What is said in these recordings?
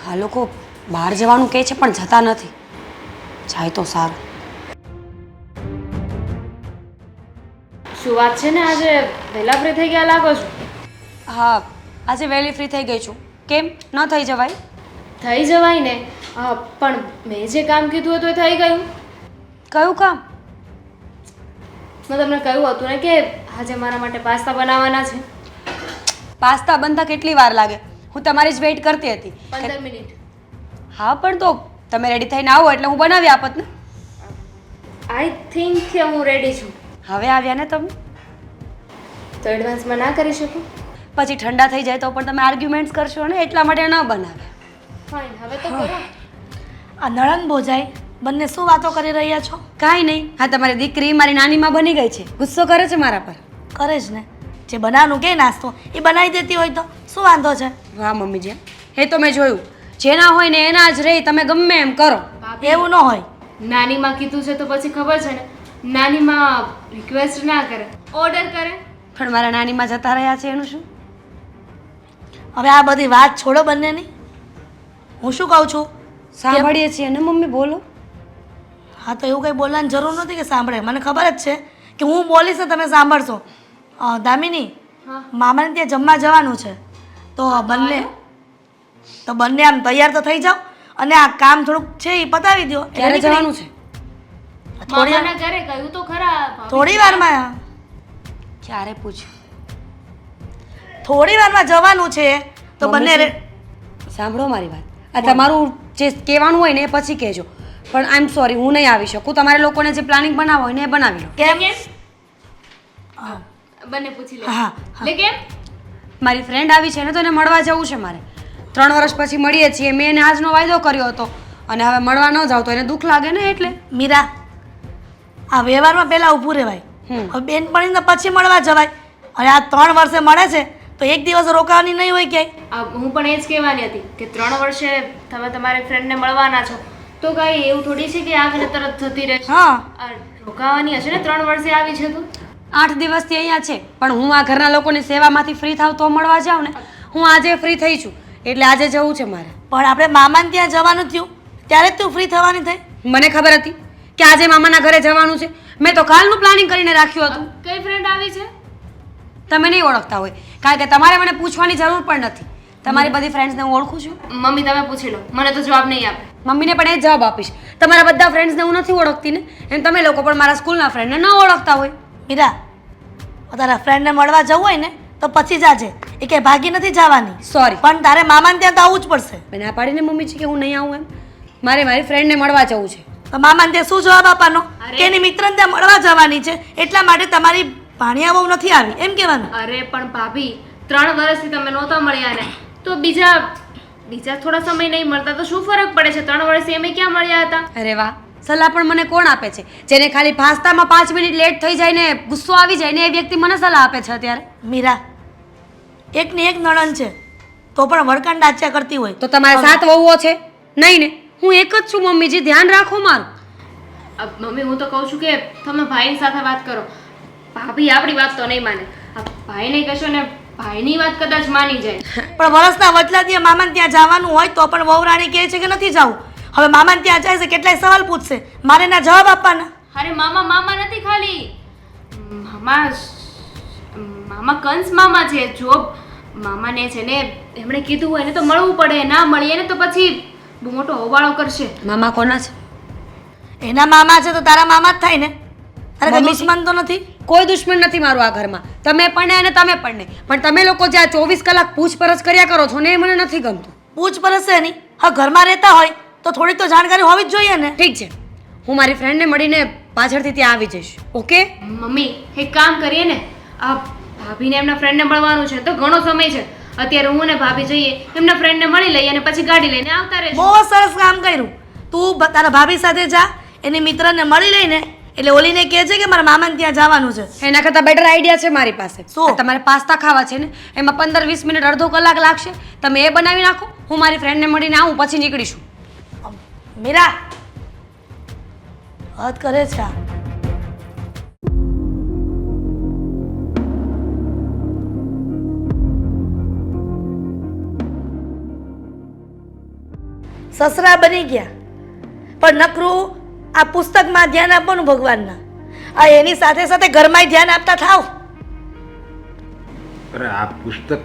આ લોકો બહાર જવાનું કહે છે પણ જતા નથી. જાય તો સારું. શું વાત છે ને, આજે વહેલા ફ્રી થઈ ગયા લાગો છો? હા, આજે વહેલી ફ્રી થઈ ગઈ છું. કેમ ન થઈ જવાય? થઈ જવાય ને. પણ મેં જે કામ કીધું હતું એ થઈ ગયું. કયું કામ? મેં તમને કહ્યું હતું ને કે આજે મારા માટે પાસ્તા બનાવવાના છે. પાસ્તા બનતા કેટલી વાર લાગે? હું તમારી જ વેઇટ કરતી હતી. 15 મિનિટ. હા, પણ તો તમે રેડી થઈને આવો એટલે હું બનાવી આપત ને. આઈ થિંક કે હું રેડી છું. હવે આવ્યા ને તમે? તો એડવાન્સમાં ના કરી શકું? પછી ઠંડા થઈ જાય તો પણ તમે આર્ગ્યુમેન્ટ્સ કરશો ને, એટલા માટે ન બનાવે. ફાઇન, હવે તો કરો. આ નળન બોજાઈ બંને શું વાતો કરી રહ્યા છો? કાંઈ નહીં. હા, તમારી દીકરી મારી નાનીમાં બની ગઈ છે. ગુસ્સો કરે છે મારા પર. કરે જ ને. જે બનાવવાનું કે નાસ્તો એ બનાવી દેતી હોય તો શું વાંધો છે? વાહ મમ્મીજી, એ તો મેં જોયું. જેના હોય ને એના જ રહી. તમે ગમે એમ કરો. એવું ન હોય. નાનીમાં કીધું છે તો પછી ખબર છે ને, નાનીમાં રિક્વેસ્ટ ના કરે, ઓર્ડર કરે. પણ મારા નાનીમાં જતા રહ્યા છે એનું શું? હવે આ બધી વાત છોડો બંનેની. હું શું કહું છું? સાંભળીએ છીએ ને મમ્મી, બોલો. હા, તો એવું કંઈ બોલવાની જરૂર નથી કે સાંભળે. મને ખબર જ છે કે હું બોલીશ ને તમે સાંભળશો. દામિની, હા. મામાને ત્યાં જમવા જવાનું છે. તો બંને આમ તૈયાર તો થઈ જાઓ અને આ કામ થોડુંક છે એ પતાવી દો. ક્યારે જવાનું છે? મામાના ઘરે કહ્યું તો ખરા. થોડી વારમાં. ક્યારે પૂછ્યું? થોડી વારમાં જવાનું છે તો બંને સાંભળો મારી વાત. આ તમારું જે કહેવાનું હોય ને એ પછી કહેજો. પણ આઈ એમ સોરી, હું નહીં આવી શકું. તમારે લોકોને જે પ્લાનિંગ બનાવો હોય ને એ બનાવી લો. કેમ? બંને પૂછી લે. હા, લે કેમ? મારી ફ્રેન્ડ આવી છે ને તો એને મળવા જવું છે મારે. 3 વર્ષ પછી મળીએ છીએ. મેં એને આજનો વાયદો કર્યો હતો અને હવે મળવા ન જાવ તો એને દુઃખ લાગે ને એટલે. મીરા, આ વ્યવહારમાં પહેલા ઊભું રહેવાય. હવે બેનપણીને પછી મળવા જવાય. અને આ 3 વર્ષે મળે છે તો એક દિવસ રોકાવાની નહીં હોય ક્યાંય. હું પણ એ જ કહેવાની હતી કે 3 વર્ષે તમે તમારી ફ્રેન્ડને મળવાના છો તો કાંઈ એવું થોડી છે કે આવીને તરત જતી રહેશે. હા, રોકાવાની હશે ને 3 વર્ષે આવી છે તું. 8 દિવસથી અહીંયા છે પણ હું આ ઘરના લોકોની સેવામાંથી ફ્રી થાવ તો મળવા જાઉં ને. હું આજે ફ્રી થઈ છું એટલે આજે જવું છે મારે. પણ આપણે મામાને ત્યાં જવાનું થયું ત્યારે જ તું ફ્રી થવાની થઈ. મને ખબર હતી કે આજે મામાના ઘરે જવાનું છે. મેં તો કાલનું પ્લાનિંગ કરીને રાખ્યું હતું. કઈ ફ્રેન્ડ આવી છે? તમે નહીં ઓળખતા હોય કારણ કે તમારે મને પૂછવાની જરૂર પણ નથી. તમારી બધી ફ્રેન્ડ્સને હું ઓળખું છું. મમ્મી તમે પૂછી લો, મને તો જવાબ નહીં આપે. મમ્મીને પણ એ જ જવાબ આપીશ. તમારા બધા ફ્રેન્ડ્સને હું નથી ઓળખતી ને, એમ તમે લોકો પણ મારા સ્કૂલના ફ્રેન્ડને ન ઓળખતા હોય. મીરા, તારા ફ્રેન્ડને મળવા જવું હોય ને તો પછી જાજે. એ કે ભાગી નથી જવાની. સોરી, પણ તારે મામાને ત્યાં તો આવવું જ પડશે. મેં ના પાડીને મમ્મી છે કે હું નહીં આવું એમ. મારે મારી ફ્રેન્ડને મળવા જવું છે. તો મામાને ત્યાં શું જવાબ આપવાનો કે એની મિત્રને ત્યાં મળવા જવાની છે એટલા માટે તમારી ભાણિયા બહુ નથી આવી એમ કહેવાનું. અરે પણ ભાભી 3 વર્ષથી તમે નહોતા મળ્યા ને તો બીજા થોડા સમય નહીં મળતા તો શું ફરક પડે છે? 3 વર્ષથી અમે ક્યાં મળ્યા હતા? અરે વાહ, સલાહ પણ મને કોણ આપે છે? જેને ખાલી પાસ્તામાં 5 મિનિટ લેટ થઈ જાય ને ગુસ્સો આવી જાય ને એ વ્યક્તિ મને સલાહ આપે છે અત્યારે. મીરા, એકની એક નણંદ છે તો પણ વળકાંડ આચ્યા કરતી હોય તો તમારે 7 વહુઓ છે? નહીં ને, હું એક જ છું મમ્મીજી, ધ્યાન રાખો મારું. મમ્મી હું તો કહું છું કે તમે ભાઈની સાથે વાત કરો. ભાભી આપણી વાત તો નહીં માને. ભાઈને કહેશો ને ભાઈની વાત કદાચ માની જાય. પણ વરસના વચલાથી મામાને ત્યાં જવાનું હોય તો પણ વહુરાણી કહે છે કે નથી જવું. હવે મામાને ત્યાં જાય છે કેટલાય સવાલ પૂછશે, મારે એના જવાબ આપવાના. અરે મામા નથી ખાલી મામા કંસ મામા છે. જો મામાને છે ને એમણે કીધું હોય ને તો મળવું પડે, ના મળીએ ને તો પછી બહુ મોટો હોબાળો કરશે. મામા કોના છે? એના મામા છે તો તારા મામા જ થાય ને. અરે કોઈ દુશ્મન તો નથી. કોઈ દુશ્મન નથી મારું આ ઘરમાં. તમે પણ ને અને તમે પણ નહીં. પણ તમે લોકો જે આ 24 કલાક પૂછપરછ કર્યા કરો છો ને એ મને નથી ગમતું. પૂછપરછ છે નહીં. હા, ઘરમાં રહેતા હોય તો થોડીક તો જાણકારી હોવી જ જોઈએ ને. ઠીક છે, હું મારી ફ્રેન્ડને મળીને પાછળથી ત્યાં આવી જઈશ. ઓકે મમ્મી એક કામ કરીએ ને, આ ભાભીને એમના ફ્રેન્ડને મળવાનું છે તો ઘણો સમય છે. અત્યારે હું ને ભાભી જઈએ, એમના ફ્રેન્ડને મળી લઈએ અને પછી ગાડી લઈને આવતા રહીશું. બહુ સરસ કામ કર્યું. તું તારા ભાભી સાથે જા, એની મિત્રને મળી લઈને એટલે ઓલીને કહે છે કે મારા મામાને ત્યાં જવાનું છે. એના કરતાં બેટર આઈડિયા છે મારી પાસે. શું? આ તમારે પાસ્તા ખાવા છે ને, એમાં 15-20 મિનિટ અડધો કલાક લાગશે. તમે એ બનાવી નાખો, હું મારી ફ્રેન્ડને મળીને આવું પછી નીકળીશું. મીરા, હદ કરે છે આ. સસરા બની ગયા, પણ નકરું આ પુસ્તકમાં ધ્યાન આપવાનું ભગવાનના. આ એની સાથે સાથે ઘરમાંય ધ્યાન આપતા થાવ. અરે આ પુસ્તક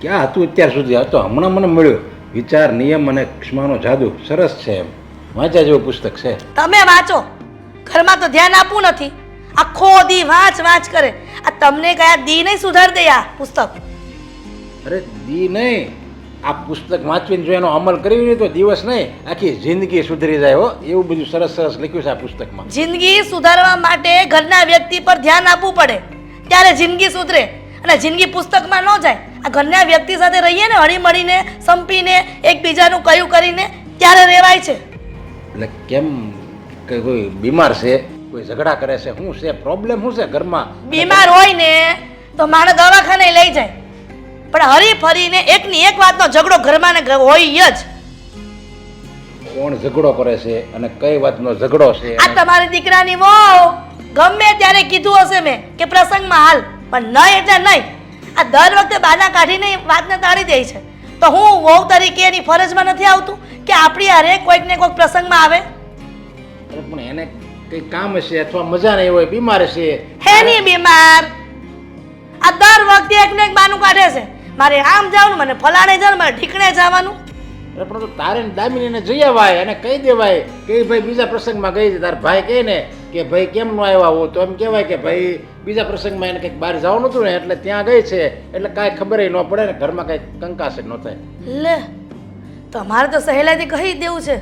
ક્યાં હતું અત્યાર સુધી? આ તો હમણાં મને મળ્યું. વિચાર, નિયમ અને ક્ષમાનો જાદુ. સરસ છે, એમ વાંચ્યા જેવું પુસ્તક છે. તમે વાંચો, ઘરમાં તો ધ્યાન આપવું નથી. આખો દી વાંચ કરે. આ તમને કયા દી નહીં સુધાર દે આ પુસ્તક. અરે દી નહીં, આ પુસ્તક વાંચવીને જો એનો અમલ કર્યો ને તો દિવસ નહીં, આખી જિંદગી સુધરી જાય હો. એવું બધું સરસ સરસ લખ્યું છે આ પુસ્તકમાં. જિંદગી સુધારવા માટે ઘરના વ્યક્તિ પર ધ્યાન આપવું પડે, ત્યારે જિંદગી સુધરે. અને જિંદગી પુસ્તકમાં ન જાય. આ ઘરના વ્યક્તિ સાથે રહીએ ને, હળી મળીને, સંપીને, એકબીજાનું કયું કરીને, ત્યારે રહેવાય છે. એટલે કેમ કે કોઈ બીમાર છે, કોઈ ઝઘડા કરે છે, શું છે પ્રોબ્લેમ, શું છે ઘરમાં? બીમાર હોય ને તો માણસ દવાખાને લઈ જાય, પણ હરી ફરીને એકની એક વાતનો ઝઘડો ઘરમાં ને હોય જ. કોણ ઝઘડો કરે છે અને કઈ વાતનો ઝઘડો છે? આ તમારી દીકરાની વહુ ગમે ત્યારે કીધું હશે મેં કે પ્રસંગમાં હાલ, પણ નહીં એટલે નહીં. આ દર વખતે બાના કાઢીને વાતને ટાળી દે છે. તો હું વહુ તરીકે એની ફરજમાં નથી આવતું કે આપણી હારે કોઈક ને કોઈક પ્રસંગમાં આવે? અરે પણ એને કઈ કામ હશે અથવા મજા નહીં હોય, બીમાર છે. હે નહીં બીમાર. આ દર વખતે એક ને એક બાનું કાઢે છે. મારે આમ જવાનું, મને ફલાણે જવાનું, મારે ઢીકણે જવાનું. અરે પણ તો તારે ને દામિનીને જઈ આવાય અને કહી દેવાય કે ભાઈ બીજા પ્રસંગમાં ગઈ છે. તારા ભાઈ કહે ને કે ભાઈ કેમ ન આવ્યા હો, તો એમ કહેવાય કે ભાઈ બીજા પ્રસંગમાં એને કંઈક બહાર જવાનું હતું ને એટલે ત્યાં ગઈ છે, એટલે કાંઈ ખબર ન પડે ને, ઘરમાં કંઈક કંકાસ ન થાય. લે, તમારે તો સહેલાઈથી કહી જ દેવું છે.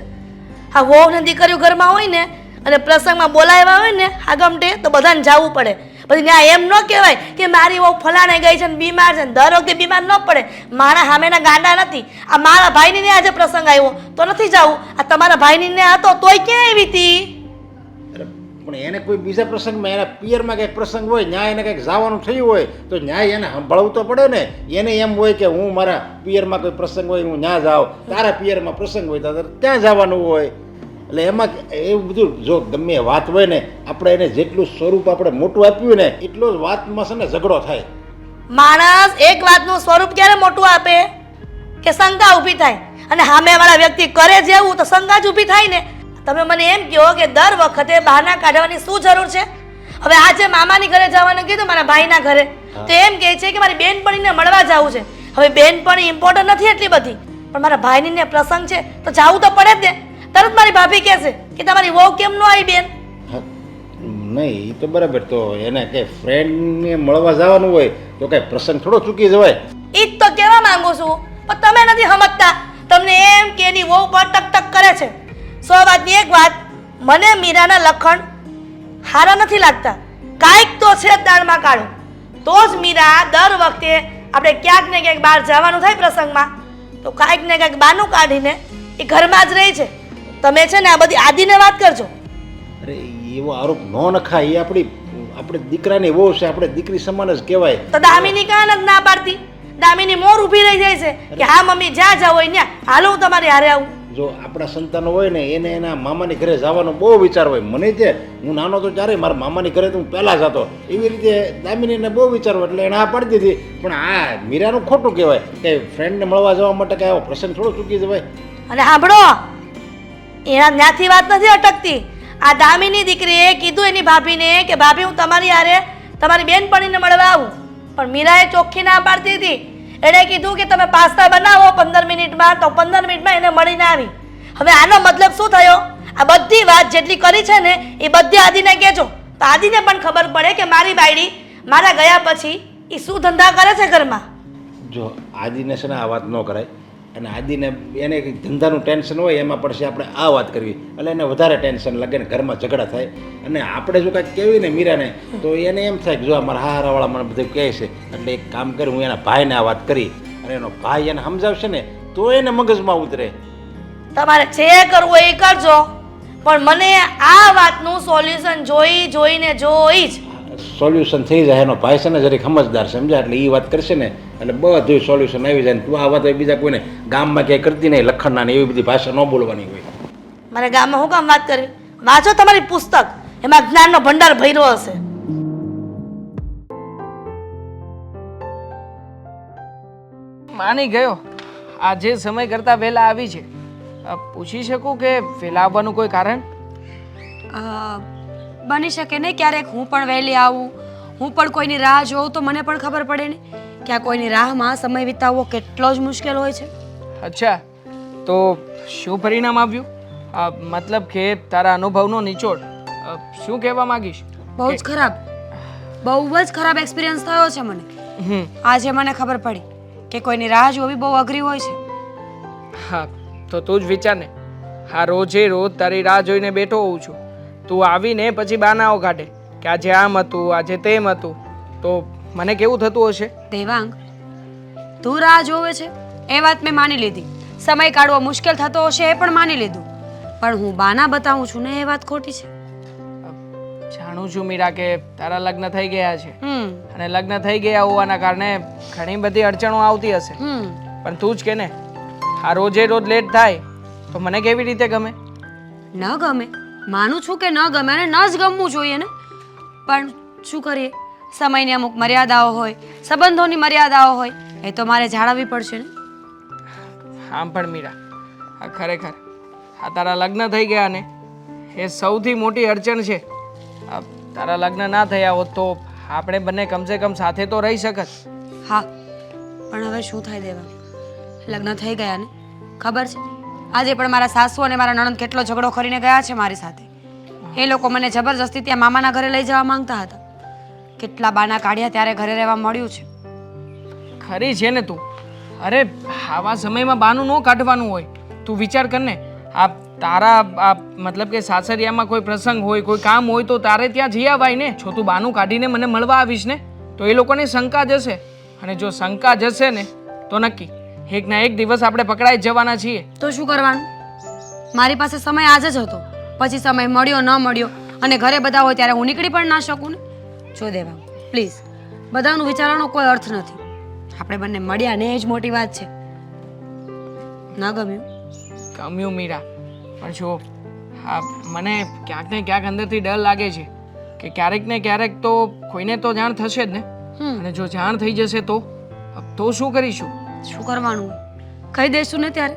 હા, વહુ ને દીકરીઓ ઘરમાં હોય ને અને પ્રસંગમાં બોલાવ્યા હોય ને આગમટે, તો બધાને જવું પડે. પછી ત્યાં એમ ન કહેવાય કે મારી વહુ ફલાણે ગઈ છે ને બીમાર છે. દર વખતે બીમાર ન પડે. મારા સામેના ગાંડા નથી. આ મારા ભાઈની ને આજે પ્રસંગ આવ્યો તો નથી જવું. આ તમારા ભાઈની ને હતો તોય ક્યાં આવી હતી? અરે પણ એને કોઈ બીજા પ્રસંગમાં, એના પિયરમાં કંઈક પ્રસંગ હોય, ન્યાય એને કંઈક જવાનું થયું હોય તો ન્યાય એને સંભાળવું તો પડે ને. એને એમ હોય કે હું મારા પિયરમાં કોઈ પ્રસંગ હોય હું ત્યાં જાઉં, તારા પિયરમાં પ્રસંગ હોય તો ત્યાં જવાનું હોય. એટલે એમાં એવું બધું જો ગમે વાત હોય ને, આપણે એને જેટલું સ્વરૂપ આપણે મોટું આપ્યું ને એટલો જ વાતમાં છે ને ઝઘડો થાય. માણસ એક વાતનું સ્વરૂપ ક્યારે મોટું આપે કે શંકા ઊભી થાય, અને સામેવાળા વ્યક્તિ કરે જેવું તો શંકા જ ઊભી થાય ને. તમે મને એમ કહો કે દર વખતે બહાના કાઢવાની શું જરૂર છે? હવે આજે મામાની ઘરે જવાનું કીધું, મારા ભાઈના ઘરે, તો એમ કહે છે કે મારી બેનપણીને મળવા જવું છે. હવે બેનપણી ઇમ્પોર્ટન્ટ નથી એટલી બધી, પણ મારા ભાઈની પ્રસંગ છે તો જવું તો પડે જ ને. તરત મારી ભાભી કહેશે કે તમારી વહુ કેમ ન આવી બેન? નહીં, એ તો બરાબર. તો એને કંઈ ફ્રેન્ડને મળવા જવાનું હોય તો કંઈ પ્રસંગ થોડો ચૂકી જવાય. એ જ તો કહેવા માંગુ છું, પણ તમે નથી સમજતા. તમને એમ કે એની વહુ પર ટક ટક કરે છે. 100 વાતની એક વાત, મને મીરાના લખણ સારા નથી લાગતા. કાંઈક તો છે દાળમાં કાઢું, તો જ મીરા દર વખતે આપણે ક્યાંક ને ક્યાંક બહાર જવાનું થાય પ્રસંગમાં તો કાંઈક ને કાંઈક બાનું કાઢીને એ ઘરમાં જ રહી છે. તમે છે ને આ બધી આદિને વાત કરજો. અરે એવો આરોપ ન નખાય. એ આપણે દીકરાની વહુ છે, આપણે દીકરી સમાન જ કહેવાય. તો દામિની કાન જ ના પાડતી. દામિની મોર ઊભી રહી જાય છે કે હા મમ્મી જ્યાં જાવ હોય ત્યાં હાલો હું તમારી હારે આવું. જો આપણા સંતાનો હોય ને એને એના મામાની ઘરે જવાનો બહુ વિચાર હોય. મને તે હું નાનો તો ત્યારે મારા મામાની ઘરે તો હું પહેલાં જતો. એવી રીતે દામિનીને બહુ વિચાર હોય એટલે એને આ પાડી દીધી. પણ આ મીરાનું ખોટું કહેવાય કે ફ્રેન્ડને મળવા જવા માટે કાંઈ આવો પ્રસંગ થોડો ચૂકી જવાય. અને સાંભળો, એના ત્યાંથી વાત નથી અટકતી. આ દામિની દીકરીએ કીધું એની ભાભીને કે ભાભી હું તમારી હારે તમારી બેનપણીને મળવા આવું, પણ મીરાએ ચોખ્ખી ના પાડતી હતી. એણે કીધું કે તમે પાસ્તા બનાવો 15 મિનિટમાં, તો 15 મિનિટમાં એને મળીને આવી. હવે આનો મતલબ શું થયો? આ બધી વાત જેટલી કરી છે ને એ બધી આદિને કહેજો, તો આદિને પણ ખબર પડે કે મારી બાયડી મારા ગયા પછી એ શું ધંધા કરે છે ઘરમાં. જો આદિને છે ને આ વાત ન કરાય, અને આદિને એને કંઈક ધંધાનું ટેન્શન હોય એમાં પડશે આપણે આ વાત કરવી એટલે એને વધારે ટેન્શન લાગે ને ઘરમાં ઝઘડા થાય. અને આપણે જો કાંઈક કહેવી ને મીરાને તો એને એમ થાય કે જો અમારા હારાવાળા મને બધું કહે છે એટલે એક કામ કરી હું એના ભાઈને આ વાત કરી અને એનો ભાઈ એને સમજાવશે ને તો એને મગજમાં ઉતરે. તમારે જે કરવું એ કરજો, પણ મને આ વાતનું સોલ્યુશન જોઈને જ સોલ્યુશન થઈ જાય. એનો ભાઈ છે ને જરીક સમજદાર સમજાય એટલે એ વાત કરશે ને એટલે બધું સોલ્યુશન આવી જાય. તું આ વાત બીજા કોઈને ગામમાં ક્યાંય કરતી નહીં, લખણના ને એવી બધી ભાષા ન બોલવાની હોય. મારે ગામમાં હું કામ વાત કરવી? વાંચો તમારી પુસ્તક, એમાં જ્ઞાનનો ભંડાર ભર્યો હશે. માની ગયો, આ જે સમય કરતાં વહેલા આવી છે પૂછી શકું કે વહેલા આવવાનું કોઈ કારણ? બની શકે ને ક્યારેક હું પણ વહેલી આવું, હું પણ કોઈની રાહ જોઉં તો મને પણ ખબર પડે ને કે આ કોઈની રાહમાં સમય વિતાવવો કેટલો જ મુશ્કેલ હોય છે. અચ્છા, તો શું પરિણામ આવ્યું? મતલબ કે તારા અનુભવનો નિચોડ શું કહેવા માંગીશ? બહુ જ ખરાબ, બહુ જ ખરાબ એક્સપિરિયન્સ થયો છે મને. આજે મને ખબર પડી કે કોઈની રાહ જોવી બહુ અઘરી હોય છે. હા, તો તું જ વિચાર ને, હા રોજે રોજ તારી રાહ જોઈને બેઠો હોઉં છું, તું આવીને પછી બાનાઓ કાઢે કે આજે આમ હતું, આજે તેમ હતું, તો મને કેવું થતું હશે? દેવાંગ, તું રાહ જોવે છે એ વાત મેં માની લીધી, સમય કાઢવો મુશ્કેલ થતો હશે એ પણ માની લીધું, પણ હું બાના બતાવું છું ને એ વાત ખોટી છે. જાણું છું મીરા કે તારા લગ્ન થઈ ગયા છે અને લગ્ન થઈ ગયા હોવાના કારણે ઘણી બધી અડચણો આવતી હશે, પણ તું જ કે ને, આ રોજે રોજ લેટ થાય તો મને કેવી રીતે ગમે? ન ગમે, માનું છું કે ન ગમે અને ન જ ગમવું જોઈએ ને, પણ શું કરીએ, સમયની અમુક મર્યાદાઓ હોય, સંબંધોની મર્યાદાઓ હોય, એ તો મારે જાળવવી પડશે ને. આમ પણ મીરા, આ ખરેખર આ તારા લગ્ન થઈ ગયા ને એ સૌથી મોટી અડચણ છે. તારા લગ્ન ના થયા હોત તો આપણે બંને કમસે કમ સાથે તો રહી શકત. હા, પણ હવે શું થાય દેવા, લગ્ન થઈ ગયા ને, ખબર છે આજે પણ મારા સાસુ અને મારા નણંદ કેટલો ઝઘડો કરીને ગયા છે મારી સાથે. એ લોકો મને જબરજસ્તી ત્યાં મામાના ઘરે લઈ જવા માંગતા હતા, કેટલા બાના કાઢ્યા ત્યારે ઘરે રહેવા મળ્યું છે. ખરી છે ને તું, અરે આવા સમયમાં બાનું ન કાઢવાનું હોય. તું વિચાર કર ને, આ તારા મતલબ કે સાસરિયામાં કોઈ પ્રસંગ હોય, કોઈ કામ હોય તો તારે ત્યાં જઈ આવાય ને. જો તું બાનું કાઢીને મને મળવા આવીશ ને તો એ લોકોને શંકા જશે, અને જો શંકા જશે ને તો નક્કી એક ના એક દિવસ આપણે પકડાઈ જ જવાના છીએ. તો શું કરવાનું? મારી પાસે સમય આજ જ હતો, પછી સમય મળ્યો ન મળ્યો અને ઘરે બધા હોય ત્યારે હું નીકળી પણ ના શકું ને. જો દેવા પ્લીઝ, બધાનું વિચારવાનો કોઈ અર્થ નથી, આપણે બંને મળ્યા ને એ જ મોટી વાત છે. ના ગમ્યું? ગમ્યું મીરા, પણ જો હા મને ક્યાંક ને ક્યાંક અંદરથી ડર લાગે છે કે ક્યારેક ને ક્યારેક તો કોઈને તો જાણ થશે જ ને, અને જો જાણ થઈ જશે તો શું કરીશું? શું કરવાનું? કહી દઈશું ને ત્યારે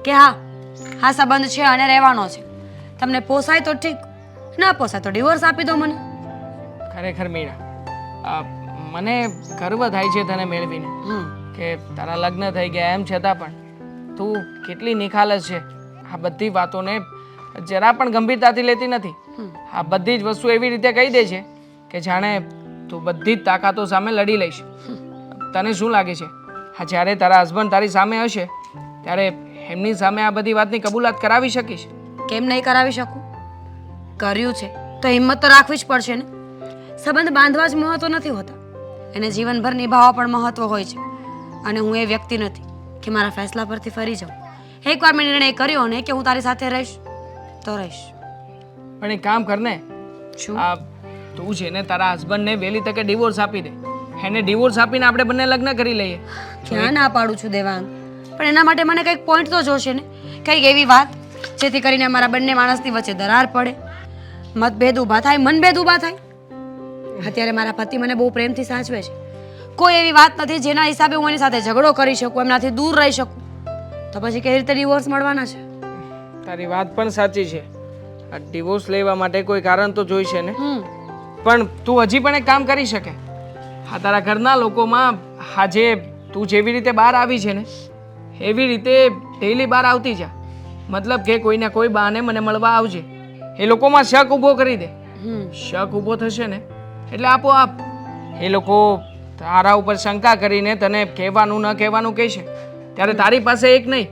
કે હા હા સંબંધ છે અને રહેવાનો છે, તમને પોસાય તો ઠીક, ના પોસાય તો ડિવોર્સ આપી દો મને. ખરેખર મીરા, મને ગર્વ થાય છે તને મેળવીને કે તારા લગ્ન થઈ ગયા, એમ છતાં પણ તું કેટલી નિખાલસ છે. આ બધી વાતોને જરા પણ ગંભીરતાથી લેતી નથી. આ બધી જ વસ્તુ એવી રીતે કહી દે છે કે જાણે તું બધી જ તાકાતો સામે લડી લઈશ. તને શું લાગે છે, હા જ્યારે તારા હસબન્ડ તારી સામે હશે ત્યારે એમની સામે આ બધી વાતની કબૂલાત કરાવી શકીશ? કેમ નહીં કરાવી શકું? કર્યું છે તો હિંમત તો રાખવી જ પડશે ને. સંબંધ બાંધવા જ મહત્વ નથી હોતા, એને જીવનભર નિભાવવા પણ મહત્વ હોય છે. અને હું એ વ્યક્તિ નથી કે મારા ફેસલા પરથી ફરી જાઉં. એકવાર મેં નિર્ણય કર્યો ને કે હું તારી સાથે રહીશ તો રહીશ. પણ એક કામ કર ને, શું? તું છે ને તારા હસબન્ડને વહેલી તકે ડિવોર્સ આપી દે, એને ડિવોર્સ આપીને આપણે બંને લગ્ન કરી લઈએ. ક્યાં ના પાડું છું દેવાંગ, પણ એના માટે મને કંઈક પોઈન્ટ તો જોશે ને, કંઈક એવી વાત જેથી કરીને અમારા બંને માણસની વચ્ચે દરાર પડે, મતભેદ ઊભા થાય, મનભેદ ઊભા થાય. અત્યારે મારા પતિ મને બહુ પ્રેમથી સાચવે છે, કોઈ એવી વાત નથી જેના હિસાબે હું એની સાથે ઝઘડો કરી શકું, એમનાથી દૂર રહી શકું. તો પછી કેવી રીતે ડિવોર્સ મળવાના છે? તારી વાત પણ સાચી છે, આ ડિવોર્સ લેવા માટે કોઈ કારણ તો જોઈશે ને. પણ તું હજી પણ એક કામ કરી શકે, હા તારા ઘરના લોકોમાં આજે તું જેવી રીતે બહાર આવી છે ને એવી રીતે ડેઈલી બહાર આવતી જા. મતલબ કે કોઈને કોઈ બહાને મને મળવા આવજે, એ લોકોમાં શક ઊભો કરી દે. શક ઊભો થશે ને એટલે આપોઆપ એ લોકો તારા ઉપર શંકા કરીને તને કહેવાનું ન કહેવાનું કહેશે, ત્યારે તારી પાસે એક નહીં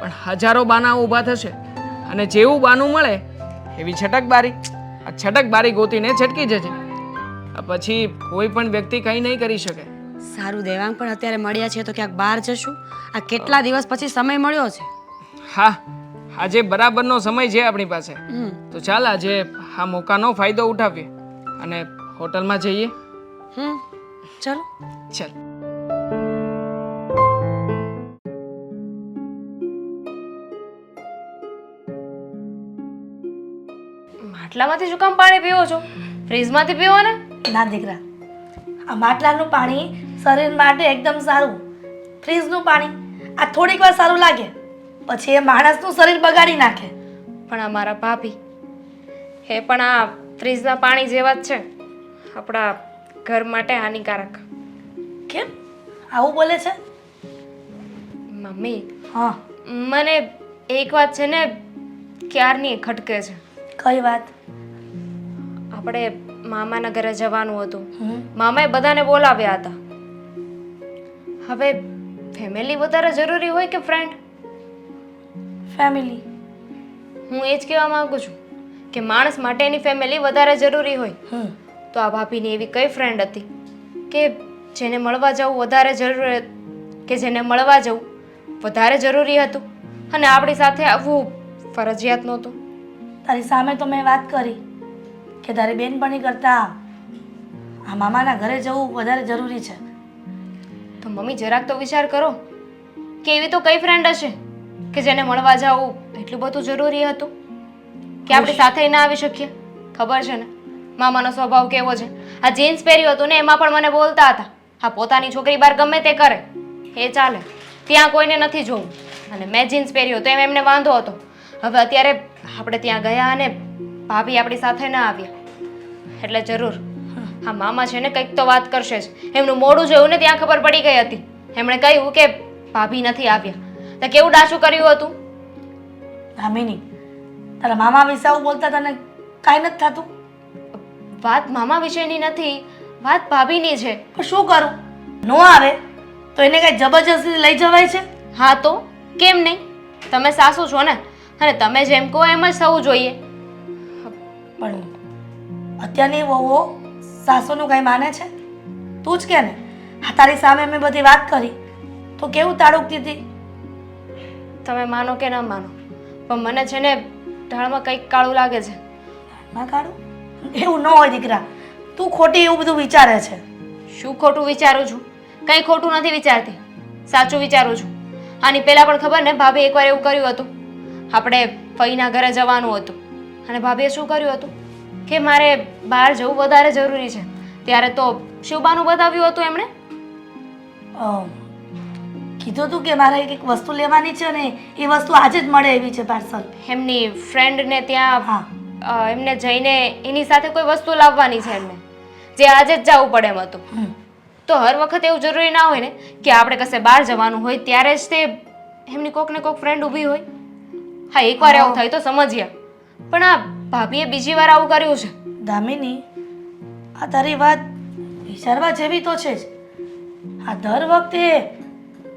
પણ હજારો બાના ઊભા થશે, અને જેવું બાનું મળે એવી છટકબારી, આ છટકબારી ગોતીને છટકી જજે. પછી કોઈ પણ વ્યક્તિ કંઈ નહીં કરી શકે. સારું દેવાંગ, પણ અત્યારે મળ્યા છે તો ક્યાંક બહાર જશું? આ કેટલા દિવસ પછી સમય મળ્યો છે. હા, આજે બરાબરનો સમય છે આપણી પાસે, તો ચાલ આજે આ મોકાનો ફાયદો ઉઠાવીએ અને હોટલમાં જઈએ. ચલો ચાલ. માટલામાંથી શું કામ પાણી પીવો છો? ફ્રીજમાંથી પીવો ને. ના દીકરા, આ માટલાનું પાણી શરીર માટે એકદમ સારું. ફ્રીજનું પાણી આ થોડીક વાર સારું લાગે, પછી એ માણસનું શરીર બગાડી નાખે. પણ આ મારા ભાભી એ પણ આ ફ્રીજના પાણી જેવા જ છે, આપણા ઘર માટે હાનિકારક. કેમ આવું બોલે છે? મમ્મી, હા, મને એક વાત છે ને ક્યારની ખટકે છે. કઈ વાત? આપણે મામાના ઘરે જવાનું હતું. હમ. મામાએ બધાને બોલાવ્યા હતા. હવે ફેમિલી વધારે જરૂરી હોય કે ફ્રેન્ડ? ફેમિલી. હું એ જ કહેવા માંગુ છું કે માણસ માટે એની ફેમિલી વધારે જરૂરી હોય. તો આ ભાભીની એવી કઈ ફ્રેન્ડ હતી કે જેને મળવા જવું વધારે જરૂરી, કે જેને મળવા જવું વધારે જરૂરી હતું અને આપણી સાથે આવવું ફરજિયાત નહોતું? તારી સામે તો મેં વાત કરી કે તારી બેનપણી કરતા આ મામાના ઘરે જવું વધારે જરૂરી છે. તો મમ્મી જરાક તો વિચાર કરો કે એવી તો કઈ ફ્રેન્ડ હશે કે જેને મળવા જવું એટલું બધું જરૂરી હતું કે આપણી સાથે ના આવી શકીએ? ખબર છે ને મામાનો સ્વભાવ કેવો છે. આ જીન્સ પહેર્યું હતું ને એમાં પણ મને બોલતા હતા, હા પોતાની છોકરી બહાર ગમે તે કરે એ ચાલે, ત્યાં કોઈને નથી જોવું. અને મેં જીન્સ પહેર્યું તો એમને વાંધો હતો. હવે અત્યારે આપણે ત્યાં ગયા અને ભાભી આપણી સાથે ના આવ્યા એટલે જરૂર હા મામા છે ને કંઈક તો વાત કરશે જ. એમનું મોઢું જોયું ને ત્યાં ખબર પડી ગઈ હતી. એમણે કહ્યું કે ભાભી નથી આવ્યા. તો કેવું ડાચું કર્યું હતું. દામિની, તારા મામા વિશે આવું બોલતા તને કાંઈ નથી થતું? વાત મામા વિશેની નથી, વાત ભાભીની છે. પણ શું કરું? નો આવે તો એને કઈ જબરજસ્તી લઈ જવાય છે? હા તો કેમ નહીં? તમે સાસુ છો ને અને તમે જેમ કહો એમ જ થવું જોઈએ. પણ અત્યારની વહુઓ સાસુનું કઈ માને છે? તું જ કે ને, આ તારી સામે મેં બધી વાત કરી તો કેવું તાળુકતી હતી. તમે માનો કે ના માનો પણ મને છે ને ઢાળમાં કંઈક કાળું લાગે છે. ના કાઢું? એવું ન હોય દીકરા, તું ખોટી એવું બધું વિચારે છે. શું ખોટું વિચારું છું? કંઈ ખોટું નથી વિચારતી, સાચું વિચારું છું. આની પહેલાં પણ ખબર ને ભાભી એકવાર એવું કર્યું હતું. આપણે ફઈના ઘરે જવાનું હતું અને ભાભીએ શું કર્યું હતું કે મારે બહાર જવું વધારે જરૂરી છે. ત્યારે તો શિવબાનું બતાવ્યું હતું એમણે. કીધું તું કે મારે એક વસ્તુ લેવાની છે ને એ વસ્તુ આજે જ મળે એવી છે પાર્સલ. એમની ફ્રેન્ડને ત્યાં હા. એમને જઈને એની સાથે કોઈ વસ્તુ લાવવાની છે એમને, જે આજે જ જવું પડે એમ હતું. તો હર વખત એવું જરૂરી ના હોય ને કે આપણે કશે બહાર જવાનું હોય ત્યારે જ તે એમની કોક ને કોક ફ્રેન્ડ ઊભી હોય. હા એકવાર એવું થાય તો સમજ્યા, પણ આ ભાભીએ બીજી વાર આવું કર્યું છે. દામિની, આ તારી વાત વિચારવા જેવી તો છે જ. આ દર વખતે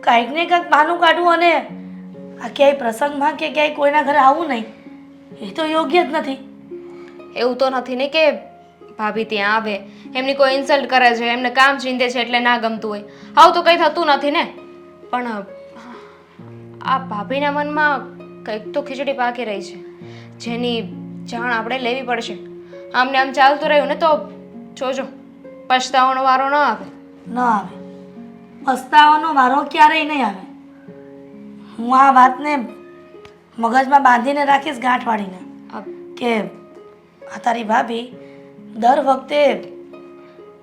કાંઈક ને કાંઈક બહાનું કાઢવું અને આ ક્યાંય પ્રસંગમાં કે ક્યાંય કોઈના ઘરે આવવું નહીં એ તો યોગ્ય જ નથી. એવું તો નથી ને કે ભાભી ત્યાં આવે એમની કોઈ ઇન્સલ્ટ કરે છે, એમને કામ ચીંધે છે એટલે ના ગમતું હોય. આવું તો કંઈ થતું નથી ને. પણ આ ભાભીના મનમાં કંઈક તો ખીચડી પાકી રહી છે જેની જાણ આપણે લેવી પડશે. આમને આમ ચાલતું રહ્યું ને તો જોજો પછતાવાનો વારો ન આવે. ન આવે, પસ્તાવાનો વારો ક્યારેય નહીં આવે. હું આ વાતને મગજમાં બાંધીને રાખીશ, ગાંઠ વાળીને, કે આ તારી ભાભી દર વખતે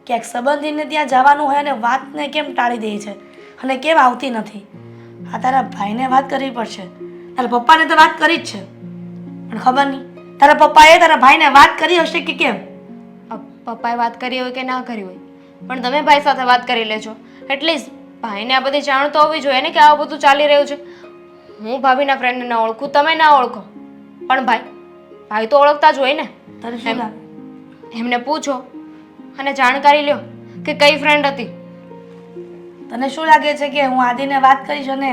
ક્યાંક સંબંધીને ત્યાં જવાનું હોય અને વાતને કેમ ટાળી દે છે અને કેમ આવતી નથી. આ તારા ભાઈને વાત કરવી પડશે. તારા પપ્પાને તો વાત કરી જ છે પણ ખબર નહીં તારા પપ્પાએ તારા ભાઈને વાત કરી હશે કે કેમ. પપ્પાએ વાત કરી હોય કે ના કરી હોય પણ તમે ભાઈ સાથે વાત કરી લેજો. એટલીસ્ટ ભાઈને આ બધી જાણ તો હોવી જોઈએ ને કે આવું બધું ચાલી રહ્યું છે. હું ભાભીના ફ્રેન્ડને ના ઓળખું, તમે ના ઓળખો, પણ ભાઈ તો ઓળખતા જ હોય ને. તારે શું લાગે? એમને પૂછો અને જાણકારી લ્યો કે કઈ ફ્રેન્ડ હતી. તને શું લાગે છે કે હું આદિને વાત કરીશ અને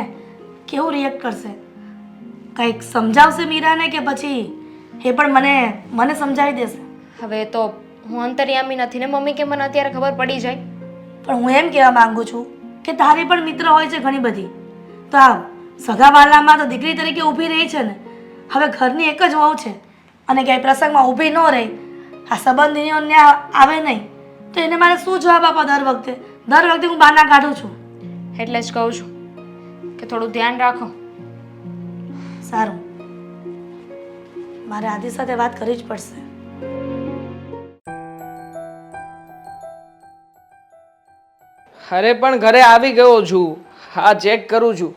કેવું રિએક્ટ કરશે? કંઈક સમજાવશે મીરાને કે પછી એ પણ મને સમજાવી દેશે? હવે તો હું અંતર્યામી નથી ને મમ્મી, કે મને અત્યારે ખબર પડી જાય. પણ હું એમ કહેવા માંગુ છું કે તારી પણ મિત્ર હોય છે ઘણી બધી, તો આ સગાવાલામાં તો દીકરી તરીકે ઊભી રહી છે ને. હવે ઘરની એક જ વહુ છે અને ક્યાંય પ્રસંગમાં ઊભી ન રહી, આ સંબંધીઓને આવે નહીં તો એને મારે શું જવાબ આપવા? દર વખતે હું બહાના કાઢું છું. એટલે જ કહું છું કે થોડું ધ્યાન રાખો. સારું, મારે આદિ સાથે વાત કરવી જ પડશે. અરે પણ ઘરે આવી ગયો છું, હા ચેક કરું છું.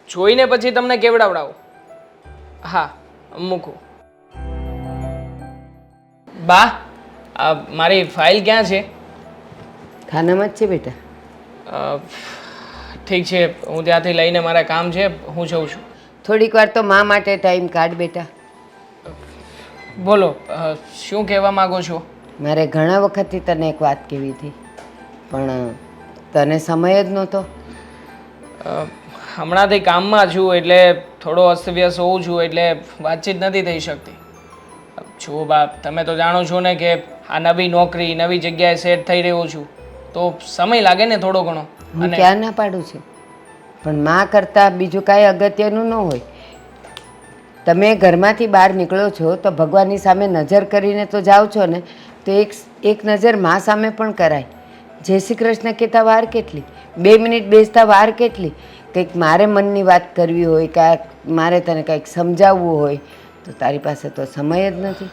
જોઈને પછી તમને કેવડાવડાવું. હા, મૂકું. બા, આ મારી ફાઇલ ક્યાં છે? ખાનામાં જ છે બેટા. અ, ઠીક છે, હું ત્યાંથી લઈને મારા કામ છે, હું જઉં છું. થોડીક વાર તો મા માટે ટાઈમ કાઢ બેટા. બોલો, શું કહેવા માંગો છો? મારે ઘણા વખતથી તને એક વાત કહેવી હતી પણ તને સમય જ નહોતો. હમણાંથી કામમાં છું એટલે થોડો અસ્તવ્યસ્ત હોઉં છું એટલે વાતચીત નથી થઈ શકતી. જો બાપ, તમે તો જાણો છો ને કે આ નવી નોકરી, નવી જગ્યાએ સેટ થઈ રહ્યો છું તો સમય લાગે ને થોડો ઘણો. હું ક્યાં ના પાડું છું, પણ મા કરતાં બીજું કાંઈ અગત્યનું ન હોય. તમે ઘરમાંથી બહાર નીકળો છો તો ભગવાનની સામે નજર કરીને તો જાઓ છો ને, તો એક નજર મા સામે પણ કરાય. જય શ્રી કૃષ્ણ કહેતા વાર કેટલી, 2 મિનિટ બેસતા વાર કેટલી. કંઈક મારે મનની વાત કરવી હોય, કાંઈક મારે તને કંઈક સમજાવવું હોય તો તારી પાસે તો સમય જ નથી.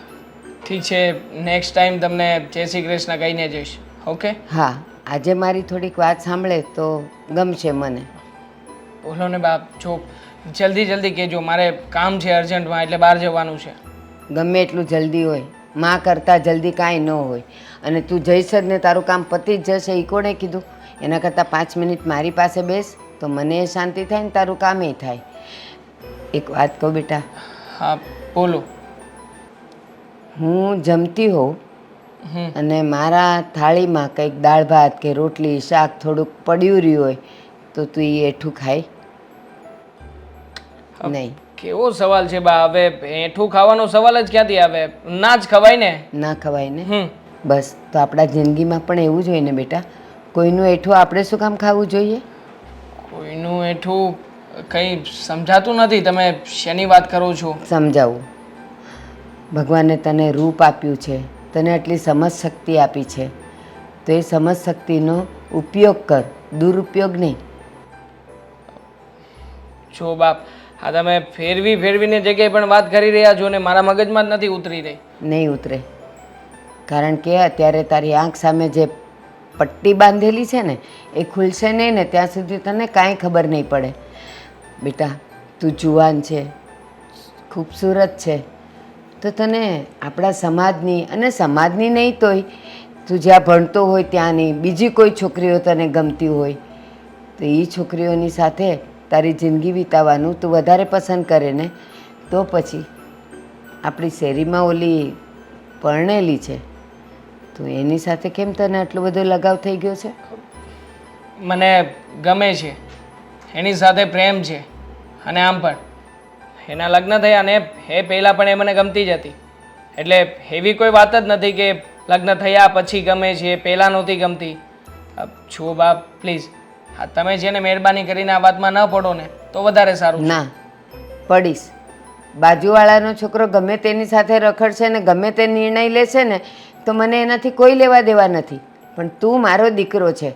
ઠીક છે, નેક્સ્ટ ટાઈમ તમને જય શ્રી કૃષ્ણ કહીને જઈશ. ઓકે? હા, આજે મારી થોડીક વાત સાંભળે તો ગમશે મને. બોલો ને બાપ, જો જલ્દી જલ્દી કહેજો, મારે કામ છે અર્જન્ટમાં એટલે બહાર જવાનું છે. ગમે એટલું જલ્દી હોય, માં કરતાં જલ્દી કાંઈ ન હોય. અને તું જઈશ જ ને તારું કામ પતી જ જશે એ કોણે કીધું? એના કરતાં 5 મિનિટ મારી પાસે બેસ તો મને શાંતિ થાય ને તારું કામ એ થાય. એક વાત કહું બેટા? હા, બોલો. હું જમતી હોઉં હમ. અને મારા થાળીમાં કંઈક દાળ ભાત કે રોટલી શાક થોડુંક પડ્યું રહ્યું હોય તો તું એ એઠું ખાય નહીં? કેવો સવાલ છે બા? હવે એઠું ખાવાનો સવાલ જ ક્યાંથી આવે? ના જ ખવાય ને. ના ખવાય ને? હમ. બસ તો આપણા જિંદગીમાં પણ એવું જ હોય ને બેટા. કોઈનું એઠું આપણે શું કામ ખાવું જોઈએ? કોઈનું એઠું કંઈ સમજાતું નથી. તમે શેની વાત કરો છો? સમજાવું. ભગવાને તને રૂપ આપ્યું છે, તને આટલી સમજ શક્તિ આપી છે, તો એ સમજ શક્તિનો ઉપયોગ કર, દુરુપયોગ નહીં. જો બાપ, હા તમે ફેરવીને જગ્યાએ પણ વાત કરી રહ્યા છો ને મારા મગજમાં જ નથી ઉતરી રહી. નહીં ઉતરે, કારણ કે અત્યારે તારી આંખ સામે જે પટ્ટી બાંધેલી છે ને એ ખુલશે નહીં ને ત્યાં સુધી તને કાંઈ ખબર નહીં પડે. બેટા, તું જુવાન છે, ખૂબસૂરત છે, તો તને આપણા સમાજની અને સમાજની નહીં તોય તું જ્યાં ભણતો હોય ત્યાંની બીજી કોઈ છોકરીઓ તને ગમતી હોય તો એ છોકરીઓની સાથે તારી જિંદગી વિતાવવાનું તું વધારે પસંદ કરે ને, તો પછી આપણી શેરીમાં ઓલી પરણેલી છે તો એની સાથે કેમ તને આટલો બધો લગાવ થઈ ગયો છે? મને ગમે છે, એની સાથે પ્રેમ છે. અને આમ પણ એના લગ્ન થયા ને એ પહેલાં પણ એ મને ગમતી જ હતી. એટલે એવી કોઈ વાત જ નથી કે લગ્ન થયા પછી ગમે છે, પહેલાં નહોતી ગમતી. છો બાપ, પ્લીઝ હા તમે છે ને મહેરબાની કરીને આ વાતમાં ન પડો ને તો વધારે સારું. ના પડીશ. બાજુવાળાનો છોકરો ગમે તેની સાથે રખડશે ને ગમે તે નિર્ણય લેશે ને તો મને એનાથી કોઈ લેવા દેવા નથી. પણ તું મારો દીકરો છે.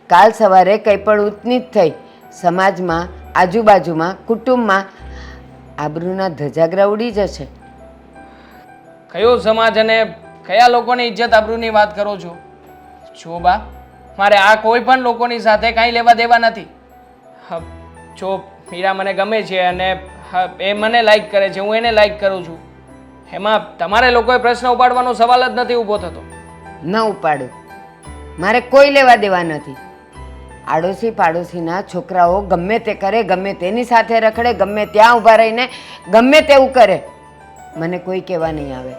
કાલ સવારે કંઈ પણ ઊંચનીચ થઈ સમાજમાં, આજુબાજુમાં, કુટુંબમાં આબરૂના ધજાગરા ઉડી જશે. કયો સમાજ અને કયા લોકોની ઇજ્જત આબરૂની વાત કરો છો? જો બા, મારે આ કોઈ પણ લોકોની સાથે કાંઈ લેવા દેવા નથી. જો મીરા મને ગમે છે અને એ મને લાઈક કરે છે, હું એને લાઈક કરું છું, એમાં તમારે લોકોએ પ્રશ્ન ઉપાડવાનો સવાલ જ નથી ઊભો થતો. ન ઉપાડું, મારે કોઈ લેવા દેવા નથી. આડોશી પાડોશીના છોકરાઓ ગમે તે કરે, ગમે તેની સાથે રખડે, ગમે ત્યાં ઊભા રહીને ગમે તેવું કરે, મને કોઈ કહેવા નહીં આવે.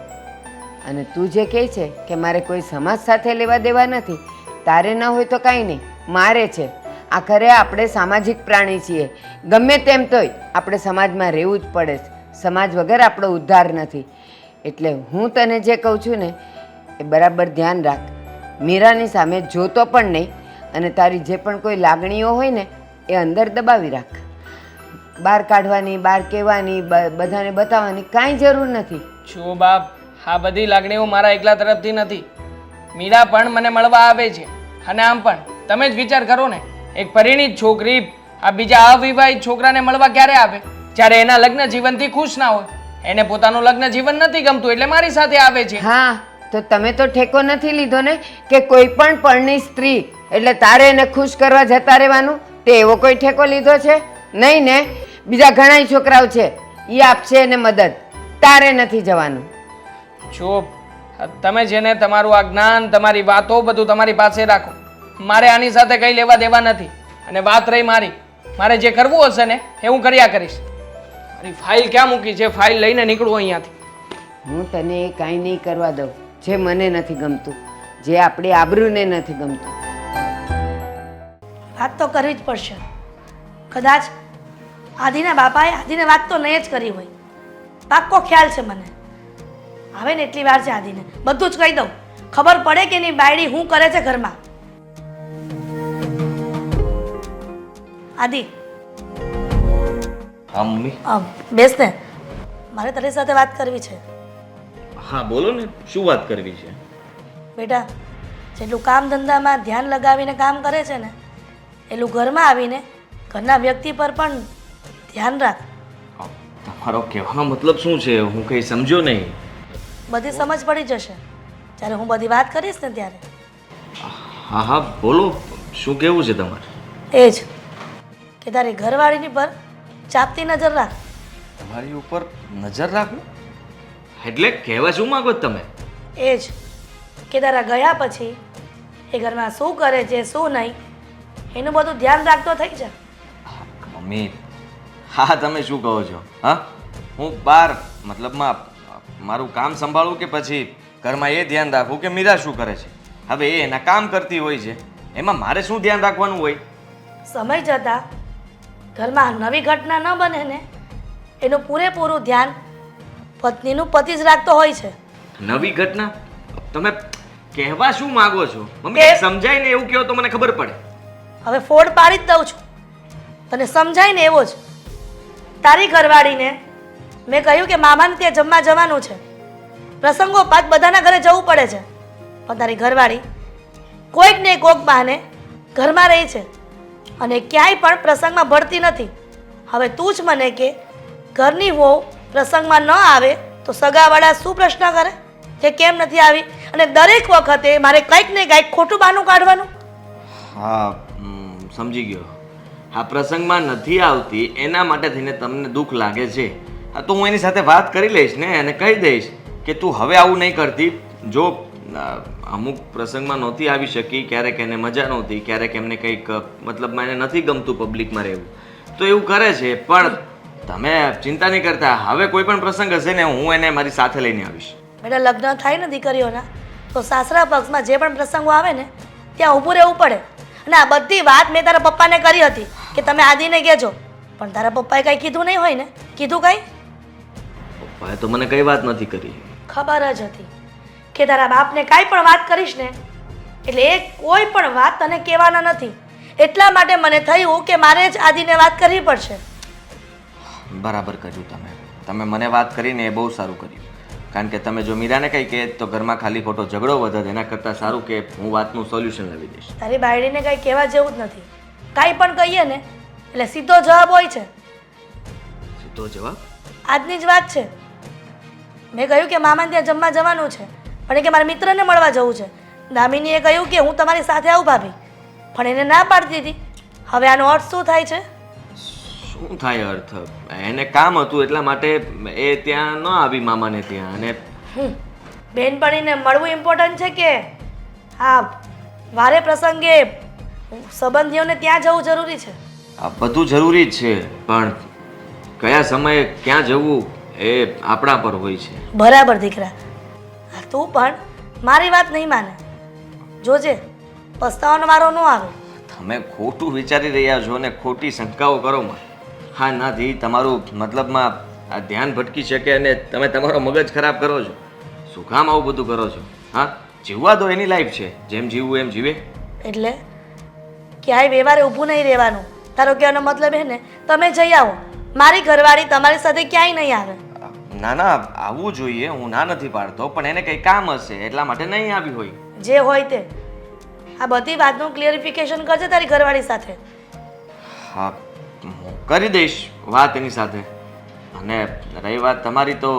અને તું જે કહે છે કે મારે કોઈ સમાજ સાથે લેવા દેવા નથી, તારે ન હોય તો કાંઈ નહીં, મારે છે. આખરે આપણે સામાજિક પ્રાણી છીએ. ગમે તેમ તોય આપણે સમાજમાં રહેવું જ પડે છે. સમાજ વગર આપણો ઉદ્ધાર નથી. એટલે હું તને જે કહું છું ને એ બરાબર ધ્યાન રાખ. મીરાની સામે જોતો પણ નહીં અને તારી જે પણ કોઈ લાગણીઓ હોય ને એ અંદર દબાવી રાખ. બહાર કાઢવાની, બહાર કહેવાની, બધાને બતાવવાની કાંઈ જરૂર નથી. જો બાપ, આ બધી લાગણીઓ મારા એકલા તરફથી નથી. મીરા પણ મને મળવા આવે છે. અને આમ પણ તમે જ વિચાર કરો ને, એક પરિણીત છોકરી આ બીજા અવિવાહિત છોકરાને મળવા ક્યારે આવે? જ્યારે એના લગ્ન જીવનથી ખુશ ના હોય. એને પોતાનું લગ્ન જીવન નથી ગમતું એટલે મારી સાથે આવે છે. હા, તો તમે તો ઠેકો નથી લીધો ને કે કોઈ પણ પરણી સ્ત્રી એટલે તારે એને ખુશ કરવા જતા રહેવાનું? તે એવો કોઈ ઠેકો લીધો છે? નહીં ને. બીજા ઘણાય છોકરાઓ છે, એ આપશે એને મદદ. તારે નથી જવાનું. જો તમે જેને તમારું આ જ્ઞાન, તમારી વાતો બધું તમારી પાસે રાખો. મારે આની સાથે કંઈ લેવા દેવા નથી. અને વાત રહી મારી, મારે જે કરવું હશે ને એ હું કર્યા કરીશ. મારી ફાઇલ ક્યાં મૂકી છે? ફાઇલ લઈને નીકળું અહીંયાથી. હું તને એ કાંઈ નહીં કરવા દઉં જે મને નથી ગમતું, જે આપણી આબરૂને નથી ગમતું. વાત તો કરવી જ પડશે. કદાચ આદિના બાપાએ આદિને વાત તો નહીં જ કરી હોય. પાક્કો ખ્યાલ છે મને. આવે ને એટલી વાર છે આદિને બધું જ કહી દઉં. ખબર પડે કે એની બાયડી શું કરે છે ઘરમાં. આદિ હા મમ્મી. બેસ ને, મારે તારી સાથે વાત કરવી છે. હા બોલો ને, શું વાત કરવી છે? બેટા, જેટલું કામ ધંધામાં ધ્યાન લગાવીને કામ કરે છે ને એટલું ઘરમાં આવીને ઘરના વ્યક્તિ પર પણ ધ્યાન રાખ. તમારો કહેવાનો મતલબ શું છે? હું કંઈ સમજ્યો નહીં. બધી સમજ પડી જશે જ્યારે હું બધી વાત કરીશ ને ત્યારે. હા હા બોલો, શું કહેવું છે તમારે? એ જ કે તારી ઘરવાળીની પર ચાપતી નજર રાખ. તમારી ઉપર નજર રાખો એટલે કહેવા શું માંગો છો તમે? એ જ કે તારા ગયા પછી એ ઘરમાં શું કરે છે શું નહીં એનું બધું ધ્યાન રાખતો થઈ જા. મમ્મી, હા તમે શું કહો છો? હા, હું બહાર મતલબમાં મારું કામ સંભાળું કે પછી ઘરમાં એ ધ્યાન રાખવું કે મીરા શું કરે છે? હવે એ એના કામ કરતી હોય છે, એમાં મારે શું ધ્યાન રાખવાનું હોય? સમય જતાં ઘરમાં નવી ઘટના ન બને ને એનું પૂરેપૂરું ધ્યાન પત્નીનું પતિ જ રાખતો હોય છે. નવી ઘટના? તમે કહેવા શું માંગો છો મમ્મી? સમજાય ને એવું કહો તો મને ખબર પડે. હવે ફોડ પાડી જ દઉં છું, તને સમજાય ને એવો જ. તારી ઘરવાળીને મેં કહ્યું કે મામાને ત્યાં જમવા જવાનું છે, પ્રસંગોપાત બધાના ઘરે જવું પડે છે, પણ તારી ઘરવાળી કોઈક ને કોઈક બહાને ઘરમાં રહી છે અને ક્યાંય પણ પ્રસંગમાં ભળતી નથી. હવે તું જ મને કે ઘરની વહુ પ્રસંગમાં ન આવે તો સગાવાળા શું પ્રશ્ન કરે કે કેમ નથી આવી, અને દરેક વખતે મારે કંઈક ને કંઈક ખોટું બહાનું કાઢવાનું. હા સમજી ગયો. આ પ્રસંગમાં નથી આવતી એના માટે થઈને તમને દુઃખ લાગે છે. હા તો હું એની સાથે વાત કરી લઈશ ને અને કહી દઈશ કે તું હવે આવું નહીં કરતી. જો અમુક પ્રસંગમાં નહોતી આવી શકી, ક્યારેક એને મજા નહોતી, ક્યારેક એમને કંઈક મતલબમાં એને નથી ગમતું પબ્લિકમાં રહેવું, તો એવું કરે છે. પણ તમે ચિંતા નહીં કરતા, હવે કોઈ પણ પ્રસંગ હશે ને હું એને મારી સાથે લઈને આવીશ. બેટા, લગ્ન થાય ને દીકરીઓના તો સાસરા પક્ષમાં જે પણ પ્રસંગો આવે ને ત્યાં ઊભું રહેવું પડે. અને આ બધી વાત મેં તારા પપ્પાને કરી હતી કે તમે આદિને કહેજો, પણ તારા પપ્પાએ કાંઈ કીધું નહીં હોય ને? કીધું કાંઈ? પપ્પાએ તો મને કઈ વાત નથી કરી. ખબર જ હતી કે તારા બાપને કાંઈ પણ વાત કરીશ ને એટલે એ કોઈ પણ વાત તને કહેવાના નથી. એટલા માટે મને થયું કે મારે જ આદિને વાત કરવી પડશે. બરાબર કર્યું તમે મને વાત કરીને એ બહુ સારું કર્યું. કારણ કે તમે જો મીરાને કંઈ કહે તો ઘરમાં ખાલી ખોટો ઝઘડો વધે, એના કરતાં સારું કે હું વાતનું સોલ્યુશન લાવી દઈશ. તારી બાયડીને કાંઈ કહેવા જેવું જ નથી. કાંઈ પણ કહીએ ને એટલે સીધો જવાબ હોય છે. સીધો જવાબ? આજની જ વાત છે. મેં કહ્યું કે મામાને ત્યાં જમવા જવાનું છે, પણ એ કે મારા મિત્રને મળવા જવું છે. દામિનીએ કહ્યું કે હું તમારી સાથે આવું ભાભી, પણ એને ના પાડતી હતી. હવે આનો અર્થ શું થાય છે? શું થાય અર્થ? એને કામ હતું એટલા માટે એ ત્યાં ન આવી મામાને ત્યાં. અને બેનપણીને મળવું ઇમ્પોર્ટન્ટ છે કે હા વારે પ્રસંગે સંબંધીઓને ત્યાં જવું જરૂરી છે? આ બધું જરૂરી જ છે, પણ કયા સમયે ક્યાં જવું એ આપણા પર હોય છે. બરાબર દીકરા, તું પણ મારી વાત નહીં માને. જોજે પસ્તાવાનો વારો ન આવે. તમે ખોટું વિચારી રહ્યા છો ને ખોટી શંકાઓ કરો માં. હા નાથી તમારું મતલબમાં આ ધ્યાન ભટકી શકે અને તમે તમારો મગજ ખરાબ કરો છો. શું કામ આવું બધું કરો છો? હા જીવવા દો, એની લાઈફ છે, જેમ જીવવું એમ જીવે. એટલે ક્યાંય વ્યવહારે ઊભું નહીં રહેવાનું. તારો કહેવાનો મતલબ એ ને તમે જઈ આવો, મારી ઘરવાળી તમારી સાથે ક્યાંય નહીં આવે. ના ના આવવું જોઈએ, હું ના નથી પાડતો, પણ એને કંઈ કામ હશે એટલા માટે નહીં આવી હોય. જે હોય તે. આ બધી વાતનું ક્લિયરિફિકેશન કરજે તારી ઘરવાળી સાથે. હા હું કરી દઈશ વાત એની સાથે. અને રહી વાત તમારી, તો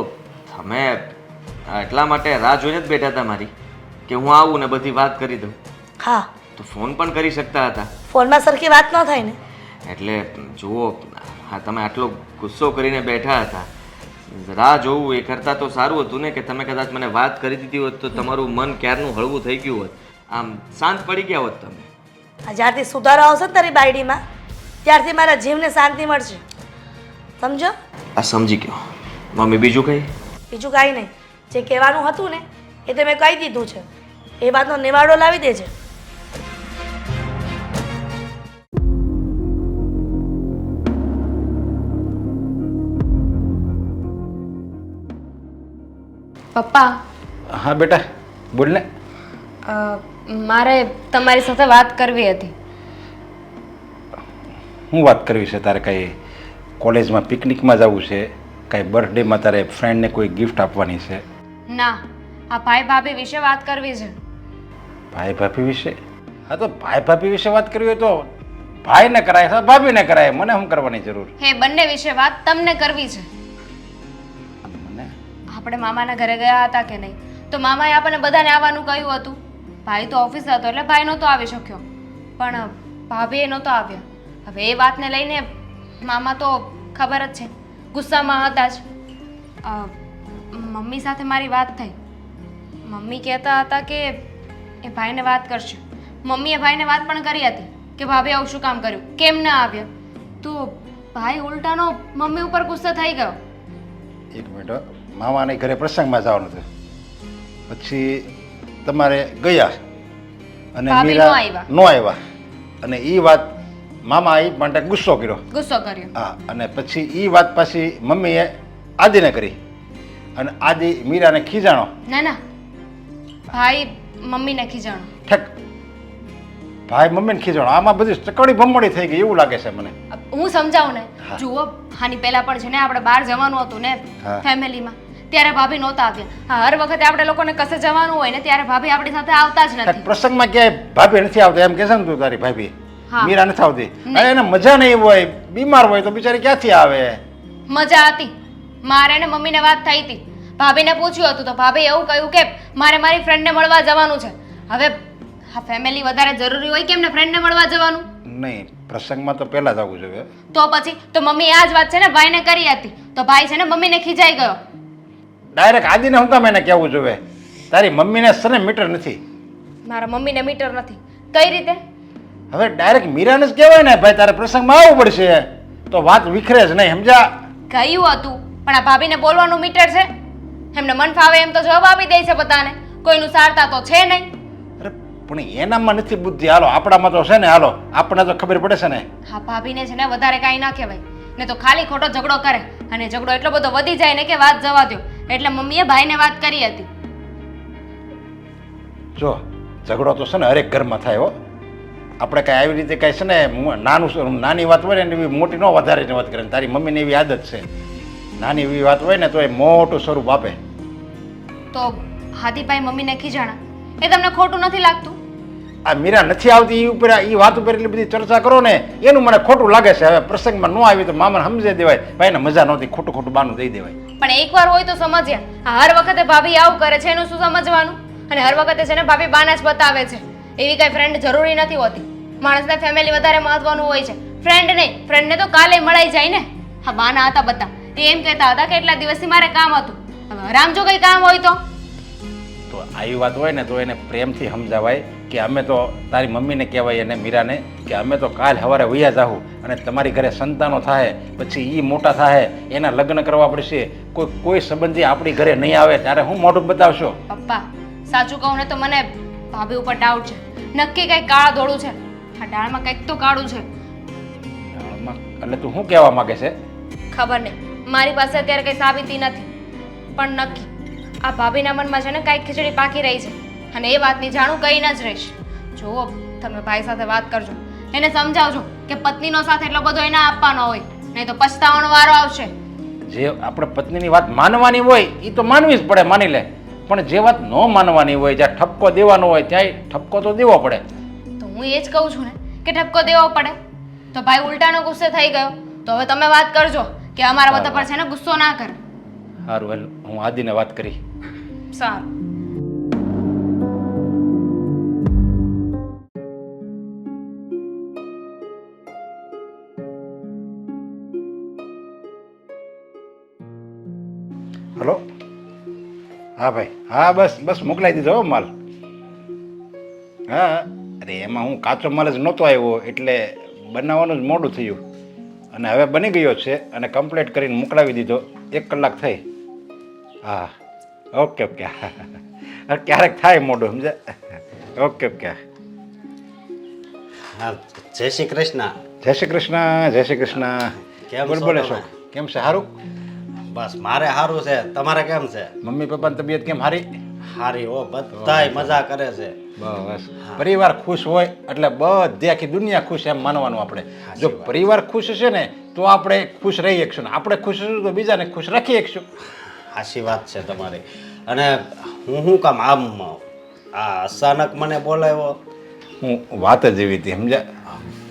તમે એટલા માટે રાહ જોઈને જ બેઠા હતા મારી કે હું આવું ને બધી વાત કરી દઉં. હા, તો ફોન પણ કરી શકતા હતા. ફોનમાં સરખી વાત ન થાય ને. એટલે જુઓ હા તમે આટલો ગુસ્સો કરીને બેઠા હતા, રાહ જોવું એ કરતાં તો સારું હતું ને કે તમે કદાચ મને વાત કરી દીધી હોત તો તમારું મન ક્યારનું હળવું થઈ ગયું હોત, આમ શાંત પડી ગયા હોત તમે. આ જ્યારથી સુધારો આવશે ને તારી બાયડીમાં ત્યારથી મારા જીવને શાંતિ મળશે, સમજો? આ સમજી ગયો. મમ્મી બીજું કંઈ? બીજું કાંઈ નહીં, જે કહેવાનું હતું ને એ તો મેં કહી દીધું છે, એ વાતનો નિવાડો લાવી દેજે. પપ્પા, હા બેટા બોલ ને. મારે તમારી સાથે વાત કરવી હતી. શું વાત કરવી છે તારે? કાંઈ કોલેજમાં પિકનિકમાં જવું છે? કાંઈ બર્થડેમાં તારે ફ્રેન્ડને કોઈ ગિફ્ટ આપવાની છે? ના, આ ભાઈ ભાભી વિશે વાત કરવી છે. ભાઈ ભાભી વિશે? હા તો ભાઈ ભાભી વિશે વાત કરવી હોય તો ભાઈ ને કરાય, અથવા ભાભી ને કરાય, મને શું કરવાની જરૂર? હે બંને વિશે વાત તમને કરવી છે. મને આપણે મામાના ઘરે ગયા હતા કે નહીં, તો મામાએ આપણને બધાને આવવાનું કહ્યું હતું. ભાઈ તો ઓફિસ હતો એટલે ભાઈ નહોતો આવી શક્યો, પણ ભાભી એ નહોતો આવ્યો. હવે એ વાતને લઈને મામા તો ખબર જ છે ગુસ્સામાં હતા જ. મમ્મી સાથે મારી વાત થઈ. મમ્મી કહેતા હતા કે એ ભાઈને વાત કરશે. મમ્મીએ ભાઈને વાત પણ કરી હતી કે ભાભી આવું શું કામ કર્યું, કેમ ના આવ્યા. તો ભાઈ ઉલટાનો મમ્મી ઉપર ગુસ્સો થઈ ગયો. એક મિનિટ, મામાને ઘરે પ્રસંગમાં જવાનું છે, પછી તમારે ગયા અને ભાભી મીરા નો આવ્યા. નો આવ્યા, અને એ વાત મામા એ માટે ગુસ્સો કર્યો. ગુસ્સો કર્યો. હા, અને પછી એ વાત પાછી મમ્મીએ આદિને કરી, અને આદિ મીરાને ખીજાણો. ના ના, ભાઈ મમ્મીને ખીજાણો. ઠેક, ભાઈ મમ્મીને ખીજાણો. આમાં બધી ચકડી ભમડી થઈ ગઈ એવું લાગે છે મને. હું સમજાવું ને. હા. જુઓ, આની પહેલા પણ છે ને આપણે બહાર જવાનું હતું ને હા. ફેમિલીમાં, ત્યારે ભાભી નહોતા આવ્યા. હા, હર વખતે આપણે લોકોને કશે જવાનું હોય ને ત્યારે ભાભી આપણી સાથે આવતા જ ઠેક, નથી. પ્રસંગમાં ક્યાંય ભાભી નથી આવતા એમ કે છે ને તું તારી ભાભી? હા. મીરા નથી આવતી. અરે એને મજા નહીં હોય, બીમાર હોય તો બિચારી ક્યાંથી આવે? મજા હતી. મારે ને મમ્મીને વાત થઈ હતી. ભાભીને પૂછ્યું હતું તો ભાભીએ એવું કહ્યું કે મારે મારી ફ્રેન્ડને મળવા જવાનું છે. હવે હા, ફેમિલી વધારે જરૂરી હોય કેમ ને ફ્રેન્ડને મળવા જવાનું? નહીં, પ્રસંગમાં તો પહેલા જ આવવું જોઈએ. તો પછી તો મમ્મી આ જ વાત છે ને ભાઈને કરી હતી, તો ભાઈ છે ને મમ્મીને ખીજાઈ ગયો. ડાયરેક્ટ આદિને હું કામ એને કહેવું જોઈએ? તારી મમ્મીને સને મીટર નથી. મારા મમ્મીને મીટર નથી. કઈ રીતે? હવે ડાયરેક્ટ મીરાને જ કહેવાય ને, ભાઈ તારે પ્રસંગમાં આવવું પડશે, તો વાત વિખરે જ નહીં, સમજા? કહ્યું હતું, પણ આ ભાભીને બોલવાનું મીટર છે. એમને મન ફાવે એમ તો જવાબ આપી દે છે બધાને, કોઈનું સારતા તો છે નહીં. અરે પણ એનામાં નથી બુદ્ધિ. હાલો આપણામાં તો છે ને, હાલો આપણને તો ખબર પડે છે ને. હા, ભાભીને છે ને વધારે કાંઈ ના કહેવાય, ને તો ખાલી ખોટો ઝઘડો કરે, અને ઝઘડો એટલો બધો વધી જાય ને કે વાત જવા દો. એટલે મમ્મીએ ભાઈને વાત કરી હતી. જો ઝઘડો તો છે ને હરેક ઘરમાં થાય હો. આપણે કાંઈ આવી રીતે કાંઈ છે ને નાની વાત હોય ને એવી મોટી ન વધારે વાત કરે. તારી મમ્મીની એવી આદત છે, નાની એવી વાત હોય ને તો એ મોટું સ્વરૂપ આપે. તો હાદીભાઈ મમ્મીને ખીજાણા, એ તમને ખોટું નથી લાગતું? આ મીરા નથી આવતી એ ઉપર, એ વાત ઉપર એટલી બધી ચર્ચા કરો ને એનું મને ખોટું લાગે છે. હવે પ્રસંગમાં ન આવી તો મામાને સમજાઈ દેવાય, ભાઈને મજા નહોતી, ખોટું ખોટું બાનું દઈ દેવાય. પણ એકવાર હોય તો સમજ્યા. આ હર વખતે ભાભી આવું કરે છે એનું શું સમજવાનું? અને હર વખતે છે ને ભાભી બાના જ બતાવે છે. એવી કઈ ફ્રેન્ડ જરૂરી નથી હોતી. માણસને ફેમિલી વધારે મહત્વનું હોય છે, ફ્રેન્ડ નહીં. ફ્રેન્ડને તો કાલે મળાઈ જાય ને. હા, બાના હતા બધા. તે એમ કહેતા હતા કે એટલા દિવસથી મારે કામ હતું. હવે આરામ જો કઈ કામ હોય તો આવી વાત હોય ને તો એને પ્રેમથી સમજાવાય કે અમે તો તારી મમ્મીને કહેવાય અને મીરાને કે અમે તો કાલ સવારે વૈયા જાહું, અને તમારી ઘરે સંતાનો થાય, પછી એ મોટા થાય, એના લગ્ન કરવા પડશે. કોઈ સંબંધી આપણી ઘરે નહીં આવે ત્યારે હું મોઢું બતાવશો? પપ્પા, સાચું કહું ને તો મને ભાભી ઉપર ડાઉટ છે. નક્કી કંઈક કાળા ધોળું છે. આ દાળમાં કંઈક તો કાળું છે. એટલે તું શું કહેવા માંગે છે? ખબર નહીં, મારી પાસે અત્યારે કઈ સાબિતી નથી, પણ નક્કી આ ભાભીના મનમાં છે ને કાંઈક ખીચડી પાકી રહી છે, અને એ વાતની જાણું કહીને જ રહીશ. જુઓ, તમે ભાઈ સાથે વાત કરજો, એને સમજાવજો કે પત્નીનો સાથ એટલો બધો એને આપવાનો હોય, નહીં તો પછતાવાનો વારો આવશે. જે આપણે પત્નીની વાત માનવાની હોય એ તો માનવી જ પડે, માની લે. પણ જે વાત ન માનવાની હોય, જ્યાં ઠપકો દેવાનો હોય ત્યાં ઠપકો તો દેવો પડે. તો હું એ જ કહું છું ને કે ઠપકો દેવો પડે. તો ભાઈ ઉલટાનો ગુસ્સે થઈ ગયો, તો હવે તમે વાત કરજો કે અમારા બધા પર છે ને ગુસ્સો ના કરે. સારું, હેલ હું આદિને વાત કરી. સારું. હલો હા ભાઈ હા બસ મોકલાવી દીધો હો માલ. હા અરે એમાં હું કાચો માલ જ નહોતો આવ્યો એટલે બનાવવાનું જ મોડું થયું અને હવે બની ગયો છે અને કમ્પ્લીટ કરીને મોકલાવી દીધો. 1 કલાક થઈ. હા ઓકે હા ક્યારેક થાય મોડું સમજે. ઓકે હા જય શ્રી કૃષ્ણ. જય શ્રી કૃષ્ણ જય શ્રી કૃષ્ણ. કેમ બોલ છો બોલે તમે? છો કેમ છે સારું? બસ મારે સારું છે. તમારે કેમ છે? મમ્મી પપ્પાની તબિયત કેમ સારી? સારી હો, બધાય મજા કરે છે. બસ પરિવાર ખુશ હોય એટલે બધી આખી દુનિયા ખુશ એમ માનવાનું આપણે. જો પરિવાર ખુશ હશે ને તો આપણે ખુશ રહી શકશું ને આપણે ખુશ હશું તો બીજાને ખુશ રાખી શકશું. સાચી વાત છે તમારી. અને હું શું કામ આમ આ અચાનક મને બોલાવ્યો? હું વાત જ એવી હતી સમજ્યા.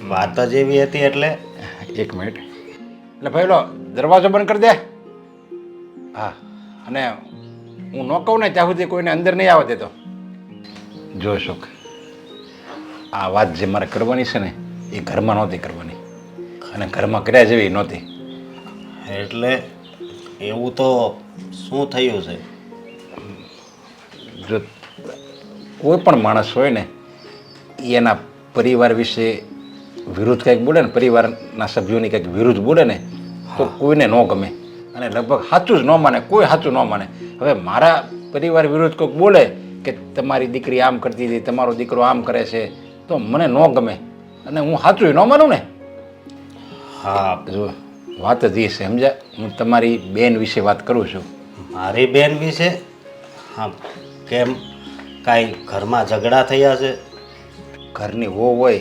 વાત જ એવી હતી એટલે? 1 મિનિટ એટલે ભાઈ લો દરવાજો બંધ કરી દે. હા અને હું ન કહું ને ત્યાં સુધી કોઈને અંદર નહીં આવવા દેતો. જો સુખ આ વાત જે મારે કરવાની છે ને એ ઘરમાં નહોતી કરવાની અને ઘરમાં કર્યા જેવી નહોતી. એટલે એવું તો શું થયું છે? જો કોઈ પણ માણસ હોય ને એ એના પરિવાર વિશે વિરુદ્ધ કંઈક બોલે ને પરિવારના સભ્યોની કંઈક વિરુદ્ધ બોલે ને તો કોઈને ન ગમે અને લગભગ સાચું જ ન માને. કોઈ સાચું ન માને. હવે મારા પરિવાર વિરુદ્ધ કોઈક બોલે કે તમારી દીકરી આમ કરતી હતી તમારો દીકરો આમ કરે છે તો મને ન ગમે અને હું સાચું ન માનું ને. હા જો વાત જ એ છે સમજ્યા. હું તમારી બેન વિશે વાત કરું છું. મારી બેન વિશે? હા કેમ કાંઈ ઘરમાં ઝઘડા થયા છે? ઘરની વહુ હોય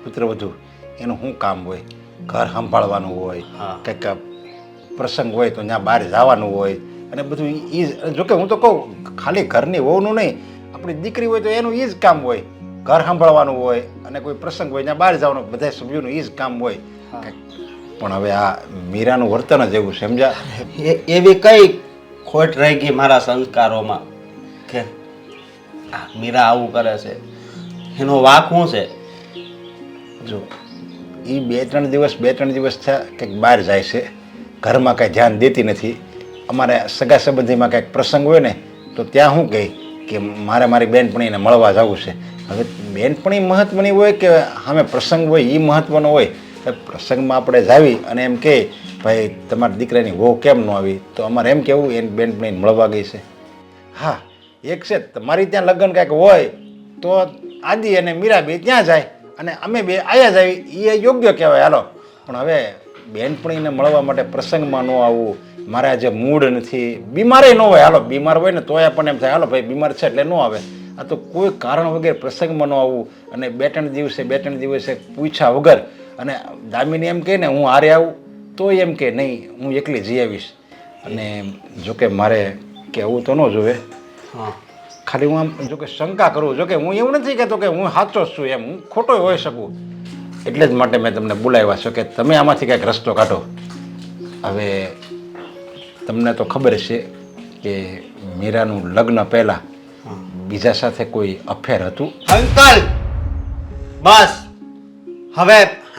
પુત્રવધુ એનું શું કામ હોય? ઘર સંભાળવાનું હોય હા. કંઈક પ્રસંગ હોય તો ત્યાં બહાર જવાનું હોય અને બધું એ જ. જોકે હું તો કહું ખાલી ઘરની વહુનું નહીં આપણી દીકરી હોય તો એનું એ જ કામ હોય. ઘર સંભાળવાનું હોય અને કોઈ પ્રસંગ હોય ત્યાં બહાર જવાનું બધા સભ્યોનું એ જ કામ હોય. પણ હવે આ મીરાનું વર્તન જ એવું સમજ્યા. એવી કઈ ખોટ રહી ગઈ મારા સંસ્કારોમાં કે આ મીરા આવું કરે છે? એનો વાંક શું છે? જો એ 2-3 દિવસ થયા કંઈક બહાર જાય છે. ઘરમાં કાંઈ ધ્યાન દેતી નથી. અમારે સગા સંબંધીમાં કંઈક પ્રસંગ હોય ને તો ત્યાં શું કહે કે મારે મારી બેનપણીને મળવા જવું છે. હવે બેનપણી મહત્ત્વની હોય કે સામે પ્રસંગ હોય એ મહત્ત્વનો હોય. પ્રસંગમાં આપણે જાવી અને એમ કહે ભાઈ તમારા દીકરાની વહુ કેમ ન આવી તો અમારે એમ કહેવું એની બેનપણીને મળવા ગઈ છે. હા એક છે તમારી ત્યાં લગ્ન કાંઈક હોય તો આદિ અને મીરા બે ત્યાં જાય અને અમે બે આયા જ આવી એ યોગ્ય કહેવાય. હાલો પણ હવે બેનપણીને મળવા માટે પ્રસંગમાં ન આવવું. મારા જે મૂડ નથી બીમારે ન હોય. હાલો બીમાર હોય ને તોય પણ એમ થાય હાલો ભાઈ બીમાર છે એટલે ન આવે. આ તો કોઈ કારણ વગર પ્રસંગમાં ન આવવું અને 2-3 દિવસે પૂછ્યા વગર અને દામિની એમ કહે ને હું હારે આવું તોય એમ કે નહીં હું એકલી જઈ આવીશ. અને જોકે મારે કહેવું તો ન જોવે. હા ખાલી હું આમ જોકે શંકા કરું. જોકે હું એવું નથી કહેતો કે હું સાચો જ છું એમ હું ખોટો હોઈ શકું. એટલે જ માટે મેં તમને બોલાવ્યા છો કે તમે આમાંથી કંઈક રસ્તો કાઢો. હવે તમને તો ખબર છે કે મીરાનું લગ્ન પહેલાં બીજા સાથે કોઈ અફેર હતું. અંકલ બસ હવે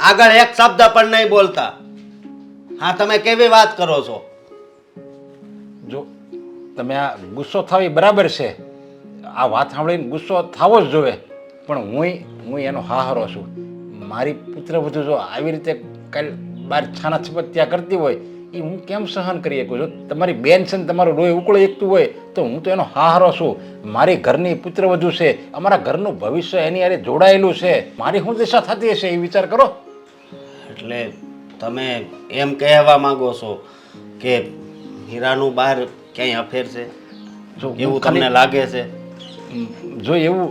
આગળ એક શબ્દ પણ નહીં બોલતા. હા તમે કેવી વાત કરો છો? જો તમે આ ગુસ્સો થવી બરાબર છે. આ વાત સાંભળીને ગુસ્સો થવો જ જોઈએ પણ હું એનો હાહરો છું. મારી પુત્રવધુ જો આવી રીતે કાલ બહાર છાના છપત્યા કરતી હોય એ હું કેમ સહન કરી શકું? જો તમારી બેન છે ને તમારું લોહી ઉકળી એકતું હોય તો હું તો એનો હાહરો છું. મારી ઘરની પુત્રવધુ છે. અમારા ઘરનું ભવિષ્ય એની હારે જોડાયેલું છે. મારી શું દિશા થતી હશે એ વિચાર કરો. એટલે તમે એમ કહેવા માંગો છો કે હીરાનું બહાર ક્યાંય અફેર છે જો હું એવું ખાલી- તમને લાગે છે? જો એવું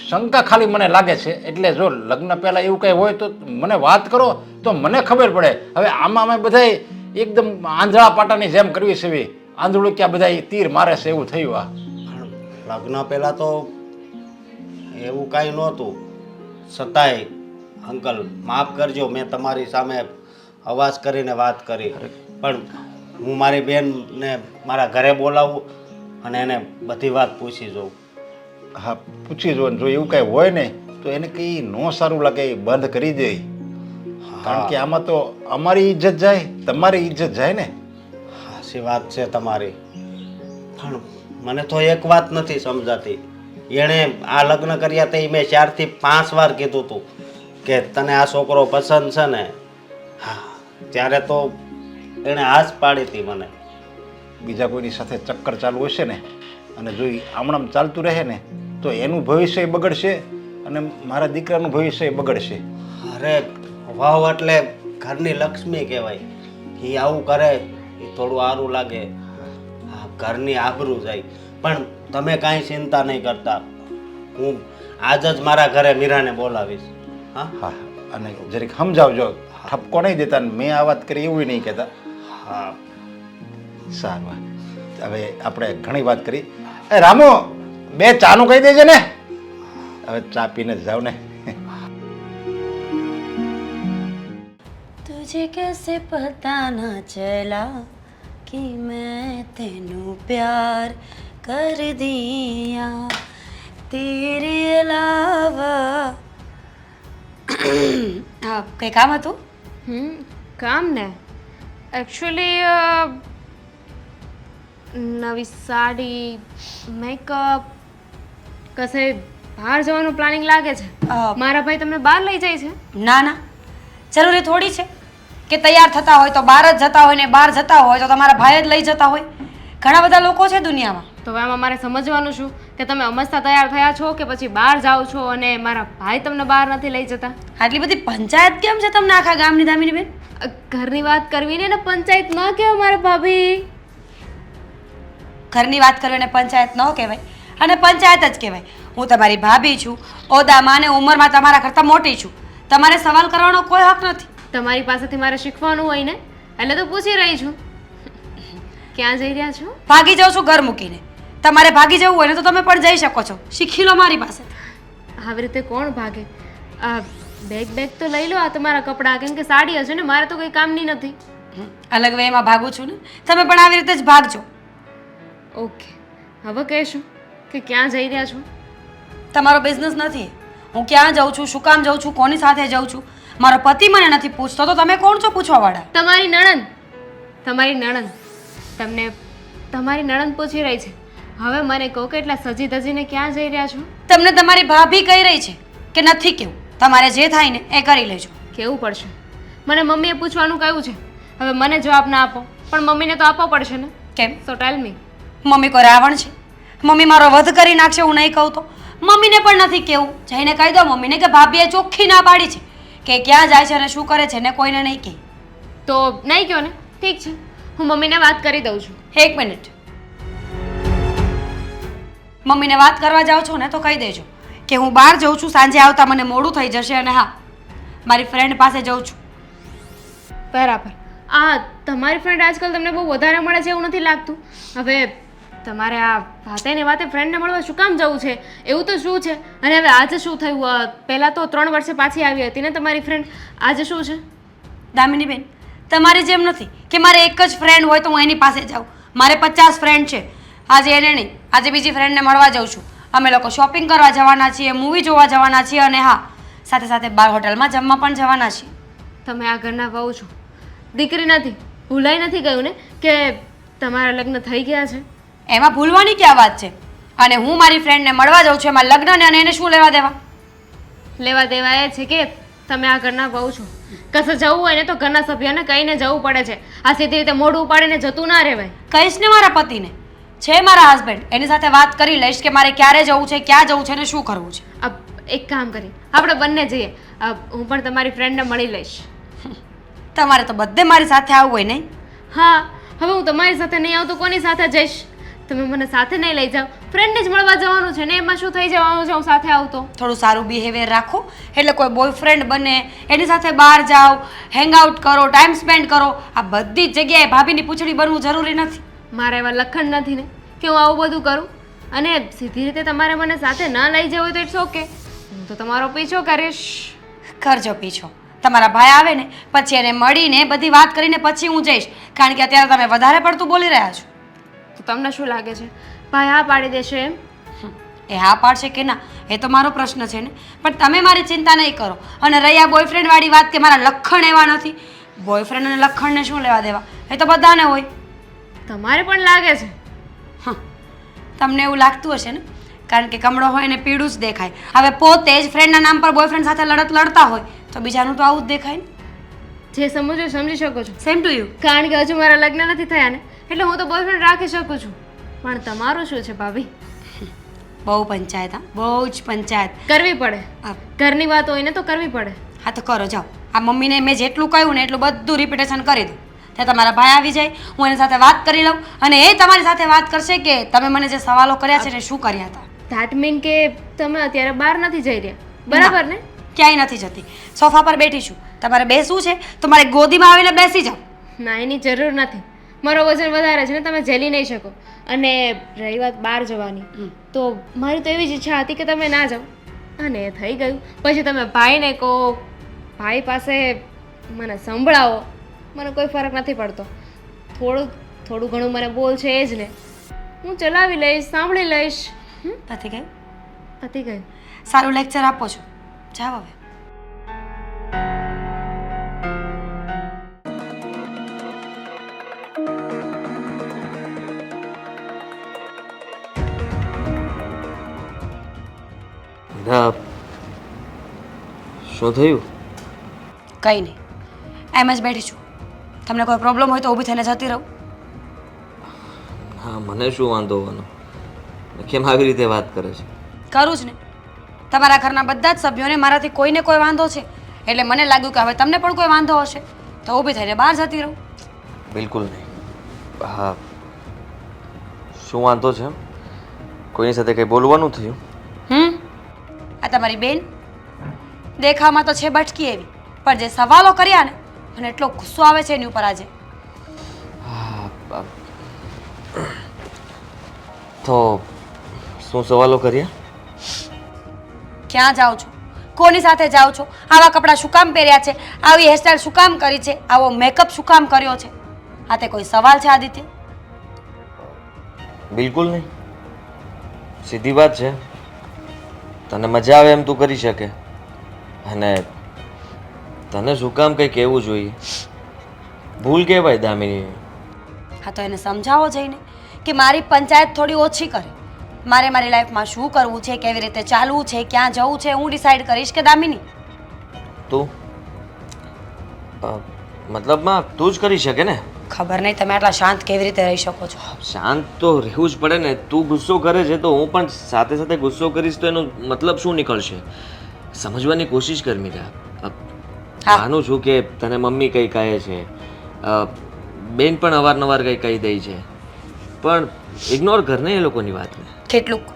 શંકા ખાલી મને લાગે છે એટલે જો લગ્ન પહેલાં એવું કંઈ હોય તો મને વાત કરો તો મને ખબર પડે. હવે આમાં અમે બધાય એકદમ આંધળા પાટાની જેમ કરવી છે. એવી આંધળું ક્યાં બધા તીર મારે છે એવું થયું. આ પણ લગ્ન પહેલાં તો એવું કાંઈ નહોતું. છતાંય અંકલ માફ કરજો મેં તમારી સામે અવાજ કરીને વાત કરી. પણ હું મારી બેનને મારા ઘરે બોલાવું અને એને બધી વાત પૂછી જોઉં. હા પૂછી જો જો એવું કાંઈ હોય ને તો એને કંઈ ન સારું લાગે એ બંધ કરી દે. કારણ કે આમાં તો અમારી ઇજ્જત જાય તમારી ઇજ્જત જાય ને. સાચી વાત છે તમારી, પણ મને તો એક વાત નથી સમજાતી. એણે આ લગ્ન કર્યા તે મેં 4 થી 5 વાર કીધું હતું કે તને આ છોકરો પસંદ છે ને. હા, ત્યારે તો એણે હાથ પાડી હતી મને. બીજા કોઈની સાથે ચક્કર ચાલુ હશે ને અને જો ઈ આમણામ ચાલતું રહે ને તો એનું ભવિષ્ય બગડશે અને મારા દીકરાનું ભવિષ્ય બગડશે. અરે વાવ એટલે ઘરની લક્ષ્મી કહેવાય. એ આવું કરે એ થોડું સારું લાગે, આ ઘરની આબરૂ જાય. પણ તમે કાંઈ ચિંતા નહીં કરતા, હું આજ જ મારા ઘરે મીરાને બોલાવીશ. હા હા, અને જરીક સમજાવજો, ઠપકો નહીં દેતા ને મેં આ વાત કરી એવું નહીં કહેતા. હા, સારું, હવે આપણે ઘણી વાત કરી. એ રામુ, 2 ચાનું કહી દેજે ને. હવે ચા પીને જ જાવ ને. तुझे कैसे पता ना चला कि मैं तेनू प्यार कर दिया तेरे अलावा. હા, કઈ કામ હતું? કામ ને એકચ્યુઅલી નવી સાડી, મેકઅપ, કશે બહાર જવાનું પ્લાનિંગ લાગે છે. મારા ભાઈ તમને બહાર લઈ જાય છે? ના ના, જરૂરી થોડી છે કે તૈયાર થતા હોય તો બહાર જ જતા હોય ને બહાર જતા હોય તો તમારા ભાઈ જ લઈ જતા હોય. ઘણા બધા લોકો છે દુનિયામાં. તો આમાં મારે સમજવાનું શું કે તમે અમસ્તા તૈયાર થયા છો કે પછી બહાર જાઓ છો અને મારા ભાઈ તમને બહાર નથી લઈ જતા? આટલી બધી પંચાયત કેમ છે તમને આખા ગામની દામિની બેન? ઘરની વાત કરવી ને પંચાયત ન કહેવાય મારા ભાભી. ઘરની વાત કરવી ને પંચાયત ન કહેવાય અને પંચાયત જ કહેવાય. હું તમારી ભાભી છું, ઓદામાં અને ઉંમરમાં તમારા કરતાં મોટી છું. તમારે સવાલ કરવાનો કોઈ હક નથી. તમારી પાસેથી મારે શીખવાનું હોય ને એટલે તો પૂછી રહી છું. ક્યાં જઈ રહ્યા છો? ભાગી જાઉં છું ઘર મૂકીને. તમારે ભાગી જવું હોય ને તો તમે પણ જઈ શકો છો. શીખી લો મારી પાસે. આવી રીતે કોણ ભાગે? બેગ તો લઈ લો આ તમારા કપડાં, કેમ કે સાડી હશે ને, મારે તો કંઈ કામની નથી. અલગ વેમાં ભાગું છું ને, તમે પણ આવી રીતે જ ભાગજો. ઓકે, હવે કહેશું કે ક્યાં જઈ રહ્યા છો? તમારો બિઝનેસ નથી. હું ક્યાં જાઉં છું, શું કામ જાઉં છું, કોની સાથે જાઉં છું, મારો પતિ મને નથી પૂછતો તો તમે કોણ છો પૂછવાવાળા? તમારી નણંદ. તમારી નણંદ તમને તમારી નણંદ પૂછી રહી છે. હવે મને કહો કે એટલા સજી ધજીને ક્યાં જઈ રહ્યા છો? તમને તમારી ભાભી કહી રહી છે કે નથી કેવું. તમારે જે થાય ને એ કરી લેજો. કેવું પડશે. મને મમ્મીએ પૂછવાનું કહ્યું છે. હવે મને જવાબ ના આપો પણ મમ્મીને તો આપવો પડશે ને. કેમ? સો ટેલ મી. મમ્મી કોઈ રાવણ છે? મમ્મી મારો વધ કરી નાખશે હું નહીં કહું તો? મમ્મીને પણ નથી કેવું. જઈને કહી દો મમ્મીને કે ભાભીએ ચોખ્ખી ના પાડી છે કે ક્યાં જાય છે અને શું કરે છે ને કોઈને નહીં કહે. તો નહીં કહો ને, ઠીક છે, હું મમ્મીને વાત કરી દઉં છું. એક મિનિટ, મમ્મીને વાત કરવા જાઓ છો ને તો કહી દેજો કે હું બહાર જઉં છું, સાંજે આવતા મને મોડું થઈ જશે અને હા મારી ફ્રેન્ડ પાસે જઉં છું. બરાબર. તમારી ફ્રેન્ડ આજકાલ તમને બહુ વધારે મળે છે એવું નથી લાગતું? હવે તમારે આ વાતે ને વાતે ફ્રેન્ડને મળવા શું કામ જવું છે? એવું તો શું છે? અને હવે આજે શું થયું? પહેલાં તો 3 વર્ષે પાછી આવી હતી ને તમારી ફ્રેન્ડ, આજે શું છે? દામિની બેન, તમારી જેમ નથી કે મારે એક જ ફ્રેન્ડ હોય તો હું એની પાસે જાઉં. મારે 50 ફ્રેન્ડ છે. આજે એને નહીં, આજે બીજી ફ્રેન્ડને મળવા જાઉં છું. અમે લોકો શોપિંગ કરવા જવાના છીએ, મૂવી જોવા જવાના છીએ અને હા સાથે સાથે બાર હોટલમાં જમવા પણ જવાના છીએ. તમે આ ઘરના વહુ છો, દીકરી નથી. ભૂલાઈ નથી ગયું ને કે તમારા લગ્ન થઈ ગયા છે? એમાં ભૂલવાની ક્યાં વાત છે? અને હું મારી ફ્રેન્ડને મળવા જાઉં છું, એમાં લગ્ન અને એને શું લેવા દેવા? લેવા દેવા એ છે કે તમે આ ઘરના વહુ છો. કશે જવું હોય ને તો ઘરના સભ્યોને કહીને જવું પડે છે. આ સીધી રીતે મોઢું ઉપાડીને જતું ના રહેવાય. કહીશ ને મારા પતિને, છે મારા હસબન્ડ, એની સાથે વાત કરી લઈશ કે મારે ક્યારે જવું છે, ક્યાં જવું છે ને શું કરવું છે. એક કામ કરી, આપણે બંને જઈએ. હું પણ તમારી ફ્રેન્ડને મળી લઈશ. તમારે તો બધે મારી સાથે આવવું હોય નહીં? હા, હવે હું તમારી સાથે નહીં આવું તો કોની સાથે જઈશ? તમે મને સાથે નહીં લઈ જાઓ. ફ્રેન્ડને જ મળવા જવાનું છે ને, એમાં શું થઈ જવાનું છે હું સાથે આવું તો? થોડું સારું બિહેવિયર રાખો. એટલે કોઈ બોયફ્રેન્ડ બને, એની સાથે બહાર જાઓ, હેંગ આઉટ કરો, ટાઈમ સ્પેન્ડ કરો. આ બધી જ જગ્યાએ ભાભીની પૂંછડી બનવું જરૂરી નથી. મારા એવા લખણ નથી ને કે હું આવું બધું કરું. અને સીધી રીતે તમારે મને સાથે ન લઈ જવું હોય તો ઇટ્સ ઓકે, હું તો તમારો પીછો કરીશ. કરજો પીછો. તમારા ભાઈ આવે ને પછી એને મળીને બધી વાત કરીને પછી હું જઈશ. કારણ કે અત્યારે તમે વધારે પડતું બોલી રહ્યા છો. તો તમને શું લાગે છે ભાઈ હા પાડી દેશે એમ? એ હા પાડશે કે ના એ તો મારો પ્રશ્ન છે ને, પણ તમે મારી ચિંતા નહીં કરો. અને રહી આ બોયફ્રેન્ડ વાળી વાત કે મારા લખણ એવા નથી, બોયફ્રેન્ડ અને લખણને શું લેવા દેવા? એ તો બધાને હોય. તમારે પણ લાગે છે. હા, તમને એવું લાગતું હશે ને, કારણ કે કમળો હોય ને પીળું જ દેખાય. હવે પોતે જ ફ્રેન્ડના નામ પર બોયફ્રેન્ડ સાથે લડતા હોય તો બીજાનું તો આવું જ દેખાય ને. જે સમજો સમજી શકો છો. Same to you. કારણ કે હજુ મારા લગ્ન નથી થયા ને, એટલે હું તો બોયફ્રેન્ડ રાખી શકું છું. પણ તમારું શું છે ભાભી? બહુ પંચાયત, હા, બહુ જ પંચાયત. કરવી પડે. હા. ઘરની વાત હોય ને તો કરવી પડે. હા તો કરો, જાઓ. આ મમ્મીને મેં જેટલું કહ્યું ને એટલું બધું રિપીટેશન કરી દો. ત્યાં તમારા ભાઈ આવી જાય, હું એની સાથે વાત કરી લઉં અને એ તમારી સાથે વાત કરશે કે તમે મને જે સવાલો કર્યા છે ને શું કર્યા હતા. ધેટ મીન કે તમે અત્યારે બહાર નથી જઈ રહ્યા, બરાબર ને? ક્યાંય નથી જતી, સોફા પર બેઠી છું. તમારે બેસવું છે તો મારી ગોદીમાં આવીને બેસી જાઓ. ના, એની જરૂર નથી. મારો વજન વધારે છે ને, તમે ઝેલી નહીં શકો. અને રહી વાત બહાર જવાની, તો મારી તો એવી જ ઈચ્છા હતી કે તમે ના જાઓ, અને એ થઈ ગયું. પછી તમે ભાઈને કહો, ભાઈ પાસે મને સંભળાવો, મને કોઈ ફરક નથી પડતો. થોડું ઘણું મને બોલ છે એ જ ને, હું ચલાવી લઈશ, સાંભળી લઈશ. પતી ગયું? પતી ગયું. સારું લેક્ચર આપો છો, જાઓ હવે. શું થયું? કંઈ નહીં, એમ જ બેઠી છું. તમને કોઈ પ્રોબ્લેમ હોય તો ઊભી થઈને જતી રહું. હા, મને શું વાંધો હોવાનો? કેમ આવી રીતે વાત કરે છે? કરું જ ને. તમારા ઘરના બધા જ સભ્યોને મારાથી કોઈને કોઈ વાંધો છે, એટલે મને લાગ્યું કે હવે તમને પણ કોઈ વાંધો હશે તો ઊભી થઈને બહાર જતી રહું. બિલકુલ નહીં. હા, શું વાંધો છે? કોઈની સાથે કંઈ બોલવાનું થયું? આ તમારી બેન દેખાવમાં તો છે બટકી એવી, પણ જે સવાલો કર્યા ને મને એટલો ગુસ્સો આવે છે એની ઉપર આજે. તો શું સવાલો કર્યા? ક્યાં જાઓ છો, કોની સાથે જાઓ છો, આવા કપડાં શું કામ પહેર્યા છે, આવી હેરસ્ટાઈલ શું કામ કરી છે, આવો મેકઅપ શું કામ કર્યો છે? આ તે કોઈ સવાલ છે આદિત્ય? બિલકુલ નહીં. સીધી વાત છે. તને મજા આવે એમ તું કરી શકે, અને તને શું કામ કંઈ કહેવું જોઈએ? ભૂલ કહેવાય દામિની. હા તો એને સમજાવો જઈને કે મારી પંચાયત થોડી ઓછી કરે. મારે મારી લાઈફમાં શું કરવું છે, કેવી રીતે ચાલવું છે, ક્યાં જવું છે, હું ડિસાઈડ કરીશ કે દામિની? તું મતલબમાં તું જ કરી શકે ને? ખબર નહીં તમે આટલા શાંત કેવી રીતે રહી શકો છો. શાંત તો રહેવું જ પડે ને. તું ગુસ્સો કરે છે તો હું પણ સાથે સાથે ગુસ્સો કરીશ તો એનો મતલબ શું નીકળશે? સમજવાની કોશિશ કર મીરા. માનું છું કે તને મમ્મી કંઈ કહે છે, બેન પણ અવારનવાર કંઈ કહી દે છે, પણ ઇગ્નોર કર ને એ લોકોની વાતને. કેટલુંક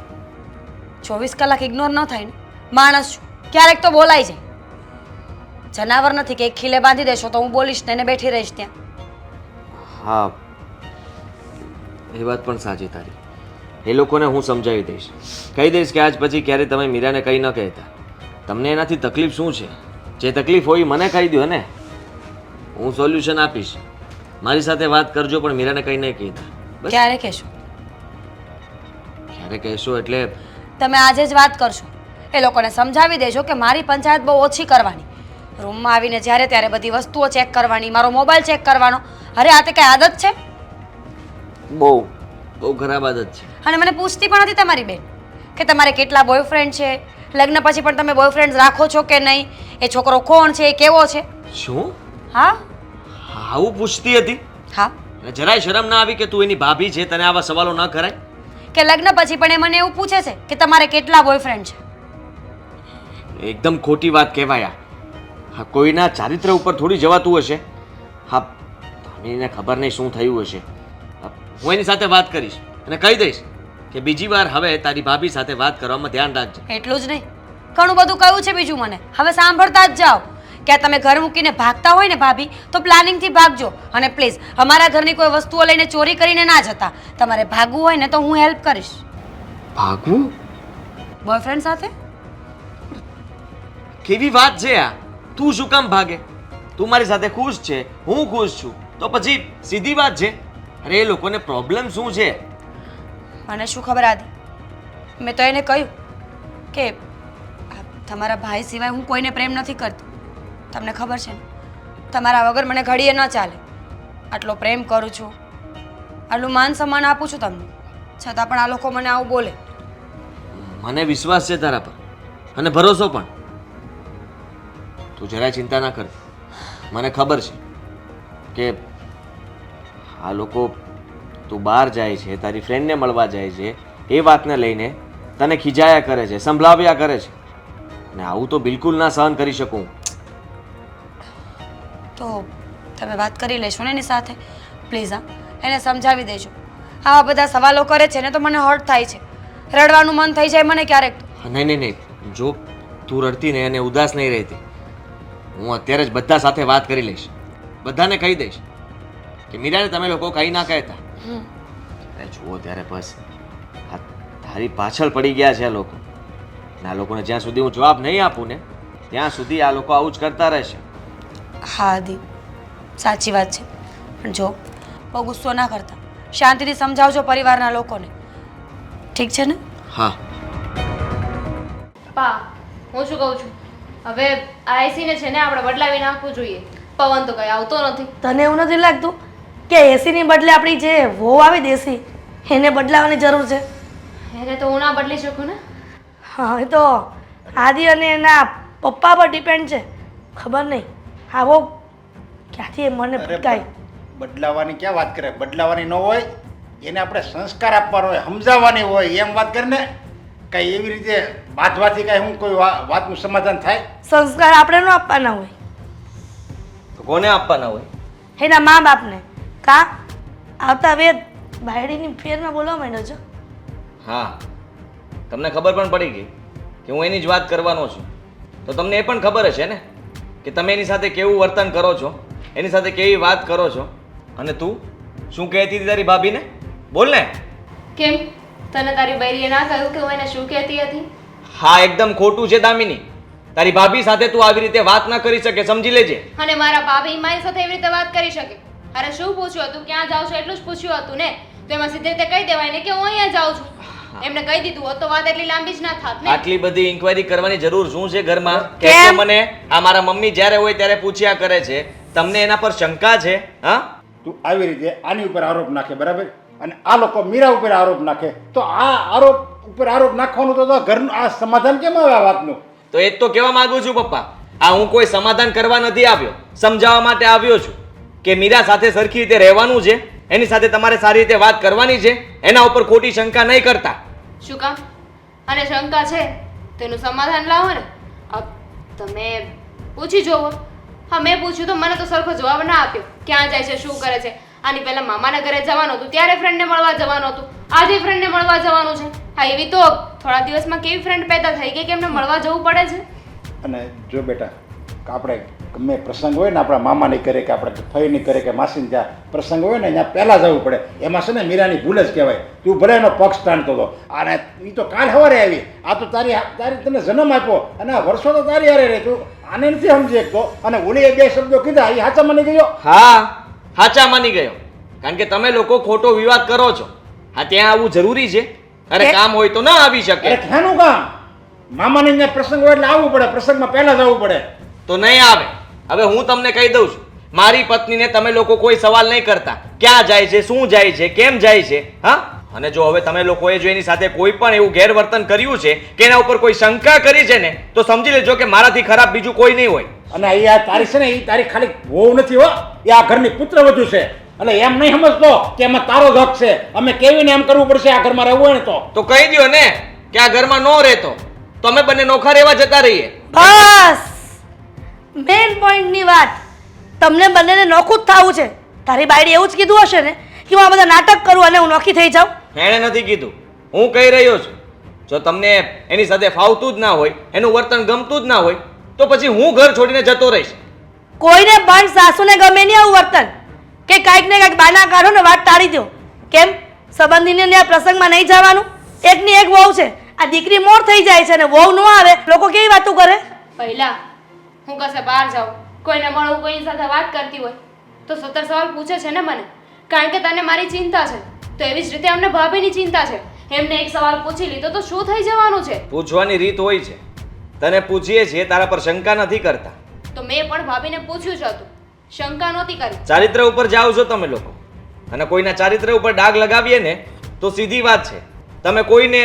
24 કલાક ઇગ્નોર ન થાય ને. માણસ છું, ક્યારેક તો બોલાઈ જાય. જનાવર નથી કે એક ખીલે બાંધી દેશો તો હું બોલીશ ને એને બેઠી રહીશ ત્યાં. હા, એ વાત પણ સાચી તારી. એ લોકોને હું સમજાવી દઈશ, કહી દઈશ કે આજ પછી ક્યારે તમે મીરાને કંઈ ન કહેતા. તમને એનાથી તકલીફ શું છે? જે તકલીફ હોય મને કહી દો ને, હું સોલ્યુશન આપીશ. મારી સાથે વાત કરજો પણ મીરાને કંઈ નહીં કહેતા. ક્યારે કહેશો? ક્યારે કહેશો એટલે? તમે આજે જ વાત કરશો. એ લોકોને સમજાવી દેજો કે મારી પંચાયત બહુ ઓછી કરવાની. રૂમમાં આવીને જ્યારે ત્યારે બધી વસ્તુઓ ચેક કરવાની, મારો મોબાઈલ ચેક કરવાનો. અરે આ તે કઈ આદત છે? બહુ ખરાબ આદત છે. અને મને પૂછતી પણ હતી તમારી બેન કે તમારે કેટલા બોયફ્રેન્ડ છે, લગ્ન પછી પણ તમે બોયફ્રેન્ડ રાખો છો કે નહીં, એ છોકરો કોણ છે, એ કેવો છે? શું? હા આવું પૂછતી હતી? હા. જરાય શરમ ના આવી કે તું એની ભાભી છે, તને આવા સવાલો ન કરાય? કે લગ્ન પછી પણ એ મને એવું પૂછે છે કે તમારે કેટલા બોયફ્રેન્ડ છે? એકદમ ખોટી વાત કહેવાય. હા, કોઈના ચારિત્ર ઉપર થોડી જવાતું હશે. હા, એને ખબર નહીં શું થયું હશે. હું એની સાથે વાત કરીશ અને કહી દઈશ કે બીજી વાર હવે તારી ભાભી સાથે વાત કરવામાં ધ્યાન રાખજે. એટલું જ નહીં, ઘણું બધું કહ્યું છે બીજું મને. હવે સાંભળતા જ જાઓ કે આ તમે ઘર મૂકીને ભાગતા હોય ને ભાભી, તો પ્લાનિંગથી ભાગજો. અને પ્લીઝ અમારા ઘરની કોઈ વસ્તુઓ લઈને ચોરી કરીને ના જતા. તમારે ભાગવું હોય ને તો હું હેલ્પ કરીશ. ભાગવું? બોયફ્રેન્ડ સાથે? કેવી વાત છે આ? તું શું કામ ભાગે? તું મારી સાથે ખુશ છે, હું ખુશ છું, તો પછી સીધી વાત છે. અરે એ લોકોને પ્રોબ્લેમ શું છે? મને શું ખબર આદિ? મેં તો એને કહ્યું કે તમારા ભાઈ સિવાય હું કોઈને પ્રેમ નથી કરતી. તમને ખબર છે ને, તમારા વગર મને ઘડીએ ન ચાલે. આટલો પ્રેમ કરું છું, આટલું માન સન્માન આપું છું તમને, છતાં પણ આ લોકો મને આવું બોલે. મને વિશ્વાસ છે તારા પર અને ભરોસો પણ. તું જરાય ચિંતા ના કર. મને ખબર છે કે આ લોકો તું બહાર જાય છે, તારી ફ્રેન્ડને મળવા જાય છે, એ વાતને લઈને તને ખીજાયા કરે છે, સંભળાવ્યા કરે છે, અને આવું તો બિલકુલ ના સહન કરી શકું. તો તમે વાત કરી લેશો ને એની સાથે પ્લીઝ. હા, એને સમજાવી દેજો. આવા બધા સવાલો કરે છે ને તો મને હર્ટ થાય છે, રડવાનું મન થઈ જાય મને ક્યારેક તો. નહીં નહીં નહીં, જો તું રડતી ને અને ઉદાસ નહીં રહેતી, હું અત્યારે જ બધા સાથે વાત કરી લઈશ, બધાને કહી દઈશ કે મીરાને તમે લોકો કંઈ ના કહેતા. અરે જુઓ ત્યારે બસ આ તારી પાછળ પડી ગયા છે આ લોકો, અને આ લોકોને જ્યાં સુધી હું જવાબ નહીં આપું ને ત્યાં સુધી આ લોકો આવું જ કરતા રહેશે. હા આદિ, સાચી વાત છે, પણ જો બહુ ગુસ્સો ના કરતા, શાંતિથી સમજાવજો પરિવારના લોકોને, ઠીક છે ને? હા. પા હું શું કહું છું, હવે આ એસીને છે ને આપણે બદલાવી નાખવું જોઈએ. પવન તો કઈ આવતો નથી. તને એવું નથી લાગતું કે એસીની બદલે આપણી જે વહુ આવે દેશી એને બદલાવાની જરૂર છે? એને તો હું ના બદલી શકું ને. હા, એ તો આદિ અને એના પપ્પા પર ડિપેન્ડ છે. ખબર નહીં હા બહુ ક્યાંથી એ મને ભટકાય. બદલાવાની ક્યાં વાત કરે? બદલાવાની ન હોય, એને આપણે સંસ્કાર આપવાનો હોય, સમજાવવાની હોય, એમ વાત કરીને કઈ એવી રીતે બાંધવાથી કઈ હું કોઈ વાતનું સમાધાન થાય? સંસ્કાર આપણે ન આપવાના હોય, તો કોને આપવાના હોય? એના મા બાપને. કા આવતા વેદ બાયડીની ફેરમાં બોલવા માંડ્યો છો? હા, તમને ખબર પણ પડી ગઈ કે હું એની જ વાત કરવાનો છું, તો તમને એ પણ ખબર હશે ને કે તમે એની સાથે કેવું વર્તન કરો છો, એની સાથે કેવી વાત કરો છો. અને તું શું કહેતી હતી તારી ભાભીને? બોલ ને. કેમ તને તારી બૈરીએ ના કહ્યું કે હું એને શું કહેતી હતી? હા, એકદમ ખોટું છે દામિની. તારી ભાભી સાથે તું આવી રીતે વાત ના કરી શકે, સમજી લેજે. અને મારા ભાભી મારી સાથે એવી રીતે વાત કરી શકે? અરે શું પૂછ્યું હતું, ક્યાં જાવ છો એટલું જ પૂછ્યું હતું ને. તો એમાં સીધી રીતે કહી દેવાય ને કે હું અહીંયા જાઉં છું. એમને કહી દીધું હોત તો વાત એટલી લાંબી જ ના થાત ને. આટલી બધી ઇન્ક્વાયરી કરવાની જરૂર શું છે ઘરમાં? કે મને આ મારા મમ્મી જ્યારે હોય ત્યારે પૂછ્યા કરે છે, તમને એના પર શંકા છે? હા, તું આવી રીતે આની ઉપર આરોપ નાખે, બરાબર, અને આ લોકો મીરા ઉપર આરોપ નાખે, તો આ આરોપ ઉપર આરોપ નાખવાનું તો ઘરનું આ સમાધાન કેમ આવે આ વાતનું? તો એ જ તો કહેવા માંગુ છું પપ્પા. આ હું કોઈ સમાધાન કરવા નથી આવ્યો, સમજાવવા માટે આવ્યો છું કે મીરા સાથે સરખી રીતે રહેવાનું છે, એની સાથે તમારે સારી રીતે વાત કરવાની છે, એના ઉપર ખોટી શંકા નહીં કરતા. શું કામ? અને શંકા છે તેનું સમાધાન લાવો ને. તમે પૂછી જોવો. હા, મેં પૂછ્યું તો મને તો સરખો જવાબ ના આપ્યો. ક્યાં જાય છે, શું કરે છે? આની પહેલા મામાના ઘરે જવાનું હતું ત્યારે ફ્રેન્ડને મળવા જવાનું હતું, આજે ફ્રેન્ડને મળવા જવાનું છે. હા, એવી તો થોડા દિવસમાં કેવી ફ્રેન્ડ પેદા થઈ ગઈ કે એમને મળવા જવું પડે છે. અને જો બેટા, આપણે ગમે પ્રસંગ હોય ને, આપણા મામાની કરે કે આપણે ફઈની કરે કે માસીની ત્યાં પ્રસંગ હોય ને, ત્યાં પહેલાં જવું પડે. એમાં છે ને મીરાની ભૂલ જ કહેવાય. તું ભલે એનો પક્ષ તાણતો હતો, અને એ તો કાલ સવારે આવી. આ તો તારી તને જન્મ આપ્યો અને આ વર્ષો તો તારી હારે રહે. તું આને નથી સમજી શકતો, અને ઓલી બે શબ્દો કીધા એ સાચા માની ગયો. હા, સાચા માની ગયો, કારણ કે તમે લોકો ખોટો વિવાદ કરો છો. હા, ત્યાં આવવું જરૂરી છે? અરે કામ હોય તો ના આવી શકે. અરે ક્યાંનું કામ? મામાને ત્યાં પ્રસંગ હોય એટલે આવવું પડે, પ્રસંગમાં પહેલાં જવું પડે. તો નહીં આવે. હવે હું તમને કહી દઉં છું, મારી પત્નીને તમે લોકો કોઈ સવાલ નહીં કરતા, ક્યાં જાય છે, શું જાય છે, કેમ જાય છે. હા, અને જો હવે તમે લોકોએ જો એની સાથે કોઈ પણ એવું ગેરવર્તન કર્યું છે કે એના ઉપર કોઈ શંકા કરી છે ને, તો સમજી લેજો કે મારાથી ખરાબ બીજું કોઈ નહીં હોય. અને એ આ તારી છે ને, એ તારી ખાલી વહુ નથી હો, એ આ ઘરની પુત્રવધુ છે. એટલે એમ નહીં સમજતો કે એમાં તારો જ હક છે. અમે કેવીને એમ કરવું પડશે આ ઘરમાં રહેવું હોય ને તો કહી દો ને કે આ ઘરમાં ન રહેતો, તો અમે બંને નોખા રહેવા જતા રહીએ. બસ મેઇન પોઈન્ટની વાત. તમને બંનેને નોખું જ થવું છે. તારી બાયડી એવું જ કીધું હશે ને કે હું આ બધા નાટક કરું અને હું નોખી થઈ જાઉં? એણે નથી કીધું, હું કહી રહ્યો છું. જો તમને એની સાથે ફાવતું જ ના હોય, એનું વર્તન ગમતું જ ના હોય, તો પછી હું ઘર છોડીને જતો રહીશ. કોઈને પણ સાસુને ગમે નહીં આવું વર્તન, કે કાંઈક ને કાંઈક બાના કાઢો ને વાત ટાળી દો. કેમ સંબંધીને ત્યાં પ્રસંગમાં નહીં જવાનું? એકની એક વહુ છે, આ દીકરી મોર થઈ જાય છે ને વહુ ન આવે, લોકો કેવી વાતો કરે? પહેલા હું કશે બહાર જાઉં, કોઈને મળું, કોઈની સાથે વાત કરતી હોય તો 17 સવાલ પૂછે છે ને મને, કારણ કે તને મારી ચિંતા છે. તો એવી જ રીતે અમને ભાભીની ચિંતા છે. એમને એક સવાલ પૂછી લીધો તો શું થઈ જવાનું છે? પૂછવાની રીત હોય છે. તને પૂછીએ છીએ, તારા પર શંકા નથી કરતા. તો મેં પણ ભાભીને પૂછ્યું જ હતું, શંકા નહોતી કરી. ચારિત્ર ઉપર જાઓ છો તમે લોકો. અને કોઈના ચારિત્ર ઉપર ડાઘ લગાવીએ ને તો સીધી વાત છે, તમે કોઈને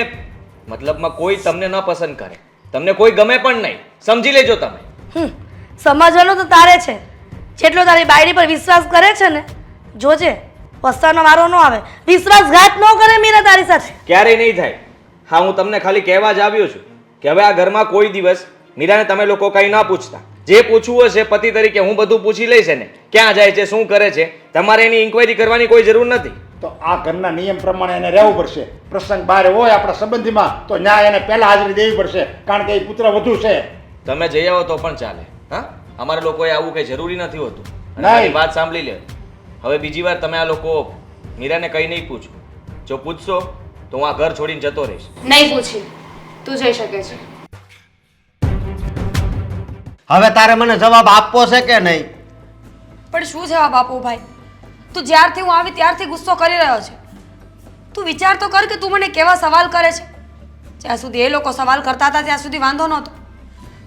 મતલબમાં કોઈ તમને ન પસંદ કરે, તમને કોઈ ગમે પણ નહીં, સમજી લેજો તમે. સમજવાનું તો તારે છે. જેટલો તારી બાયડી પર વિશ્વાસ કરે છે ને, જોજે પસ્તાવાનો વારો ન આવે. વિશ્વાસઘાત ન કરે મીરા તારી સાથે. ક્યારેય નહીં થાય. હા, હું તમને ખાલી કહેવા જ આવ્યો છું કે હવે આ ઘરમાં કોઈ દિવસ મીરાને તમે લોકો કંઈ ના પૂછતા. જે પૂછવું હશે પતિ તરીકે હું બધું પૂછી લઈશ ને, ક્યાં જાય છે, શું કરે છે, તમારે એની ઇન્ક્વાયરી કરવાની કોઈ જરૂર નથી. તો આ ઘરના નિયમ પ્રમાણે એને રહેવું પડશે. પ્રસંગ બહાર હોય આપણા સંબંધીમાં તો ન્યાય એને પહેલા હાજરી દેવી પડશે, કારણ કે એ પુત્ર વધુ છે. તમે જઈ આવો તો પણ ચાલે. હા, અમારા લોકોએ આવું કંઈ જરૂરી નથી હોતું. અને નહીં. મારી વાત સાંભળી લે, હવે બીજી વાર તમે આ લોકો મીરાને કંઈ નહીં પૂછો. જો પૂછશો તો હું આ ઘર છોડીને જતો રહીશ. નહીં પૂછી, તું જઈ શકે છે. હવે તારે મને જવાબ આપવો છે કે નહીં? પણ શું જવાબ આપું ભાઈ? તું જ્યારથી હું આવી ત્યારથી ગુસ્સો કરી રહ્યો છે. તું વિચાર તો કર કે તું મને કેવા સવાલ કરે છે. જ્યાં સુધી એ લોકો સવાલ કરતા હતા ત્યાં સુધી વાંધો નહોતો,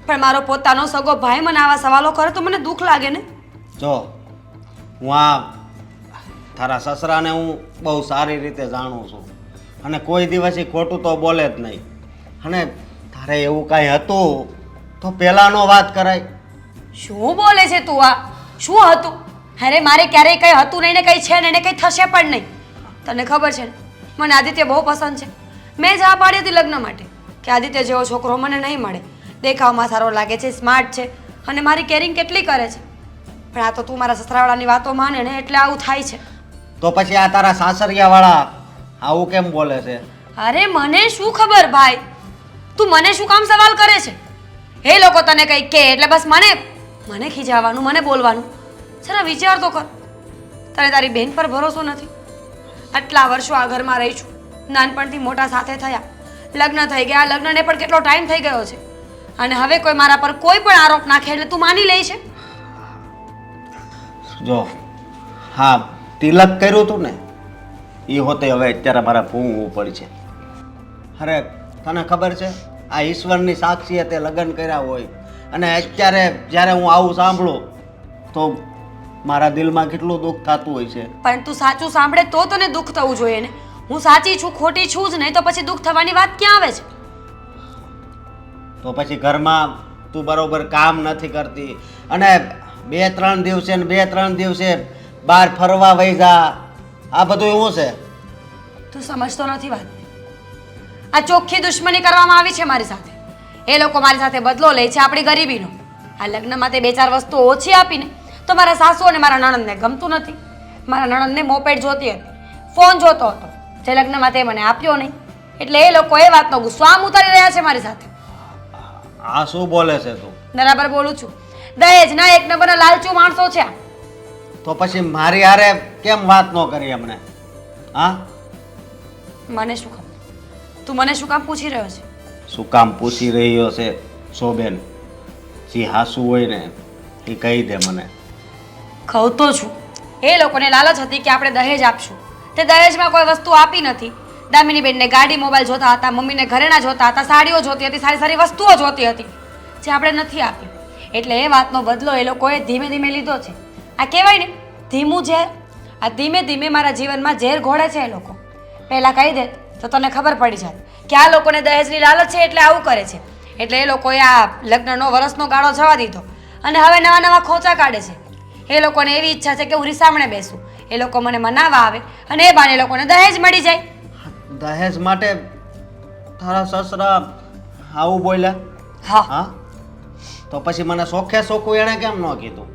પણ મારો પોતાનો સગો ભાઈ મને આવા સવાલો કરે તો મને દુઃખ લાગે ને. જો હું આ તારા સસરાને હું બહુ સારી રીતે જાણું છું, અને કોઈ દિવસ ઈ ખોટું તો બોલે જ નહીં. અને તારે એવું કાંઈ હતું તો પહેલાં નો વાત કરાય. શું બોલે છે તું? આ શું હતું? અરે મારે ક્યારેય કંઈ હતું નહીં ને કંઈ છે ને એને કંઈ થશે પણ નહીં. તને ખબર છે ને, મને આદિત્ય બહુ પસંદ છે. મેં જ હા પાડી હતી લગ્ન માટે કે આદિત્ય જેવો છોકરો મને નહીં મળે. દેખાવમાં સારો લાગે છે, સ્માર્ટ છે અને મારી કેરિંગ કેટલી કરે છે. પણ આ તો તું મારા સસરાવાળાની વાતો માને ને એટલે આવું થાય છે. તો પછી આ તારા સાસરિયાવાળા આવું કેમ બોલે છે? અરે મને શું ખબર ભાઈ, તું મને શું કામ સવાલ કરે છે? એ લોકો તને કંઈ કહે એટલે બસ મને ખીજાવાનું, મને બોલવાનું. જરા વિચાર તો કર. તને તારી બહેન પર ભરોસો નથી? આટલા વર્ષો આ ઘરમાં રહી છું, નાનપણથી મોટા સાથે થયા, લગ્ન થઈ ગયા, લગ્નને પણ કેટલો ટાઈમ થઈ ગયો છે, અને હવે કોઈ મારા પર કોઈ પણ આરોપ નાખે એટલે તું માની લે છે? જો હા, તિલક કર્યું હતું ને એ હોતે હવે અત્યારે મારા ભૂંગવું પડી છે. અરે તને ખબર છે, આ ઈશ્વરની સાક્ષીએ તે લગ્ન કર્યા હોય અને અત્યારે જ્યારે હું આવું સાંભળું તો મારા દિલમાં કેટલું દુઃખ થતું હોય છે. પણ તું સાચું સાંભળે તો તને દુઃખ થવું જોઈએ ને. હું સાચી છું, ખોટી છું જ નહીં તો પછી દુઃખ થવાની વાત ક્યાં આવે છે? તો પછી ઘરમાં તું બરોબર કામ નથી કરતી અને 2-3 દિવસે ને 2-3 દિવસે બહાર ફરવા વહી જા. આ બધું એવું છે. તું સમજતો નથી વાત. આ ચોખ્ખી દુશ્મની કરવામાં આવી છે મારી સાથે. એ લોકો મારી સાથે બદલો લે છે આપણી ગરીબીનો. આ લગ્નમાં તે 2-4 વસ્તુઓ ઓછી આપીને તો મારા સાસુ અને મારા નણંદને ગમતું નથી. મારા નણંદને મોપેડ જોતી હતી, ફોન જોતો હતો, જે લગ્નમાં તે મને આપ્યો નહીં. એટલે એ લોકો એ વાતનો ગુસ્સો આમ ઉતારી રહ્યા છે મારી સાથે. આ શું બોલે છે તું? બરાબર બોલું છું. દહેજના એક નંબરના લાલચુ માણસો છે આ. તો પછી મારી હારે કેમ વાત ન કરી એમણે? હા, મને શું ખબર? તું મને શું કામ પૂછી રહ્યો છે? શું કામ પૂછી રહ્યો છે? શોબેન, જે હાસુ હોય ને એ કહી દે મને. કહું તો છું. એ લોકોને લાલચ હતી કે આપણે દહેજ આપશું. તે દહેજમાં કોઈ વસ્તુ આપી નથી. દામિની બેનને ગાડી મોબાઈલ જોતા હતા, મમ્મીને ઘરેણા જોતા હતા, સાડીઓ જોતી હતી, સારી સારી વસ્તુઓ જોતી હતી, જે આપણે નથી આપી. એટલે એ વાતનો બદલો એ લોકોએ ધીમે ધીમે લીધો છે. આ કહેવાય ને ધીમું ઝેર. આ ધીમે ધીમે મારા જીવનમાં ઝેર ઘોળે છે એ લોકો. પહેલાં કહી દે તો તને ખબર પડી જાય કે આ લોકોને દહેજની લાલચ છે એટલે આવું કરે છે. એટલે એ લોકોએ આ લગ્નનો વરસનો ગાળો જવા દીધો અને હવે નવા નવા ખોચા કાઢે છે. એ લોકોને એવી ઈચ્છા છે કે હું રીસામણે બેસું, એ લોકો મને મનાવવા આવે અને એ બાને લોકોને દહેજ મળી જાય. દહેજ માટે તારા સસરા આવું બોલ્યા? હા, હા, તો પછી મને સોખે સોખું એણે કેમ ન કીધું?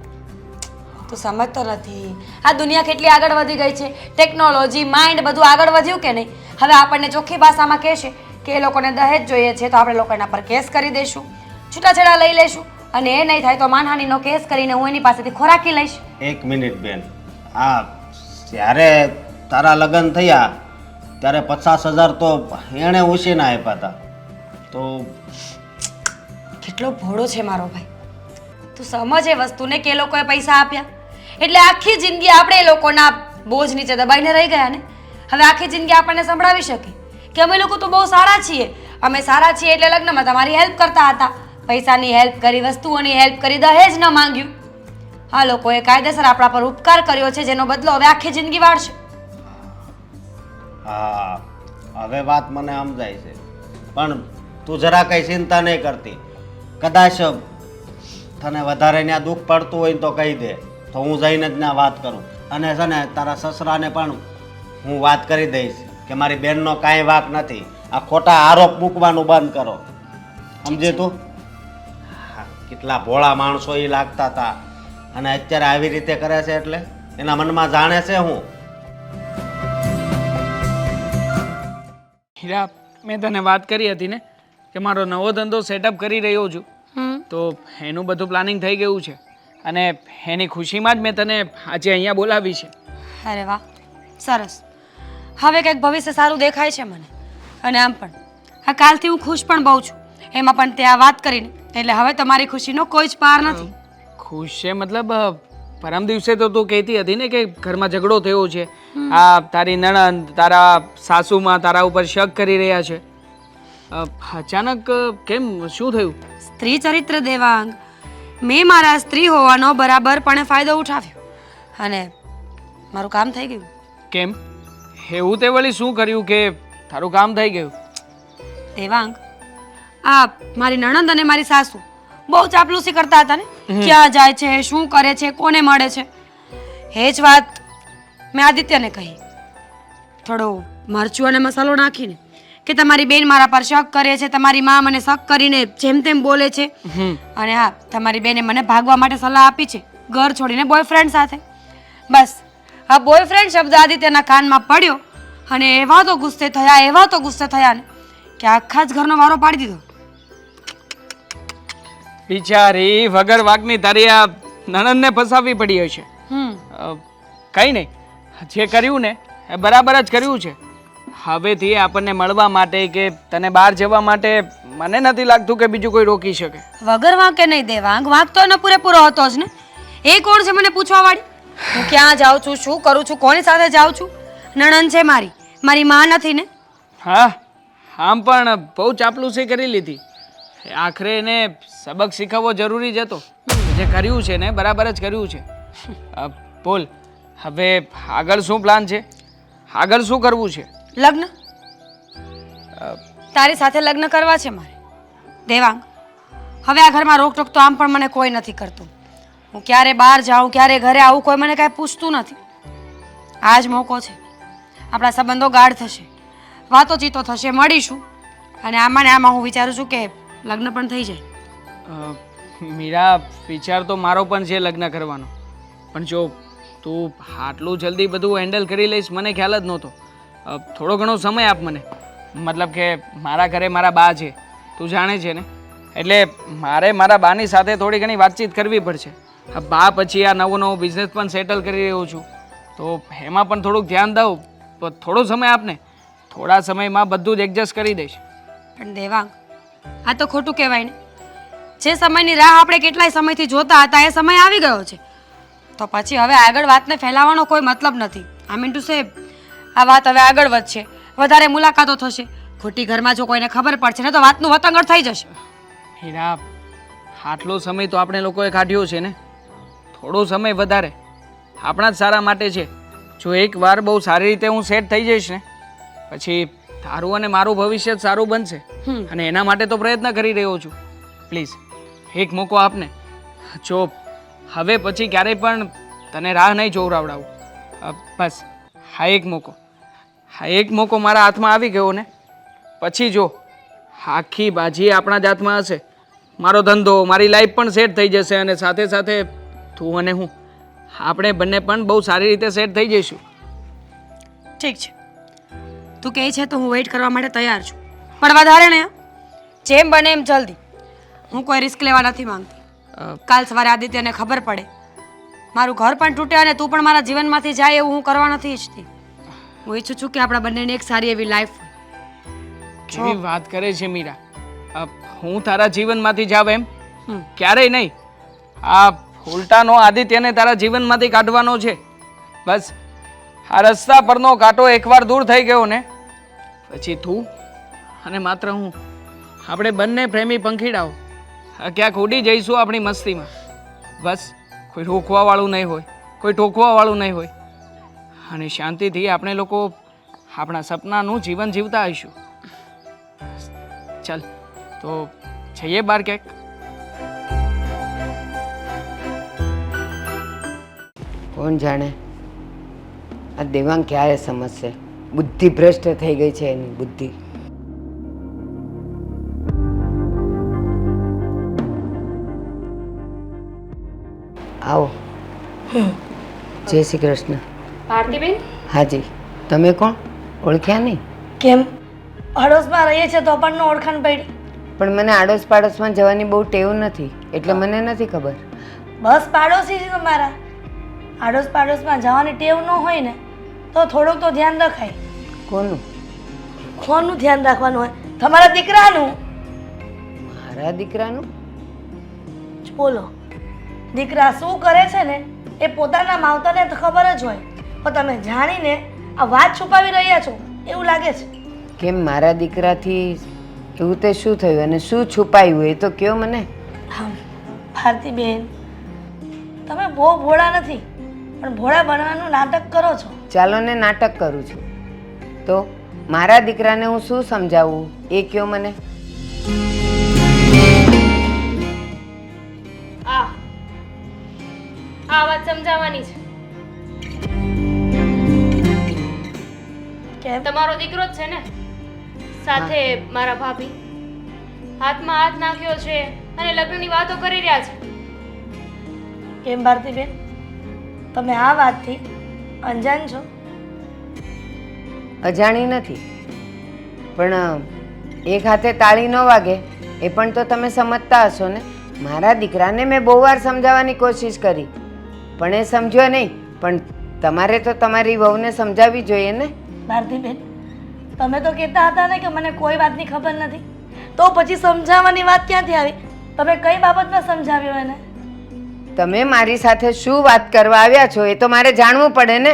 તું સમજતો નથી. આ દુનિયા કેટલી આગળ વધી ગઈ છે, ટેકનોલોજી, માઇન્ડ બધું આગળ વધ્યું કે નહીં. હવે આપણને ચોખ્ખી ભાષામાં કહેશે કે એ લોકોને દહેજ જોઈએ છે તો આપણે લોકો એના પર કેસ કરી દઈશું, છૂટાછેડા લઈ લઈશું, અને એ નહીં થાય તો માનહાનિનો કેસ કરીને હું એની પાસેથી ખોરાકી લઈશ. 1 મિનિટ બેન, આ જ્યારે તારા લગ્ન થયા ત્યારે 50,000 તો એણે ઉછીના આપ્યા હતા. તો કેટલો ભોળો છે મારો ભાઈ. તું સમજ એ વસ્તુને કે એ લોકોએ પૈસા આપ્યા એટલે આખી જિંદગી આપણે એ લોકોના બોજ નીચે દબાઈને રહી ગયા ને. હવે આખી જિંદગી આપણને સંભળાવી શકે કે અમે લોકો તો બહુ સારા છીએ, અમે સારા છીએ એટલે લગ્નમાં તમારી હેલ્પ કરતા હતા, પૈસાની હેલ્પ કરી, વસ્તુઓની હેલ્પ કરી, દહેજ ન માંગ્યું. આ લોકોએ કાયદેસર આપણા પર ઉપકાર કર્યો છે જેનો બદલો હવે આખી જિંદગી વાળશે. હા હવે વાત મને સમજાય છે પણ તું જરા કંઈ ચિંતા નહીં કરતી કદાચ તને વધારે ત્યાં દુઃખ પડતું હોય ને તો કહી દે તો હું જઈને જ ત્યાં વાત કરું અને છે ને તારા સસરાને પણ હું વાત કરી દઈશ કે મારી બેનનો કાંઈ વાંક નથી આ ખોટા આરોપ મૂકવાનું બંધ કરો સમજે તું હા, કેટલા ભોળા માણસો એ લાગતા હતા અને અત્યારે આવી રીતે કરે છે એટલે એના મનમાં જાણે છે હું હીરા મેં તને વાત કરી હતી ને કે મારો નવો ધંધો સેટઅપ કરી રહ્યો છું તો એનું બધું પ્લાનિંગ થઈ ગયું છે અને એની ખુશીમાં જ મેં તને આજે અહીંયા બોલાવી છે. અરે વાહ, સરસ. હવે કંઈક ભવિષ્ય સારું દેખાય છે મને. અને આમ પણ આ કાલથી હું ખુશ પણ બહુ છું. એમાં પણ તે આ વાત કરીને એટલે હવે તમારી ખુશીનો કોઈ જ પાર નથી. ખુશ છે મતલબ પરમ દિવસે તો તું કહેતી હતી ને કે ઘરમાં ઝઘડો થયો છે, આ તારી નણંદ તારા સાસુમાં તારા ઉપર શક કરી રહ્યા છે. અચાનક કેમ, શું થયું? સ્ત્રી ચરિત્ર દેવાંગ, મેં મારા સ્ત્રી હોવાનો બરાબરપણે ફાયદો ઉઠાવ્યો અને મારું કામ થઈ ગયું. કેમ એવું તે વળી શું કર્યું કે તારું કામ થઈ ગયું? દેવાંગ, આ મારી નણંદ અને મારી સાસુ બહુ ચાપલુસી કરતા હતા ને, ક્યાં જાય છે, શું કરે છે, કોને મળે છે. એ જ વાત મેં આદિત્યને કહી, થોડો મરચું અને મસાલો નાખીને કે તમારી બેન મારા પર શક કરે છે, તમારી માં મને શક કરીને જેમ તેમ બોલે છે. અને હા, તમારી બેને મને ભાગવા માટે સલાહ આપી છે, ઘર છોડીને બોયફ્રેન્ડ સાથે. બસ આ બોયફ્રેન્ડ શબ્દ આદિત્યના કાનમાં પડ્યો અને એવા તો ગુસ્સે થયા ને કે આખા જ ઘરનો વારો પાડી દીધો. બિચારી વગર વાગની તારી આ નણંદને ફસાવી પડી હશે. કંઈ નહીં, જે કર્યું ને એ બરાબર જ કર્યું છે. હવેથી આપણને મળવા માટે કે તને બહાર જવા માટે મને નથી લાગતું કે બીજું કોઈ રોકી શકે. વગર વાંકે નહીં દેવાંગ, વાંક તો એનો પૂરેપૂરો હતો જ ને. એ કોણ છે મને પૂછવા વાળી? હું ક્યાં જાઉં છું, શું કરું છું, કોની સાથે જાઉં છું? નણંદ છે મારી, મારી માં નથી ને. હા, આમ પણ બહુ ચાપલુસી કરી લીધી. આખરે એને સબક શીખવવો જરૂરી જ હતો. જે કર્યું છે ને બરાબર જ કર્યું છે. બોલ, હવે આગળ શું પ્લાન છે? આગળ શું કરવું છે? લગ્ન તારી સાથે લગ્ન કરવા છે મારે. દેવાંગ, હવે આ ઘરમાં રોકટોક તો આમ પણ મને કોઈ નથી કરતું. હું ક્યારે બહાર જાઉં, ક્યારે ઘરે આવું, કોઈ મને કાંઈ પૂછતું નથી. આ જ મોકો છે. આપણા સંબંધો ગાઢ થશે, વાતોચીતો થશે, મળીશું. અને આમાં ને આમાં હું વિચારું છું કે લગ્ન પણ થઈ જાય. મીરા, વિચાર તો મારો પણ છે લગ્ન કરવાનો, પણ જો તું આટલું જલ્દી બધું હેન્ડલ કરી લઈશ મને ખ્યાલ જ નહોતો. થોડો ઘણો સમય આપ મને. મતલબ કે મારા ઘરે મારા બા છે, તું જાણે છે ને, એટલે મારે મારા બાની સાથે થોડી ઘણી વાતચીત કરવી પડશે. આ બા પછી આ નવો બિઝનેસ પણ સેટલ કરી રહ્યો છું, તો એમાં પણ થોડુંક ધ્યાન દઉં. થોડો સમય આપને, થોડા સમયમાં બધું જ એડજસ્ટ કરી દઈશ. પણ દેવાંગ, આ તો ખોટું કહેવાય ને. જે સમયની રાહ આપણે કેટલાય સમયથી જોતા હતા એ સમય આવી ગયો છે, તો પછી હવે આગળ વાતને ફેલાવવાનો કોઈ મતલબ નથી. આઈ મીન ટુ સે, આ વાત હવે આગળ વધશે, વધારે મુલાકાતો થશે, ખોટી ઘરમાં જો કોઈને ખબર પડશે ને તો વાતનું વતંગડ થઈ જશે. હીરા, આટલો સમય તો આપણે લોકોએ કાઢ્યો છે ને, થોડો સમય વધારે આપણા જ સારા માટે છે. જો એકવાર બહુ સારી રીતે હું સેટ થઈ જઈશ ને, પછી તારું અને મારું ભવિષ્ય જ સારું બનશે. અને એના માટે તો પ્રયત્ન કરી રહ્યો છું. પ્લીઝ એક મોકો આપને. જો હવે પછી ક્યારેય પણ તને રાહ નહીં જોવરાવડાવું. બસ હા એક મોકો, હા એક મોકો મારા હાથમાં આવી ગયો ને, પછી જો આખી બાજી આપણા જ હાથમાં હશે. મારો ધંધો, મારી લાઈફ પણ સેટ થઈ જશે અને સાથે સાથે તું અને હું, આપણે બંને પણ બહુ સારી રીતે સેટ થઈ જઈશું. ઠીક છે, તું કહે છે તો હું વેઇટ કરવા માટે તૈયાર છું, પણ વધારે ને, જેમ બને એમ જલ્દી. હું કોઈ રિસ્ક લેવા નથી માંગતી. કાલ સવારે આદિત્યને ખબર પડે, મારું ઘર પણ તૂટે અને તું પણ મારા જીવનમાંથી જાય એવું હું કરવા નથી ઈચ્છતી. હું ઈચ્છું છું કે આપણા બંનેને એક સારી એવી લાઈફ હોય. કેવી વાત કરે છે મીરા! હું તારા જીવનમાંથી જાવ એમ ક્યારેય નહીં. આ ઉલટાનો આદિત્યને તારા જીવનમાંથી કાઢવાનો છે. બસ આ રસ્તા પરનો કાંટો એકવાર દૂર થઈ ગયો ને, પછી તું અને માત્ર હું, આપણે બંને પ્રેમી પંખીડાઓ ક્યાંક ઉડી જઈશું આપણી મસ્તીમાં. બસ કોઈ રોકવાવાળું નહીં હોય, કોઈ ટોકવાવાળું નહીં હોય, અને શાંતિથી આપણે લોકો આપણા સપનાનું જીવન જીવતા આવીશું. ચાલ તો જઈએ બહાર ક્યાંક. કોણ જાણે આ દેવાંગ ક્યારે સમજશે? બુદ્ધિ ભ્રષ્ટ થઈ ગઈ છે એની બુદ્ધિ. આવો. જય શ્રી કૃષ્ણ. ભારતીબેન, હાજી. તમે કોણ? ઓળખ્યા નહીં? કેમ અડોશમાં રહીએ છીએ તો પણ ઓળખાણ પડી? પણ મને આડોશ પાડોશમાં જવાની બહુ ટેવ નથી એટલે મને નથી ખબર. બસ પાડોશી છે તમારા. આડોશ પાડોશમાં જવાની ટેવ ન હોય ને તો થોડુંક તો ધ્યાન રખાય. કોનું? કોનું ધ્યાન રાખવાનું હોય? તમારા દીકરાનું. મારા દીકરાનું? બોલો, દીકરા શું કરે છે ને એ પોતાના માવતરને તો ખબર જ હોય, પણ તમે જાણીને આ વાત છુપાવી રહ્યા છો એવું લાગે છે. કેમ મારા દીકરાથી એવું તે શું થયું અને શું છુપાયું એ તો કયો મને. હા ભારતીબેન, તમે બહુ ભોળા નથી પણ ભોળા બનવાનું નાટક કરો છો. ચાલો ને નાટક કરું છું તો મારા દીકરાને હું શું સમજાવું એ કયો મને. આ વાત સમજાવવાની છે. કેમ? તમારો દીકરો જ છે ને, સાથે મારા ભાભી હાથમાં હાથ નાખ્યો છે અને લગ્નની વાતો કરી રહ્યા છે. કેમ ભારતીબેન, તમે આ વાતથી અંજાન છો? અજાણી નથી પણ એક હાથે તાળી ન વાગે એ પણ તો તમે સમજતા હશો ને. મારા દીકરાને મેં બહુ વાર સમજાવવાની કોશિશ કરી પણ એ સમજ્યો નહીં. પણ તમારે તો તમારી વહુને સમજાવવી જોઈએ ને. ભારતીબેન, તમે તો કહેતા હતા ને કે મને કોઈ વાતની ખબર નથી, તો પછી સમજાવવાની વાત ક્યાંથી આવી? તમે કઈ બાબતમાં સમજાવ્યો એને? તમે મારી સાથે શું વાત કરવા આવ્યા છો એ તો મારે જાણવું પડે ને.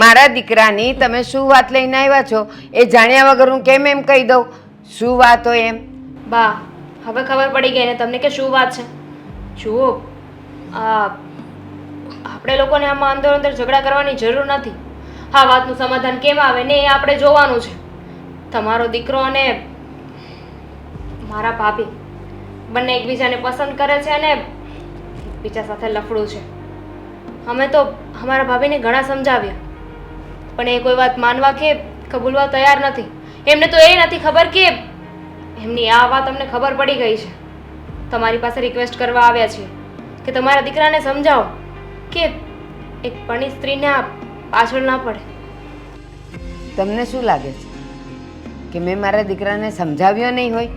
મારા દીકરાની તમે શું વાત લઈને આવ્યા છો એ જાણ્યા વગર હું કેમ એમ કહી દઉં શું વાત હોય એમ? બા, હવે ખબર પડી ગઈ ને તમને કે શું વાત છે. જુઓ, આપણે લોકોને આમાં અંદર અંદર ઝઘડા કરવાની જરૂર નથી. આ વાતનું સમાધાન કેમ આવે ને એ આપણે જોવાનું છે. તમારો દીકરો અને મારા ભાભી બંને એકબીજાને પસંદ કરે છે અને એકબીજા સાથે લફડું છે. અમે તો અમારા ભાભીને ઘણા સમજાવ્યા પણ એ કોઈ વાત માનવા કે કબૂલવા તૈયાર નથી. એમને તો એ નથી ખબર કે એમની આ વાત અમને ખબર પડી ગઈ છે. તમારી પાસે રિક્વેસ્ટ કરવા આવ્યા છીએ કે તમારા દીકરાને સમજાવો કે એક પરણી સ્ત્રીને આ પાછળ ના પડે. તમને શું લાગે છે કે મેં મારા દીકરાને સમજાવ્યો નહીં હોય?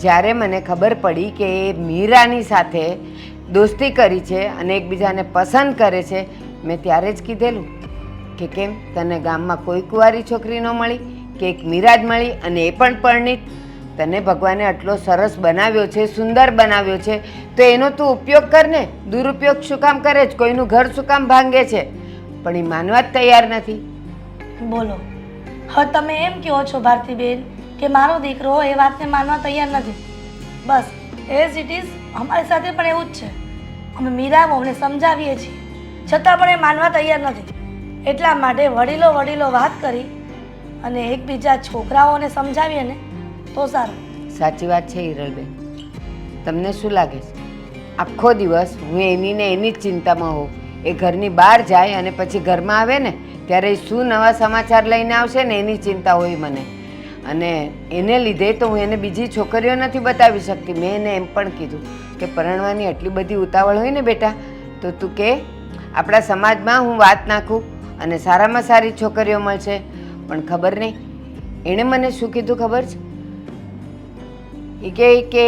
જ્યારે મને ખબર પડી કે એ મીરાની સાથે દોસ્તી કરી છે અને એકબીજાને પસંદ કરે છે મેં ત્યારે જ કીધેલું કે કેમ તને ગામમાં કોઈ કુંવારી છોકરી ન મળી કે એક મીરા જ મળી અને એ પણ પરણિત. તને ભગવાને આટલો સરસ બનાવ્યો છે, સુંદર બનાવ્યો છે તો એનો તું ઉપયોગ કર ને. દુરુપયોગ શું કામ કરે છે? કોઈનું ઘર શું કામ ભાંગે છે? પણ એ માનવા જ તૈયાર નથી. બોલો, હવે તમે એમ કહો છો ભારતીબેન કે મારો દીકરો એ વાતને માનવા તૈયાર નથી? બસ એઝ ઇટ ઇઝ અમારી સાથે પણ એવું જ છે. અમે મીરા બહુને સમજાવીએ છીએ છતાં પણ એ માનવા તૈયાર નથી. એટલા માટે વડીલો વાત કરી અને એકબીજા છોકરાઓને સમજાવીએ ને તો સારું. સાચી વાત છે હિરલબેન. તમને શું લાગે છે આખો દિવસ હું એની ને એની જ ચિંતામાં હોઉં? એ ઘરની બહાર જાય અને પછી ઘરમાં આવે ને ત્યારે શું નવા સમાચાર લઈને આવશે ને એની ચિંતા હોય મને. અને એને લીધે તો હું એને બીજી છોકરીઓ નથી બતાવી શકતી. મેં એને એમ પણ કીધું કે પરણવાની આટલી બધી ઉતાવળ હોય ને બેટા તો તું કે આપણા સમાજમાં હું વાત નાખું અને સારામાં સારી છોકરીઓ મળશે. પણ ખબર નહીં એણે મને શું કીધું ખબર છે? એ કહે કે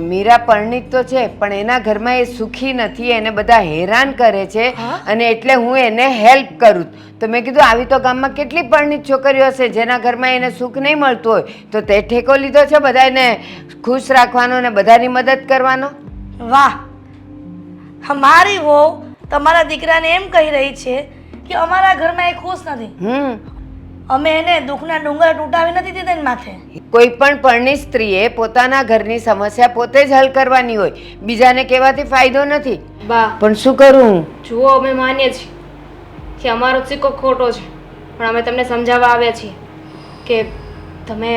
મીરા પરણિત તો છે પણ એના ઘરમાં એ સુખી નથી, એને બધા હેરાન કરે છે અને એટલે હું એને હેલ્પ કરું. તો મેં કીધું આવી તો ગામમાં કેટલી પરણિત છોકરીઓ હશે જેના ઘરમાં એને સુખ નહીં મળતું હોય તો તે ઠેકો લીધો છે બધાને ખુશ રાખવાનો ને બધાની મદદ કરવાનો. વાહ, મારી વહુ તમારા દીકરાને એમ કહી રહી છે કે અમારા ઘરમાં એ ખુશ નથી. અમે એને દુઃખના ડુંગર તૂટાવી નથી દીધા ને માથે. કોઈ પણ પરણી સ્ત્રીએ પોતાના ઘરની સમસ્યા પોતે જ હલ કરવાની હોય, બીજાને કહેવાથી ફાયદો નથી. બા, પણ શું કરું? જુઓ, અમે માનીએ છીએ કે અમારો સિક્કો ખોટો છે પણ અમે તમને સમજાવવા આવ્યા છીએ કે તમે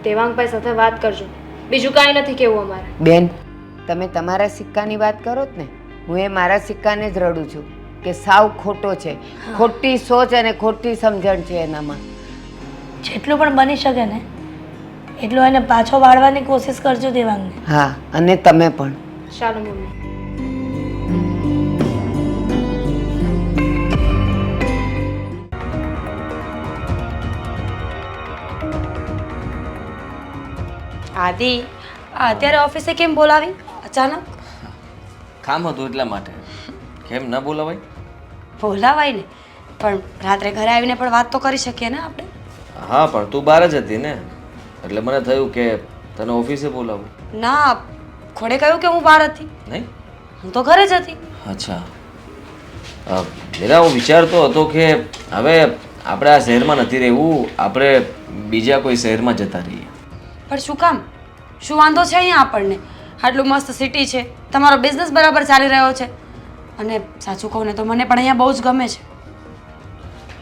દેવાંગભાઈ સાથે વાત કરજો. બીજું કાંઈ નથી કહેવું અમારે. બેન, તમે તમારા સિક્કાની વાત કરો જ ને, હું એ મારા સિક્કાને જ રડું છું કે સાવ ખોટો છે. ખોટી સોચ અને ખોટી સમજણ છે એનામાં. જેટલું પણ બની શકે ને એટલું એને પાછો વાળવાની કોશિશ કરજો દેવાંગને. હા, અને તમે પણ. ચાલો મમ્મી. આદિ, આ અત્યારે ઓફિસે કેમ બોલાવી અચાનક? કામ હતું એટલા માટે. કેમ ન બોલાવાય? બોલાવાય ને, પણ રાત્રે ઘરે આવીને પણ વાત તો કરી શકીએ ને આપણે. હા, પણ તું બહાર જ હતી ને, એટલે મને થયું કે તને ઓફિસે બોલાવું. ના, ખોડે કહ્યું કે હું બહાર હતી. નહીં? હું તો ઘરે જ હતી. અચ્છા. મીરા, હું વિચારતો હતો કે હવે આપણે આ શહેરમાં નથી રહેવું, આપણે બીજા કોઈ શહેરમાં જતા રહીએ. પણ શું કામ? શું વાંધો છે અહીંયા આપણને? આટલું મસ્ત સિટી છે, તમારો બિઝનેસ બરાબર ચાલી રહ્યો છે, અને સાચું કહું ને તો મને પણ અહીંયા બહુ જ ગમે છે.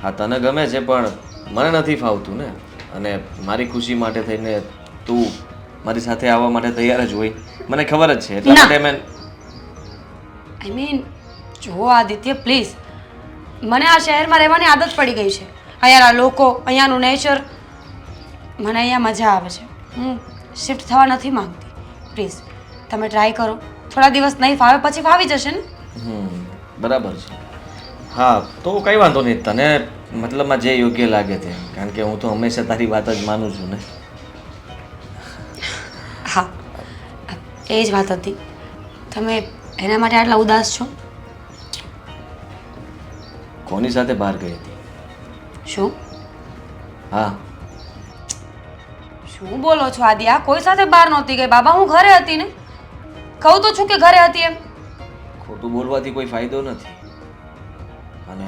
હા, તને ગમે છે પણ મને નથી ફાવતું ને, અને મારી ખુશી માટે થઈને તું મારી સાથે આવવા માટે તૈયાર જ હોય, મને ખબર જ છે. એટલા માટે મેં આઈ મીન, જો આદિત્ય પ્લીઝ, મને આ શહેરમાં રહેવાની આદત પડી ગઈ છે. અહીંયાના લોકો, અહીંયાનું નેચર, મને અહીંયા મજા આવે છે. હું શિફ્ટ થવા નથી માંગતી. પ્લીઝ તમે ટ્રાય કરો. થોડા દિવસ નહીં ફાવે પછી ફાવી જશે ને. બરાબર છે. હા, તો કંઈ વાંધો નહીં, તને મતલબમાં જે યોગ્ય લાગે તે, કારણ કે હું તો હંમેશા તારી વાત જ માનું છું ને. હા, એ જ વાત હતી. તમે એના માટે આટલા ઉદાસ છો? કોની સાથે બહાર ગઈ હતી? શું હા, શું બોલો છો આદિ? આ કોઈ સાથે બહાર નહોતી ગઈ બાબા, હું ઘરે હતી ને. કહું તો છું કે ઘરે હતી એમ. ખોટું બોલવાથી કોઈ ફાયદો નથી, અને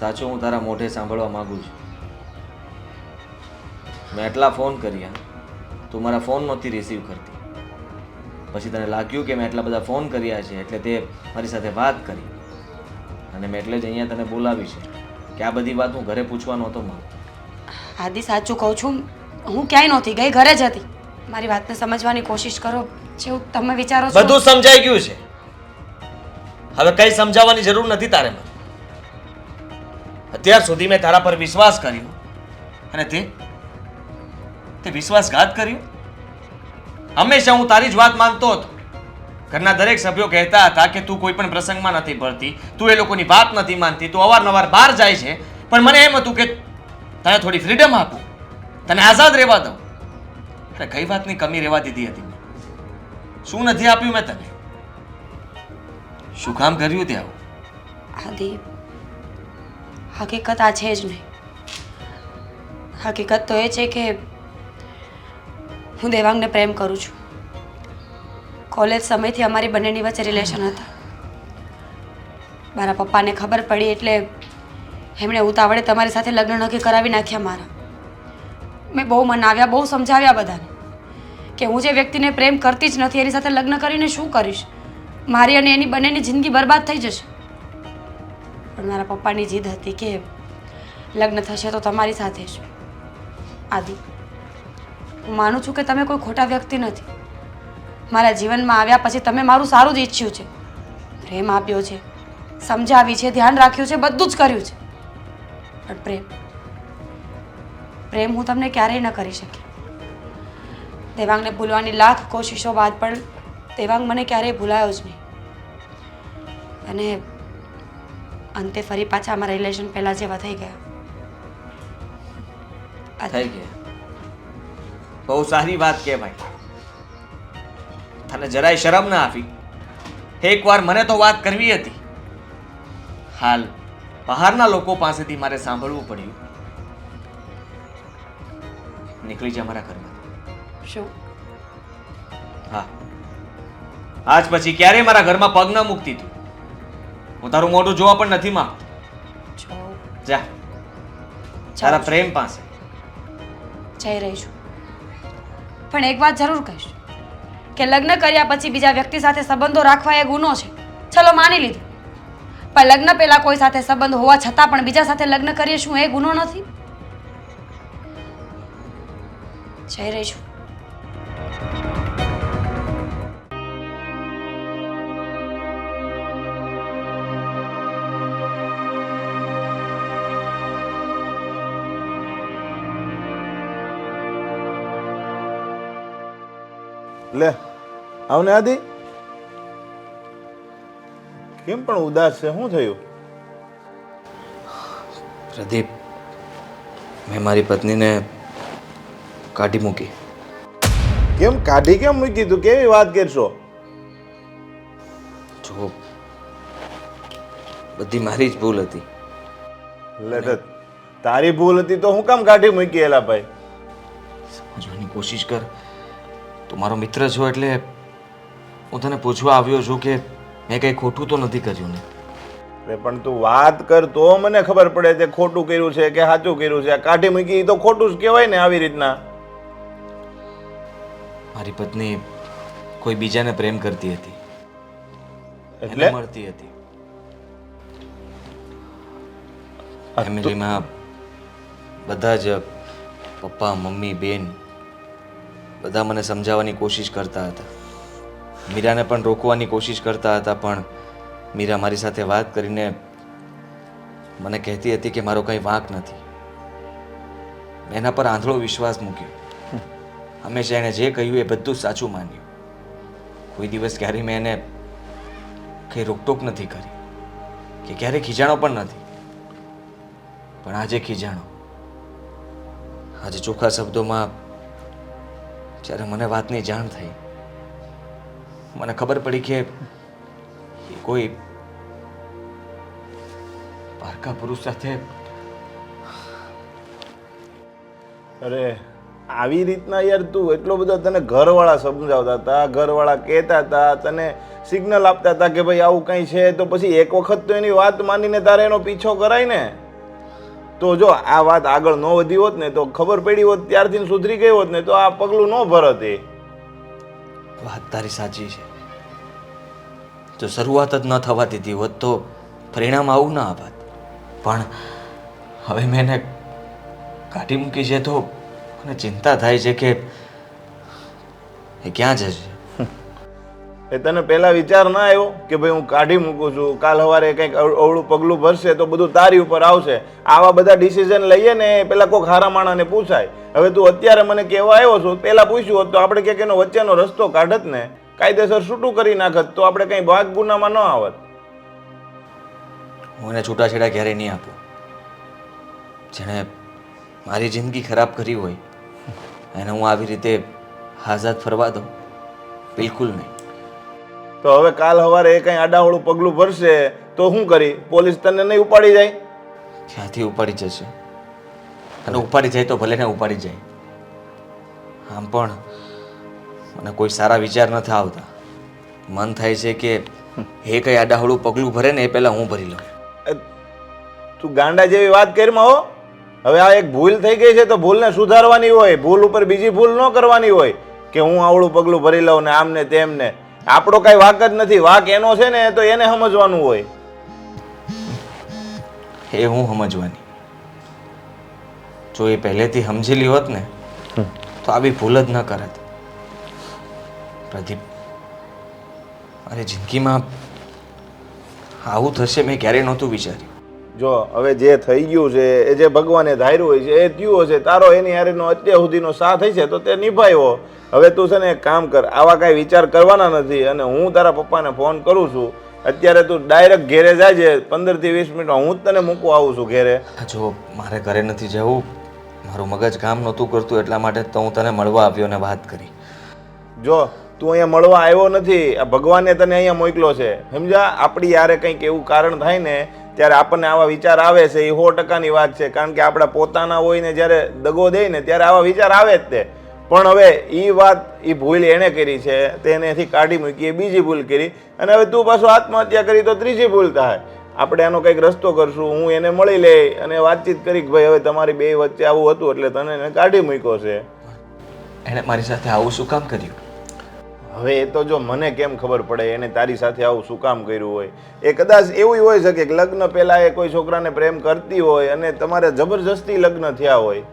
સાચું હું તારા મોઢે સાંભળવા માંગુ છું. મેં એટલા ફોન કર્યા, તું મારા ફોન નહોતી રિસીવ કરતી. પછી તને લાગ્યું કે મેં એટલા બધા ફોન કર્યા છે એટલે તે મારી સાથે વાત કરી, અને મેં એટલે જ અહીંયા તને બોલાવી છે કે આ બધી વાત હું ઘરે પૂછવા નહોતો માંગતો. આદિ સાચું કહું છું, હું ક્યાંય નહોતી ગઈ, ઘરે જ હતી. મારી વાતને સમજવાની કોશિશ કરો. જેવું તમે વિચારો છો બધું સમજાઈ ગયું છે, હવે કઈ સમજાવવાની જરૂર નથી તારે મને. અત્યાર સુધી મેં તારા પર વિશ્વાસ કર્યો, અને તે વિશ્વાસઘાત કર્યો. હંમેશા હું તારી જ વાત માનતો હતો. ઘરના દરેક સભ્યો કહેતા હતા કે તું કોઈ પણ પ્રસંગમાં નથી ભરતી, તું એ લોકોની વાત નથી માનતી, તું અવારનવાર બહાર જાય છે. પણ મને એમ હતું કે તને થોડી ફ્રીડમ આપું, તને આઝાદ રહેવા દઉં. અરે કઈ વાતની કમી રહેવા દીધી હતી મેં? શું નથી આપ્યું મેં તને? શું કામ કર્યું તે આવું? આદિ, હકીકત આ છે જ નહીં. હકીકત તો એ છે કે હું દેવાંગને પ્રેમ કરું છું. કોલેજ સમયથી અમારી બંનેની વચ્ચે રિલેશન હતા. મારા પપ્પાને ખબર પડી એટલે એમણે ઉતાવળે તમારી સાથે લગ્ન નક્કી કરાવી નાખ્યા મારા. મેં બહુ મનાવ્યા, બહુ સમજાવ્યા બધાને કે હું જે વ્યક્તિને પ્રેમ કરતી જ નથી એની સાથે લગ્ન કરીને શું કરીશ, મારી અને એની બંનેની જિંદગી બરબાદ થઈ જશે. પણ મારા પપ્પાની જીદ હતી કે લગ્ન થશે તો તમારી સાથે જ. આદિ, હું માનું છું કે તમે કોઈ ખોટા વ્યક્તિ નથી. મારા જીવનમાં આવ્યા પછી તમે મારું સારું જ ઈચ્છ્યું છે, પ્રેમ આપ્યો છે, સમજાવી છે, ધ્યાન રાખ્યું છે, બધું જ કર્યું છે. પણ પ્રેમ હું તમને ક્યારેય ન કરી શકી. દેવાંગને ભૂલવાની લાખ કોશિશો બાદ પણ દેવાંગ મને ક્યારેય ભૂલાયો જ નહીં. અને અંતે ફરી પાછા અમારા રિલેશન પહેલા જેવા થઈ ગયા. થઈ ગયા? બહુ સારી વાત કહેવાય. તને જરાય શરમ ના આવી? એકવાર મને તો વાત કરવી હતી. હાલ બહારના લોકો પાસેથી મારે સાંભળવું પડ્યું. નીકળી જા મારા ઘરમાંથી. શું? હા, આજ પછી ક્યારે મારા ઘરમાં પગ ન મૂકતી તું. હું તારું મોઢું જોવા પણ નથી માંગતો. જા તારા પ્રેમ પાસે. જઈ રહી છું, પણ એક વાત જરૂર કહીશ કે લગ્ન કર્યા પછી બીજા વ્યક્તિ સાથે સંબંધો રાખવા એ ગુનો છે. ચલો માની લીધું, પપ્પા લગ્ન પહેલા કોઈ સાથે સંબંધ હોવા છતાં પણ બીજા સાથે લગ્ન કરીએ શું એ ગુનો નથી? જઈ રહી છું. લે આવને આદિ, કેમ પણ ઉદાસ છે? શું થયું? પ્રદીપ, મેં મારી પત્નીને કાઢી મૂકી. કેમ કાઢી કેમ મૂકી? તું કેવી વાત કરશો? જો બધી મારી જ ભૂલ હતી. લે તો તારી ભૂલ હતી તો હું કામ કાઢી મૂકી? એલા ભાઈ, સમજવાની કોશિશ કર. તું મારો મિત્ર છો એટલે હું તને પૂછવા આવ્યો છું કે મેં કંઈ ખોટું તો નથી કર્યું ને? અરે પણ તું વાત કર તો મને ખબર પડે તે ખોટું કર્યું છે કે સાચું કર્યું છે. કાઢી મૂકી તો ખોટું જ કહેવાય ને આવી રીતના. મારી પત્ની કોઈ બીજાને પ્રેમ કરતી હતી, એટલે એને મળતી હતી. ફેમિલીમાં બધા જ પપ્પા, મમ્મી, બેન બધા મને સમજાવવાની કોશિશ કરતા હતા. મીરાને પણ રોકવાની કોશિશ કરતા હતા, પણ મીરા મારી સાથે વાત કરીને મને કહેતી હતી કે મારો કંઈ વાંક નથી. મેં એના પર આંધળો વિશ્વાસ મૂક્યો. હંમેશા એણે જે કહ્યું એ બધું જ સાચું માન્યું. કોઈ દિવસ ક્યારેય મેં એને કંઈ રોકટોક નથી કરી કે ક્યારેય ખીજાણો પણ નથી. પણ આજે ખીજાણો. આજે ચોખ્ખા શબ્દોમાં જ્યારે મને વાતની જાણ થઈ, મને ખબર પડી કે કોઈ પારકા પુરુષ સાથે. અરે આવી રીતના યાર તું એટલો બધો, તને ઘરવાળા સમજાવતા હતા, ઘરવાળા કહેતા હતા, તને સિગ્નલ આપતા હતા કે ભાઈ આવું કંઈ છે, તો પછી એક વખત તો એની વાત માનીને તારે એનો પીછો કરાય ને. તો જો આ વાત આગળ ન વધી હોત ને, તો ખબર પડી હોત ત્યારથી સુધરી ગઈ હોત ને, તો આ પગલું ન ભરત. એ વાત તારી સાચી છે. જો શરૂઆત જ ન થવા દીધી હોત તો પરિણામ આવું ના આવત. પણ હવે મેં એને કાઢી મૂકી છે તો મને ચિંતા થાય છે કે એ ક્યાં જશે. એ તને પહેલા વિચાર ના આવ્યો કે ભાઈ હું કાઢી મૂકું છું, કાલ સવારે કંઈક અવળું પગલું ભરશે તો બધું તારી ઉપર આવશે? આવા બધા ડિસિઝન લઈએ ને પેલા કોઈ ખારા માણાને પૂછાય. હવે તું અત્યારે મને કહેવા આવ્યો છું, પહેલા પૂછ્યું હોત તો આપણે ક્યાંક એનો વચ્ચેનો રસ્તો કાઢત ને, કાયદેસર છૂટું કરી નાખત, તો આપણે કંઈ ભાગ ગુનામાં ન આવત. હું એને છૂટાછેડા ક્યારેય નહીં આપું. જેણે મારી જિંદગી ખરાબ કરી હોય એને હું આવી રીતે આઝાદ ફરવા દઉં? બિલકુલ નહીં. તો હવે કાલ સવારે એ કંઈ આડાવળું પગલું ભરશે તો શું કરી? પોલીસ તને નહીં ઉપાડી જાય? ક્યાંથી ઉપાડી જશે? અને ઉપાડી જાય તો ભલે ને ઉપાડી જાય. આમ પણ મને કોઈ સારા વિચાર નથી આવતા. મન થાય છે કે એ કંઈ આડાહળું પગલું ભરે ને એ પહેલાં હું ભરી લઉં. તું ગાંડા જેવી વાત કરીમાં હો. હવે આ એક ભૂલ થઈ ગઈ છે તો ભૂલને સુધારવાની હોય, ભૂલ ઉપર બીજી ભૂલ ન કરવાની હોય કે હું આવડું પગલું ભરી લઉં ને આમને તેમને. આપણો કઈ વાક જ નથી. વાક એનો છે ને, તો એને સમજવાનું હોય. એ હું સમજવાની. જો એ પહેલેથી સમજેલી હોત ને તો આવી ભૂલ જ ન કરત. પ્રદીપ, મારી જિંદગીમાં આવું થશે મેં ક્યારેય નહોતું વિચાર્યું. જો હવે જે થઈ ગયું છે, એ જે ભગવાને ધાર્યું હોય છે એ થયું હશે. તારો એની હારેનો અત્યાર સુધીનો સાથ હશે તો તે નિભાવ્યો. હવે તું છે ને એક કામ કર, આવા કાંઈ વિચાર કરવાના નથી. અને હું તારા પપ્પાને ફોન કરું છું. અત્યારે તું ડાયરેક્ટ ઘેરે જાય છે. 15 થી 20 મિનિટમાં હું જ તને મૂકવા આવું છું ઘેરે. જો મારે ઘરે નથી જવું, મારું મગજ કામ નહોતું કરતું, એટલા માટે તો હું તને મળવા આવ્યો અને વાત કરી. જો તું અહીંયા મળવા આવ્યો નથી, આ ભગવાને તને અહીંયા મોકલો છે, સમજા? આપણી યારે કંઈક એવું કારણ થાય ને ત્યારે આપણને આવા વિચાર આવે છે. એ 100%ની વાત છે. કારણ કે આપણા પોતાના હોય ને જ્યારે દગો દે ને ત્યારે આવા વિચાર આવે જ તે. પણ હવે એ વાત, એ ભૂલ એણે કરી છે, તેનેથી કાઢી મૂકી, એ બીજી ભૂલ કરી. અને હવે તું પાછું આત્મહત્યા કરી તો ત્રીજી ભૂલ થાય. આપણે આનો કંઈક રસ્તો કરશું. હું એને મળી લઈ અને વાતચીત કરી કે ભાઈ હવે તમારી બે વચ્ચે આવું હતું એટલે તને એને કાઢી મૂક્યો છે. એણે મારી સાથે આવું શું કામ કર્યું? હવે એ તો જો મને કેમ ખબર પડે એને તારી સાથે આવું શું કામ કર્યું હોય. એ કદાચ એવું હોય શકે કે લગ્ન પહેલા એ કોઈ છોકરાને પ્રેમ કરતી હોય અને તમારે જબરજસ્તી લગ્ન થયા હોય.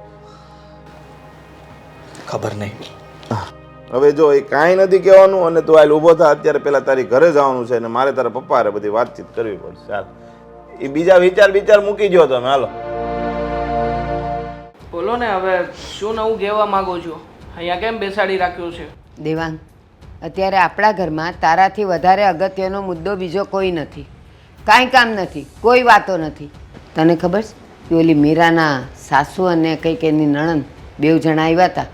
ખબર નહીં. હવે જો એ કાંઈ નથી કહેવાનું અને તું હાલ ઊભો થા. અત્યારે પહેલા તારી ઘરે જવાનું છે અને મારે તારા પપ્પા હારે બધી વાતચીત કરવી પડશે. ચાલ એ બીજા વિચાર મૂકી જો તમે. હાલો બોલો ને, હવે શું નવું કહેવા માંગો છો? અહીંયા કેમ બેસાડી રાખ્યો છે? દેવાંગ, અત્યારે આપણા ઘરમાં તારાથી વધારે અગત્યનો મુદ્દો બીજો કોઈ નથી. કાંઈ કામ નથી, કોઈ વાતો નથી. તને ખબર છે કે ઓલી મીરાના સાસુ અને કંઈક એની નણંદ બેવ જણા આવ્યા હતા.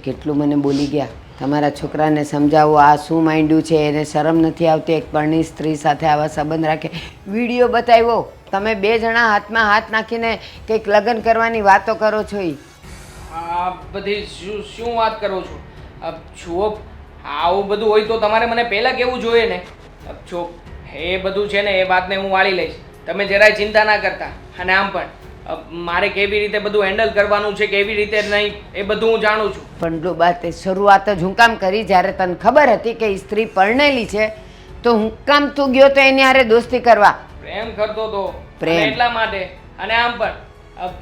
કેટલું મને બોલી ગયા, તમારા છોકરાને સમજાવો, આ શું માંડ્યું છે, એને શરમ નથી આવતી એક પરણી સ્ત્રી સાથે આવા સંબંધ રાખે. વિડીયો બતાવ્યો. તમે બે જણા હાથમાં હાથ નાખીને કંઈક લગ્ન કરવાની વાતો કરો છો. આ બધી શું વાત કરો છો? જુઓ, આવું બધું હોય તો તમારે મને પહેલાં કહેવું જોઈએ ને. જો એ બધું છે ને એ વાતને હું વાળી લઈશ, તમે જરાય ચિંતા ના કરતા. અને આમ પણ મારે કેવી રીતે બધું હેન્ડલ કરવાનું છે, કેવી રીતે નહીં, એ બધું હું જાણું છું. પણ જો બાત શરૂઆત જ હું કામ કરી જ્યારે તને ખબર હતી કે ઈ સ્ત્રી પરણેલી છે, તો હું કામ તું ગયો તો એની હારે દોસ્તી કરવા? પ્રેમ કરતો તો પ્રેમ. અને એટલા માટે. અને આમ પણ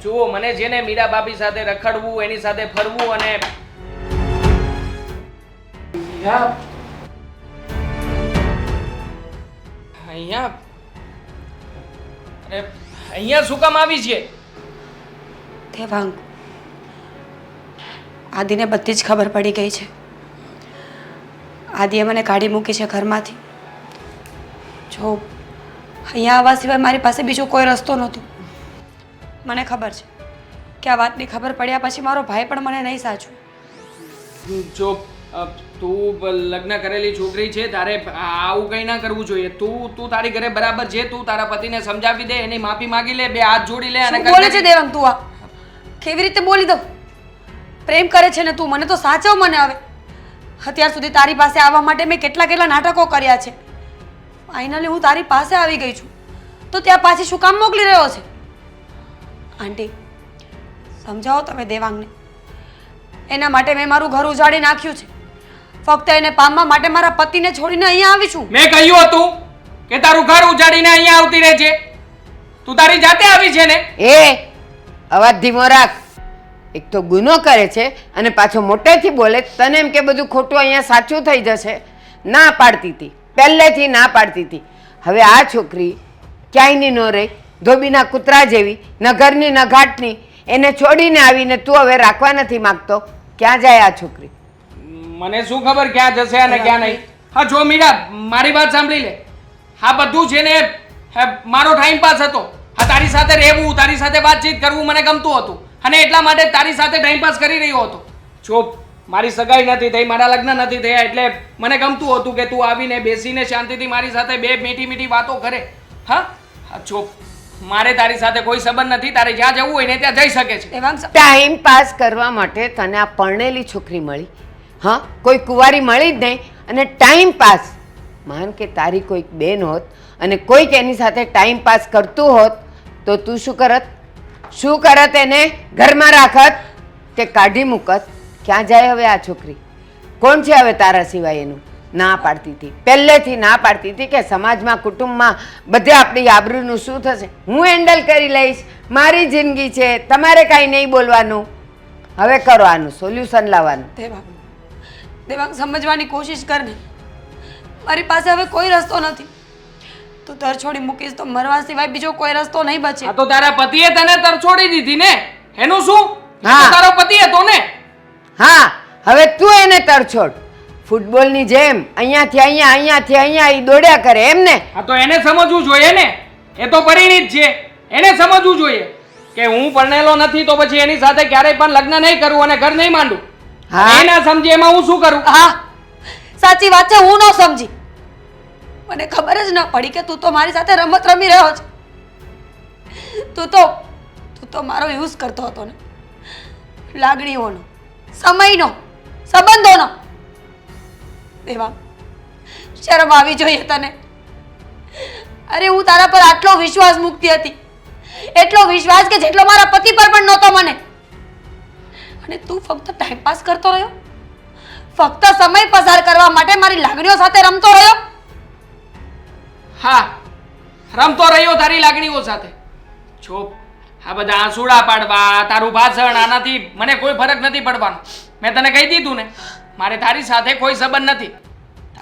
જુઓ, મને છે ને મીરા ભાભી સાથે રખડવું, એની સાથે ફરવું અને અહીંયા અરે અહીંયા શું કામ આવી છે? દેવાંગ, આદિને બધી જ ખબર પડી ગઈ છે. આદિએ મને કાઢી મૂકી છે ઘરમાંથી. જો અહીંયા આવવા સિવાય મારી પાસે બીજો કોઈ રસ્તો નહોતો. મને ખબર છે કે આ વાતની ખબર પડ્યા પછી મારો ભાઈ પણ મને નહીં સાચું. જો તું લગ્ન કરેલી છોકરી છે, તારે આવું કંઈ ના કરવું જોઈએ. તું તારી ઘરે બરાબર છે, તું તારા પતિને સમજાવી દે, એની માફી માંગી લે, બે હાથ જોડી લે અને શું બોલે છે દેવાંગ તું? આ કેવી રીતે બોલી દઉં? પ્રેમ કરે છે ને તું, મને તો સાચવ મને. હવે અત્યાર સુધી તારી પાસે આવવા માટે મેં કેટલા નાટકો કર્યા છે. ફાઇનલી હું તારી પાસે આવી ગઈ છું, તો ત્યાં પાછી શું કામ મોકલી રહ્યો છે? આંટી, સમજાવો તમે દેવાંગને. એના માટે મેં મારું ઘર ઉજાડી નાખ્યું છે. ફક્ત એને પામવા માટે મારા પતિને છોડીને અહીંયા આવી છું. મેં કહ્યું હતું કે તારું ઘર ઉજાડીને અહીંયા આવતી રહે છે. તું તારી જાતે આવી છે ને? એ અવાજ ધીમો રાખ. એક તો ગુનો કરે છે અને પાછો મોટેથી બોલે. તને એમ કે બધું ખોટું અહીંયા સાચું થઈ જશે. ના પાડતી હતી, પહેલેથી ના પાડતી હતી. હવે આ છોકરી ક્યાંયની ન રહી, ધોબીના કૂતરા જેવી, ન ઘરની ન ઘાટની. એને છોડીને આવીને તું હવે રાખવા નથી માગતો. ક્યાં જાય આ છોકરી? મને શું ખબર ક્યાં જશે અને ક્યાં નહીં. હા જો મીરા, મારી વાત સાંભળી લે. હા બધું છે ને મારો ટાઈમ પાસ હતો. હા તારી સાથે રહેવું, તારી સાથે વાતચીત કરવું મને ગમતું હતું અને એટલા માટે તારી સાથે ટાઈમ પાસ કરી રહ્યો હતો. જો મારી સગાઈ નથી થઈ, મારા લગ્ન નથી થયા, એટલે મને ગમતું હતું કે તું આવીને બેસીને શાંતિથી મારી સાથે બે મીઠી મીઠી વાતો કરે. હા જો મારે તારી સાથે કોઈ સંબંધ નથી. તારે જ્યાં જવું હોય ને ત્યાં જઈ શકે છે. ટાઈમ પાસ કરવા માટે તને આ પરણેલી છોકરી મળી? હા, કોઈ કુંવારી મળી જ નહીં અને ટાઈમ પાસ. માન કે તારી કોઈક બેન હોત અને કોઈક એની સાથે ટાઈમ પાસ કરતું હોત તો તું શું કરત? શું કરત? એને ઘરમાં રાખત કે કાઢી મૂકત? ક્યાં જાય હવે આ છોકરી? કોણ છે હવે તારા સિવાય એનું? ના પાડતી હતી, પહેલેથી ના પાડતી હતી કે સમાજમાં, કુટુંબમાં બધે આપણી આબરૂનું શું થશે. હું હેન્ડલ કરી લઈશ, મારી જિંદગી છે, તમારે કાંઈ નહીં બોલવાનું. હવે કરો આનું સોલ્યુશન લાવવાનું. દેવાંગ, સમજવાની કોશિશ કર ને. મારી પાસે હવે કોઈ રસ્તો નથી. તું તરછોડી મૂકીશ તો મરવા સિવાય બીજો કોઈ રસ્તો નહીં બચે. આ તો તારા પતિએ તને તરછોડી દીધી ને, એનું શું? હા. તારો પતિ હતો ને. હા, હવે તું એને તરછોડ. ફૂટબોલની જેમ અહીંયાથી અહીંયા, અહીંયાથી અહીંયા ઈ દોડ્યા કરે એમ ને? હા તો એને સમજવું જોઈએ ને. એ તો પરિણીત છે, એને સમજવું જોઈએ કે હું પરણેલો નથી તો પછી એની સાથે ક્યારેય પણ લગ્ન નહીં કરું અને ઘર નહીં માંડું. હા. એ ના સમજે એમાં હું શું કરું? હા, સાચી વાત છે. હું ન સમજી. મને ખબર જ ન પડી કે તું તો મારી સાથે રમત રમી રહ્યો છે. તું તો મારો યુઝ કરતો હતો ને, લાગણીઓનો, સમયનો, સંબંધોનો. દેવા, શરમ આવી જોઈએ તને. અરે હું તારા પર આટલો વિશ્વાસ મૂકતી હતી, એટલો વિશ્વાસ કે જેટલો મારા પતિ પર પણ નહોતો મને. અને તું ફક્ત ટાઈમ પાસ કરતો રહ્યો, ફક્ત સમય પસાર કરવા માટે મારી લાગણીઓ સાથે રમતો રહ્યો. હા, રમતો રહ્યો તારી લાગણીઓ સાથે. જો આ બધા આંસુડા પાડવા, તારું ભાષણ, આનાથી મને કોઈ ફરક નથી પડવાનો. મેં તને કહી દીધું ને, મારે તારી સાથે કોઈ સંબંધ નથી.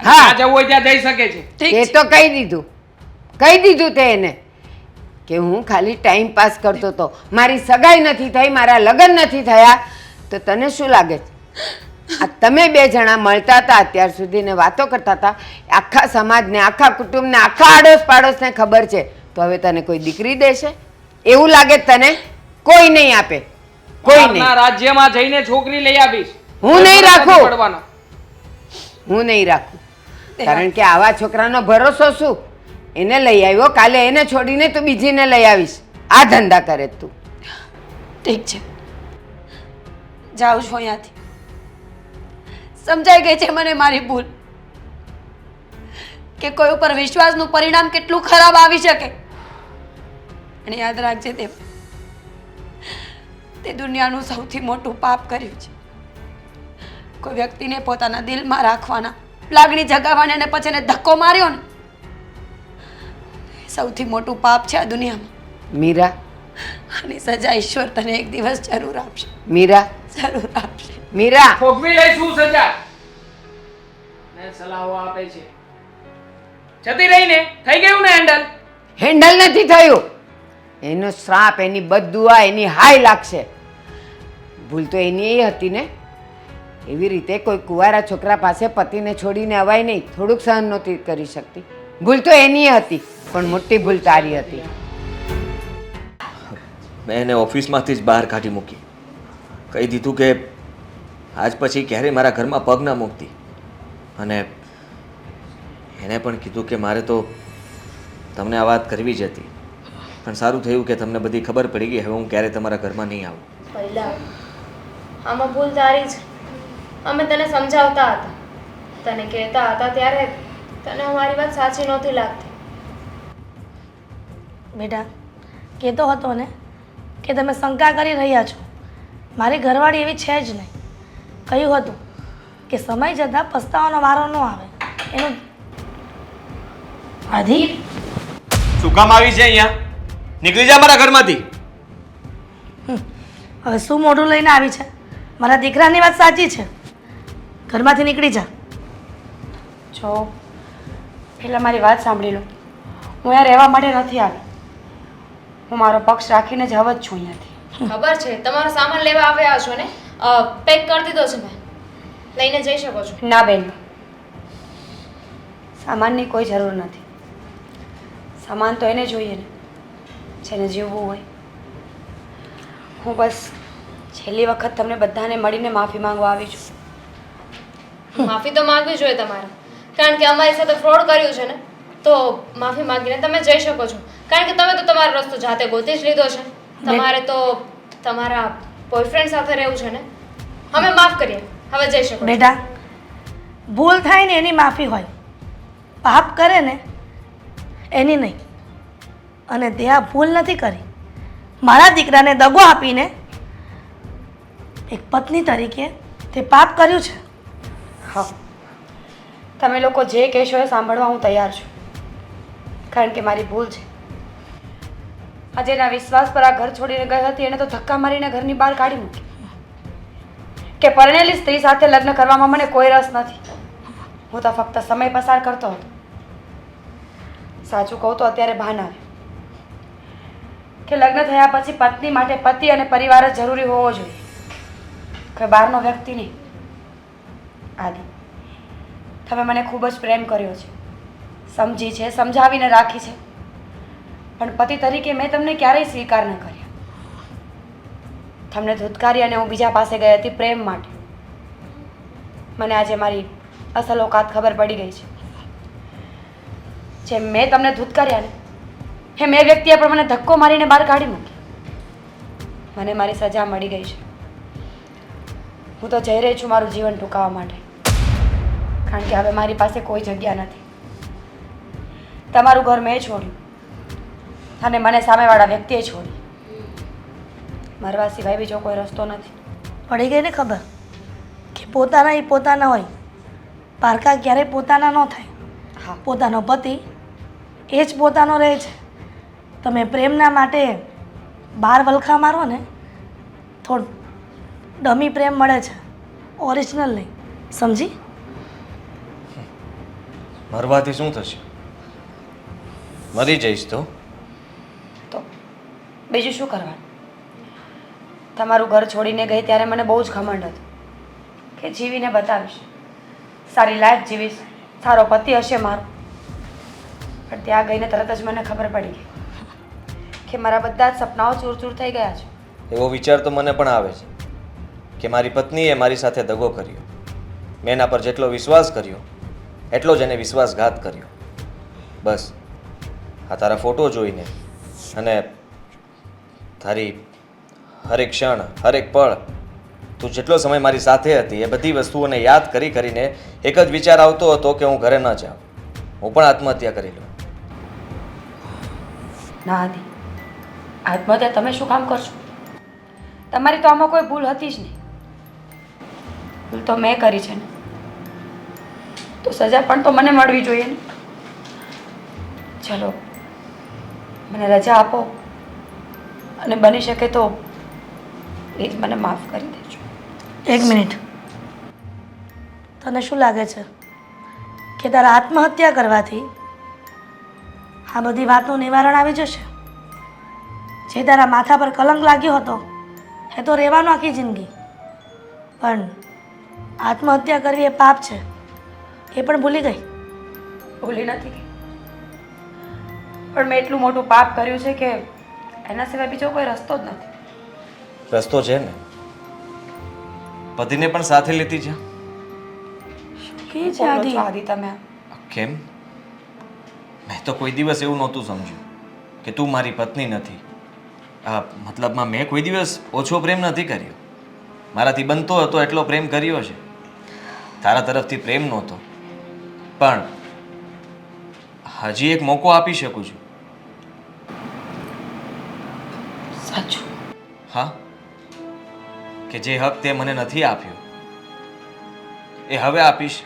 હા. જ્યાં જવું હોય ત્યાં જઈ શકે છે. ઠીક એ છે. તો કહી દીધું તે એને કે હું ખાલી ટાઈમ પાસ કરતો હતો, મારી સગાઈ નથી થઈ, મારા લગ્ન નથી થયા. તો તને શું લાગે છે? આ તમે બે જણા મળતા હતા અત્યાર સુધી ને વાતો કરતા હતા, આખા સમાજને, આખા કુટુંબને, આખા આડોશ પાડોશને ખબર છે. તો હવે તને કોઈ દીકરી દેશે એવું લાગે છે તને? કોઈ નહીં આપે, કોઈ નહીં. બહારના રાજ્યમાં જઈને છોકરી લઈ આવીશ. હું નહીં કોઈ ફરક નથી રાખું. પડવાનો. હું નહીં રાખું, કારણ કે આવા છોકરાનો ભરોસો શું? એને લઈ આવ્યો, કાલે એને છોડીને તું બીજીને લઈ આવીશ. આ ધંધા કરે તું. ઠીક છે, જાઉં છું અહીંયાથી. સમજાઈ ગઈ છે મને મારી ભૂલ, કે કોઈ ઉપર વિશ્વાસનું પરિણામ કેટલું ખરાબ આવી શકે. અને યાદ રાખજે દેવ, તે દુનિયાનું સૌથી મોટું પાપ કર્યું છે. કોઈ વ્યક્તિને પોતાના દિલમાં રાખવાના, લાગણી જગાવવાની અને પછી એને ધક્કો માર્યો ને, એ સૌથી મોટું પાપ છે આ દુનિયામાં. મીરા, આની સજા ઈશ્વર તને એક દિવસ જરૂર આપશે, મીરા, જરૂર આપશે. મીરા. ભોગવી લઈશું સજા. ને સલાહો આપે છે. જતી રહીને થઈ ગયું ને હેન્ડલ. હેન્ડલ નથી થયું. એનો શ્રાપ, એની બદદુઆ, એની હાય લાગશે. ભૂલ તો એની એ હતી ને. એવી રીતે કોઈ કુંવારા છોકરા પાસે પતિને છોડીને અવાય નહીં, થોડુંક સહન નહોતી કરી શકતી. ભૂલ તો એની હતી, પણ મોટી ભૂલ તારી હતી. મેં એને ઓફિસમાંથી જ બહાર કાઢી મૂકી. કહી દીધું કે આજ પછી ક્યારેય મારા ઘરમાં પગ ના મૂકતી. અને એને પણ કીધું કે મારે તો તમને આ વાત કરવી જ હતી, પણ સારું થયું કે તમને બધી ખબર પડી ગઈ. હવે હું ક્યારે તમારા ઘરમાં નહીં આવું. પહેલા આમાં ભૂલ તારી છે. અમે તને સમજાવતા હતા, તને કહેતા હતા ત્યારે તને અમારી વાત સાચી નહોતી લાગતી. બેટા કહેતો હતો ને કે તમે શંકા કરી રહ્યા છો. મારી ઘરવાળી એવી છે જ નહીં. કહ્યું હતું કે સમય જતાં પસ્તાવાનો વારો ન આવે. એનું આધી શું કામ આવી છે અહીંયા? નીકળી જા મારા ઘરમાંથી. હવે શું મોઢું લઈને આવી છે? મારા દીકરાની વાત સાચી છે, ઘરમાંથી નીકળી જા. જો પહેલાં મારી વાત સાંભળી લો. હું અહીંયા રહેવા માટે નથી આવી. હું મારો પક્ષ રાખીને જ હવે જ છું અહીંયાથી. ખબર છે તમારો સામાન લેવા આવ્યા છો ને? પેક કરી દીધો છે મેં, લઈને જઈ શકો છો. ના બેન, સામાનની કોઈ જરૂર નથી. સામાન તો એને જોઈએ ને જેને જીવવું હોય. હું બસ છેલ્લી વખત તમને બધાને મળીને માફી માંગવા આવી છું. માફી તો માંગવી જોઈએ તમારે, કારણ કે અમારી સાથે ફ્રોડ કર્યું છે ને, તો માફી માંગીને તમે જઈ શકો છો. કારણ કે તમે તો તમારો રસ્તો જાતે ગોતી જ લીધો છે. તમારે તો તમારા બોયફ્રેન્ડ સાથે રહેવું છે ને. અમે માફ કરીએ, હવે જઈ શકો છો. બેટા ભૂલ થાય ને એની માફી હોય, પાપ કરે ને એની નહીં. અને તે આ ભૂલ નથી કરી. મારા દીકરાને દગો આપીને એક પત્ની તરીકે તે પાપ કર્યું છે. હા, તમે લોકો જે કહેશો એ સાંભળવા હું તૈયાર છું, કારણ કે મારી ભૂલ છે. આજે એના વિશ્વાસ પર આ ઘર છોડીને ગઈ હતી, એને તો ધક્કા મારીને ઘરની બહાર કાઢી મૂકી. કે પરણેલી સ્ત્રી સાથે લગ્ન કરવામાં મને કોઈ રસ નથી. હું તો ફક્ત સમય પસાર કરતો હતો. સાચું કહું તો અત્યારે ભાન આવે કે લગ્ન થયા પછી પત્ની માટે પતિ અને પરિવાર જ જરૂરી હોવો જોઈએ, કોઈ બહારનો વ્યક્તિ નહીં. આદિ, તમે મને ખૂબ જ પ્રેમ કર્યો છે, સમજી છે, સમજાવીને રાખી છે, પણ પતિ તરીકે મેં તમને ક્યારેય સ્વીકાર ન કર્યા. તમને ધૂતકારી અને હું બીજા પાસે ગઈ હતી પ્રેમ માટે. મને આજે મારી અસલ ઓકાત ખબર પડી ગઈ છે. જેમ મેં તમને ધૂતકાર્યા ને, એમ એ વ્યક્તિએ પણ મને ધક્કો મારીને બહાર કાઢી મૂકી. મને મારી સજા મળી ગઈ છે. હું તો જઈ રહી છું મારું જીવન ટૂંકાવવા માટે, કારણ કે હવે મારી પાસે કોઈ જગ્યા નથી. તમારું ઘર મેં છોડ્યું અને મને સામેવાળા વ્યક્તિએ છોડી. મરવા સિવાય બીજો કોઈ રસ્તો નથી. પડી ગઈ ને ખબર? કે પોતાના એ પોતાના હોય, પારકા ક્યારેય પોતાના ન થાય. પોતાનો પતિ એ જ પોતાનો રહે છે. તમે પ્રેમના માટે બાર વલખા મારો ને, થોડું ડમી પ્રેમ મળે છે, ઓરિજિનલ નહીં. સમજી? મરવાથી શું થશે? મરી જઈશ તો તો બીજું શું કરવાનું? તમારું ઘર છોડીને ગઈ ત્યારે મને બહુ જ ઘમંડ હતું કે જીવીને બતાવીશ, સારી લાઈફ જીવીશ, સારો પતિ હશે મારો. પણ ત્યાં ગઈને તરત જ મને ખબર પડી ગઈ કે મારા બધા જ સપનાઓ ચૂર થઈ ગયા છે. એવો વિચાર તો મને પણ આવે છે કે મારી પત્નીએ મારી સાથે દગો કર્યો. મેં એના પર જેટલો વિશ્વાસ કર્યો એટલો જ એને વિશ્વાસઘાત કર્યો. બસ આ તારા ફોટો જોઈને અને તારી હરેક ક્ષણ હરેક પળ તું જેટલો સમય મારી સાથે હતી એ બધી વસ્તુઓને યાદ કરીને એક જ વિચાર આવતો હતો કે હું ઘરે ન જાઉં, હું પણ આત્મહત્યા કરી લઉં. ના આદિ, આત્મહત્યા તમે શું કામ કરશો? તમારી તો આમાં કોઈ ભૂલ હતી જ નહીં. ભૂલ તો મેં કરી છે ને, તો સજા પણ તો મને મળવી જોઈએ ને. ચલો મને રજા આપો અને બની શકે તો પ્લીઝ મને માફ કરી દેજો. એક મિનિટ, તને શું લાગે છે કે તારા આત્મહત્યા કરવાથી આ બધી વાતનું નિવારણ આવી જશે? જે તારા માથા પર કલંક લાગ્યો હતો એ તો રહેવાનો આખી જિંદગી, પણ આત્મહત્યા કરવી એ પાપ છે એ પણ ભૂલી ગઈ? ભૂલી નથી ગઈ, પણ મેં એટલું મોટું પાપ કર્યું છે કે એના સિવાય બીજો કોઈ રસ્તો જ નથી. રસ્તો છે ને, પતિને પણ સાથે લેતી જા. કે છે બોલો આદિ? છો આદિ તમે? કેમ? મેં તો કોઈ દિવસ એવું નહોતું સમજ્યું કે તું મારી પત્ની નથી. મતલબમાં મેં કોઈ દિવસ ઓછો પ્રેમ નથી કર્યો. મારાથી બનતો હતો એટલો પ્રેમ કર્યો છે. તારા તરફથી પ્રેમ નહોતો, પણ હજી એક મોકો આપી શકું છું. સાચું? હા, કે જે હક તે મને નથી આપ્યો એ હવે આપીશ.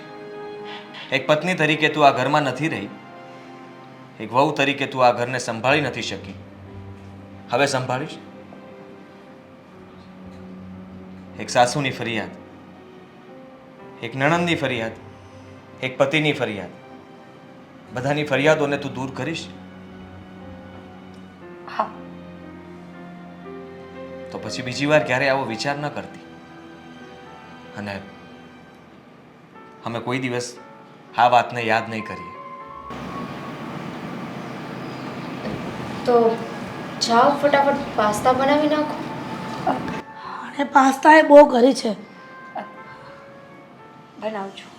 એક પત્ની તરીકે તું આ ઘરમાં નથી રહી, એક વહુ તરીકે તું આ ઘરને સંભાળી નથી શકી, હવે સંભાળીશ. એક સાસુની ફરિયાદ, એક નણંદની ફરિયાદ, એક પતિની ફરિયાદ, બધાની ફરિયાદોને તું દૂર કરીશ. હા. તો પછી બીજી વાર ક્યારે આવો વિચાર ન કરતી. અને અમે કોઈ દિવસ આ વાતને યાદ નહીં કરીએ. તો જાઓ ફટાફટ પાસ્તા બનાવી નાખો. અને પાસ્તા એ બહુ કરી છે. બનાવું છું.